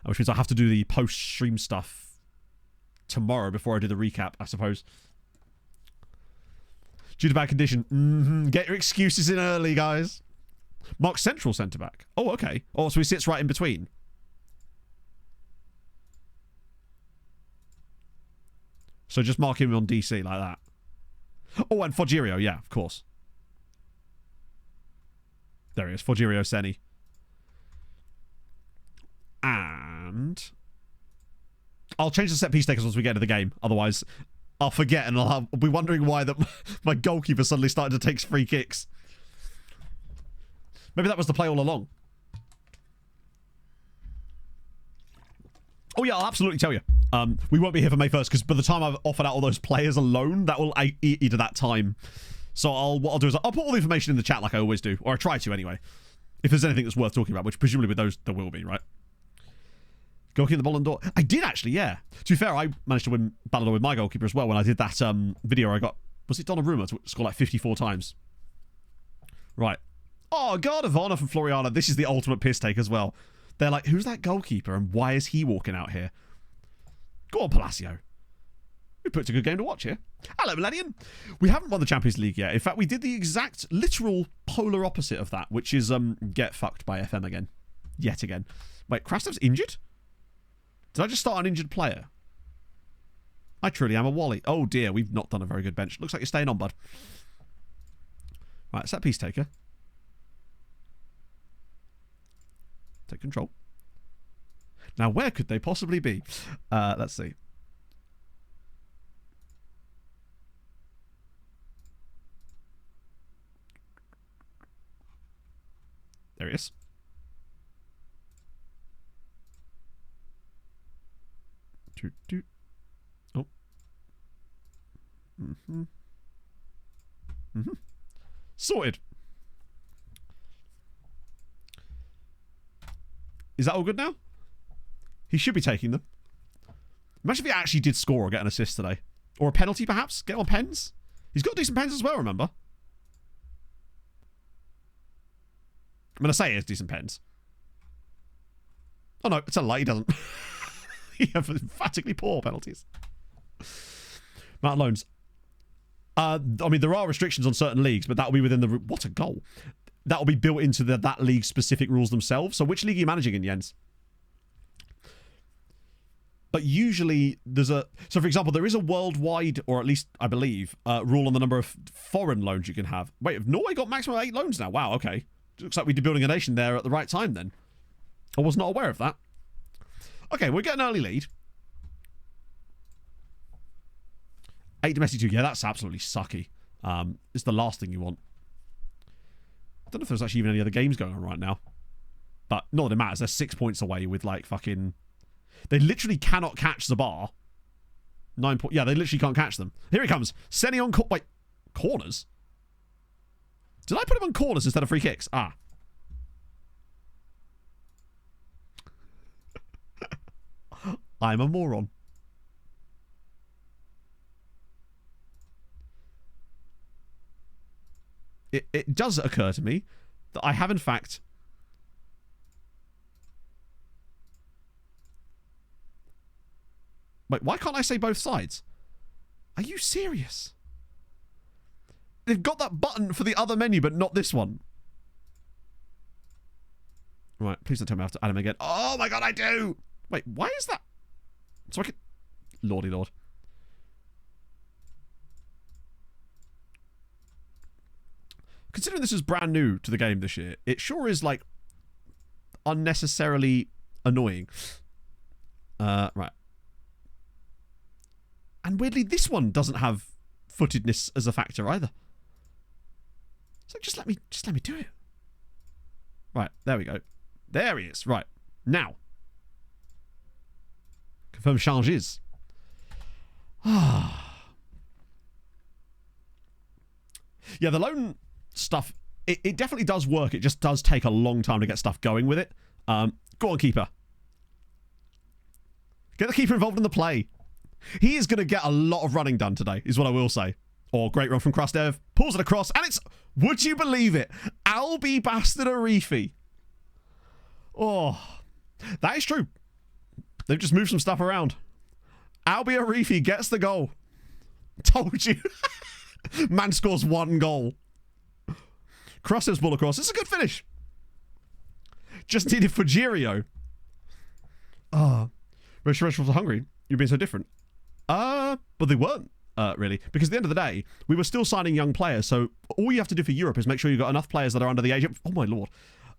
Which means I have to do the post-stream stuff tomorrow before I do the recap, I suppose. Due to bad condition. Get your excuses in early, guys. Mark central centre-back. Oh, okay. Oh, so he sits right in between. So just mark him on DC like that. Oh, and Fogerio. Yeah, of course. There he is. Fogerio Seni. And... I'll change the set-piece takers once we get into the game. Otherwise... I'll forget and I'll be wondering why that my goalkeeper suddenly started to take free kicks. Maybe that was the play all along. Oh yeah, I'll absolutely tell you. We won't be here for May 1st because by the time I've offered out all those players alone, that will eat into that time. So what I'll do is I'll put all the information in the chat like I always do. Or I try to anyway. If there's anything that's worth talking about, which presumably with those there will be, right? Goalkeeper the Ballon d'Or. I did actually, yeah. To be fair, I managed to win Ballon d'Or with my goalkeeper as well when I did that video. I got, was it Donnarumma to score like 54 times? Right. Oh, guard of honour from Floriana. This is the ultimate piss take as well. They're like, who's that goalkeeper and why is he walking out here? Go on, Palacio. We put a good game to watch here. Hello, Millennium. We haven't won the Champions League yet. In fact, we did the exact, literal polar opposite of that, which is get fucked by FM again. Yet again. Wait, Krasnov's injured? Did I just start an injured player? I truly am a Wally. Oh dear, we've not done a very good bench. Looks like you're staying on, bud. Right, set piece taker. Take control. Now, where could they possibly be? Let's see. There he is. Toot, toot. Oh. Mm-hmm. Mm-hmm. Sorted. Is that all good now? He should be taking them. Imagine if he actually did score or get an assist today. Or a penalty, perhaps? Get on pens? He's got decent pens as well, remember? I'm going to say he has decent pens. Oh no, it's a lie, he doesn't. He has emphatically poor penalties. Amount of loans. I mean, there are restrictions on certain leagues, but that'll be within the... What a goal. That'll be built into that league's specific rules themselves. So which league are you managing in, Jens? But usually there's a... So, for example, there is a worldwide, or at least, I believe, rule on the number of foreign loans you can have. Wait, have Norway got maximum 8 loans now? Wow, okay. Looks like we're building a nation there at the right time, then. I was not aware of that. Okay, we're getting an early lead. 8 domestic 2. Yeah, that's absolutely sucky. It's the last thing you want. I don't know if there's actually even any other games going on right now. But not that it matters. They're 6 points away with, like, fucking... They literally cannot catch the bar. 9 points. Yeah, they literally can't catch them. Here he comes. Sending on... Wait. Corners? Did I put him on corners instead of free kicks? Ah. I'm a moron. It does occur to me that I have, in fact... Wait, why can't I say both sides? Are you serious? They've got that button for the other menu, but not this one. Right, please don't tell me I have to add him again. Oh my god, I do! Wait, why is that? So I can... Lordy lord. Considering this is brand new to the game this year, it sure is, like, unnecessarily annoying. Right. And weirdly, this one doesn't have footedness as a factor either. So just let me do it. Right, there we go. There he is. Right. Now. Confirm changes. Yeah, the loan stuff, it definitely does work. It just does take a long time to get stuff going with it. Go on, keeper. Get the keeper involved in the play. He is going to get a lot of running done today, is what I will say. Or great run from Krastev. Pulls it across, and it's, would you believe it? Albi Bastard Arifi. Oh, that is true. They've just moved some stuff around. Albi Arifi gets the goal. Told you. Man scores 1 goal. Krastev's ball across. This is a good finish. Just needed Fujirio. Restaurants were hungry. You're being so different. But they weren't, really. Because at the end of the day, we were still signing young players, so all you have to do for Europe is make sure you've got enough players that are under the age of... Oh, my lord.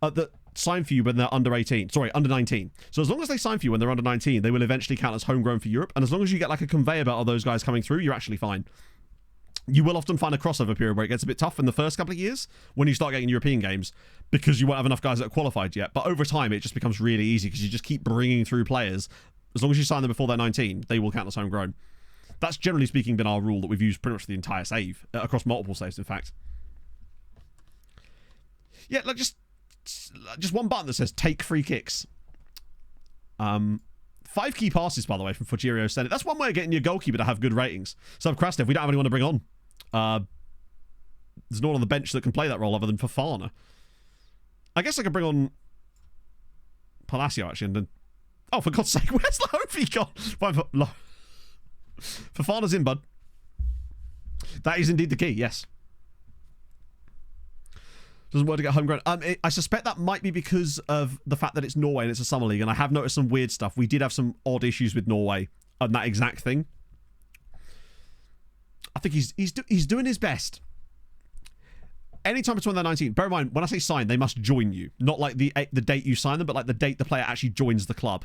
That sign for you when they're under 18. Sorry, under 19. So as long as they sign for you when they're under 19, they will eventually count as homegrown for Europe. And as long as you get, like, a conveyor belt of those guys coming through, you're actually fine. You will often find a crossover period where it gets a bit tough in the first couple of years when you start getting European games because you won't have enough guys that are qualified yet. But over time, it just becomes really easy because you just keep bringing through players. As long as you sign them before they're 19, they will count as homegrown. That's generally speaking been our rule that we've used pretty much the entire save, across multiple saves, in fact. Yeah, like just one button that says take free kicks. 5 key passes, by the way, from Fujirio Senate. That's one way of getting your goalkeeper to have good ratings. So, Krastev, we don't have anyone to bring on. There's no one on the bench that can play that role other than Fofana. I guess I could bring on Palacio, actually, and then... Oh, for God's sake, where's Lofi gone? Fofana's in, bud. That is indeed the key, yes. Doesn't work to get homegrown. I suspect that might be because of the fact that it's Norway and it's a summer league, and I have noticed some weird stuff. We did have some odd issues with Norway on that exact thing. I think he's doing his best. anytime between their 19. Bear in mind, when I say sign, they must join you. Not like the date you sign them, but like the date the player actually joins the club.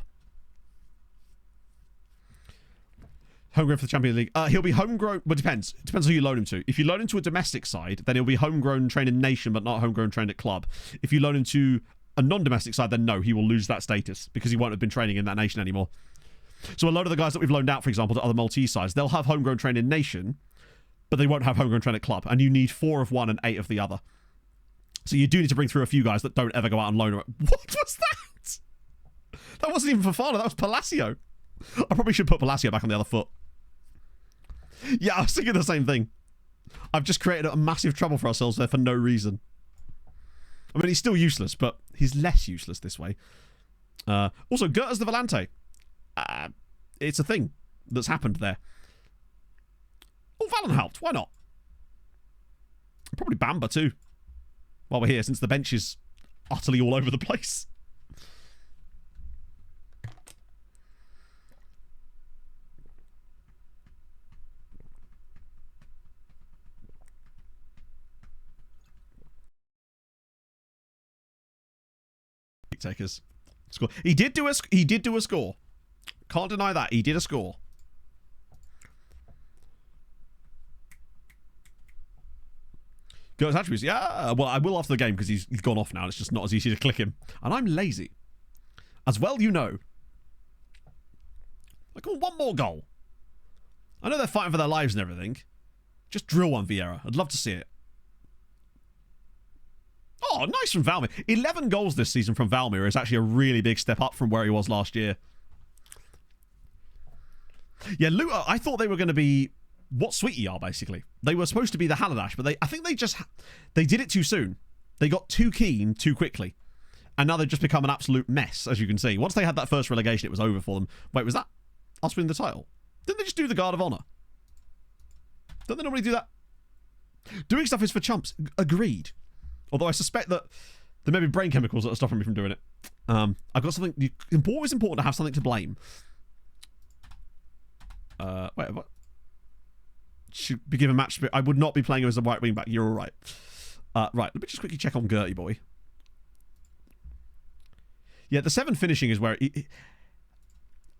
Homegrown for the Champions League. He'll be homegrown. Well, depends. It depends who you loan him to. If you loan him to a domestic side, then he'll be homegrown trained in nation, but not homegrown trained at club. If you loan him to a non-domestic side, then no, he will lose that status because he won't have been training in that nation anymore. So a lot of the guys that we've loaned out, for example, to other Maltese sides, they'll have homegrown trained in nation, but they won't have homegrown trained at club. And you need 4 of one and 8 of the other. So you do need to bring through a few guys that don't ever go out on loan. What was that? That wasn't even Fofana. That was Palacio. I probably should put Palacio back on the other foot. Yeah, I was thinking the same thing. I've just created a massive trouble for ourselves there for no reason. I mean, he's still useless, but he's less useless this way. Also, Gertas the Volante. It's a thing that's happened there. Oh, Valenhaupt. Why not? Probably Bamba too. While we're here, since the bench is utterly all over the place. Takers score. He did do a score. Can't deny that. He did a score. Goes attributes. Yeah, well, I will after the game because he's gone off now. It's just not as easy to click him. And I'm lazy. As well you know. Like, oh, one more goal. I know they're fighting for their lives and everything. Just drill one, Vieira. I'd love to see it. Oh, nice from Valmir. 11 goals this season from Valmir is actually a really big step up from where he was last year. Yeah, Luton, I thought they were going to be what Sweetie are, basically. They were supposed to be the Haladash, but I think they did it too soon. They got too keen too quickly. And now they've just become an absolute mess, as you can see. Once they had that first relegation, it was over for them. Wait, was that us winning the title? Didn't they just do the Guard of Honor? Don't they normally do that? Doing stuff is for chumps. Agreed. Although I suspect that there may be brain chemicals that are stopping me from doing it. I've got something... Always important to have something to blame. Wait, what? Should be given match spirit. I would not be playing him as a right wing back. You're all right. Right, let me just quickly check on Gertie boy. Yeah, the 7 finishing is where...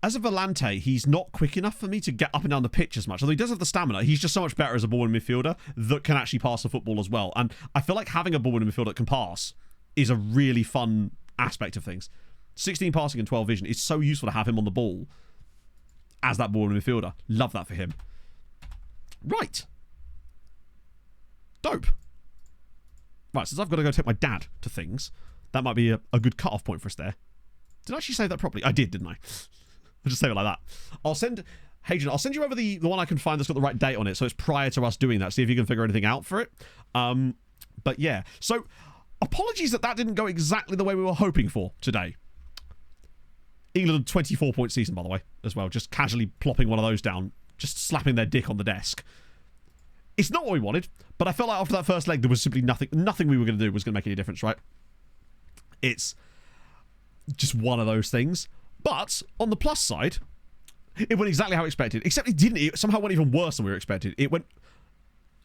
As a Volante, he's not quick enough for me to get up and down the pitch as much. Although he does have the stamina, he's just so much better as a ball-winning midfielder that can actually pass the football as well. And I feel like having a ball-winning midfielder that can pass is a really fun aspect of things. 16 passing and 12 vision. It's so useful to have him on the ball as that ball-winning midfielder. Love that for him. Right. Dope. Right, since I've got to go take my dad to things, that might be a good cut-off point for us there. Did I actually say that properly? I did, didn't I? I'll just say it like that. Hadrian, I'll send you over the one I can find that's got the right date on it, so it's prior to us doing that. See if you can figure anything out for it. But yeah. So, apologies that didn't go exactly the way we were hoping for today. England 24-point season, by the way, as well. Just casually plopping one of those down. Just slapping their dick on the desk. It's not what we wanted, but I felt like after that first leg, there was simply nothing we were going to do was going to make any difference, right? It's just one of those things. But, on the plus side, it went exactly how expected. Except it didn't. It somehow went even worse than we were expected. It went...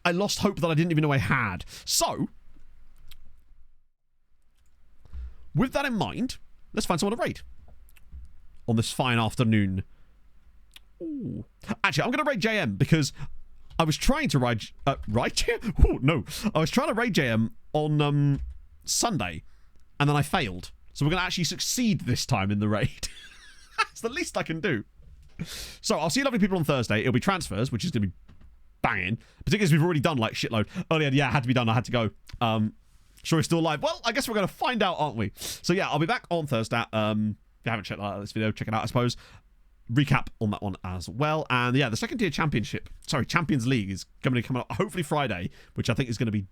I lost hope that I didn't even know I had. So, with that in mind, let's find someone to raid. On this fine afternoon. Ooh. Actually, I'm going to raid JM because I was trying to raid JM? Oh, no. I was trying to raid JM on Sunday, and then I failed. So we're going to actually succeed this time in the raid. That's the least I can do. So I'll see you lovely people on Thursday. It'll be transfers, which is going to be banging. Particularly as we've already done like shitload. Earlier, yeah, it had to be done. I had to go. Sure he's still alive. Well, I guess we're going to find out, aren't we? So yeah, I'll be back on Thursday. If you haven't checked out this video, check it out, I suppose. Recap on that one as well. And yeah, the second tier Champions League is going to be coming up hopefully Friday, which I think is going to be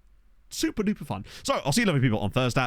super duper fun. So I'll see you lovely people on Thursday.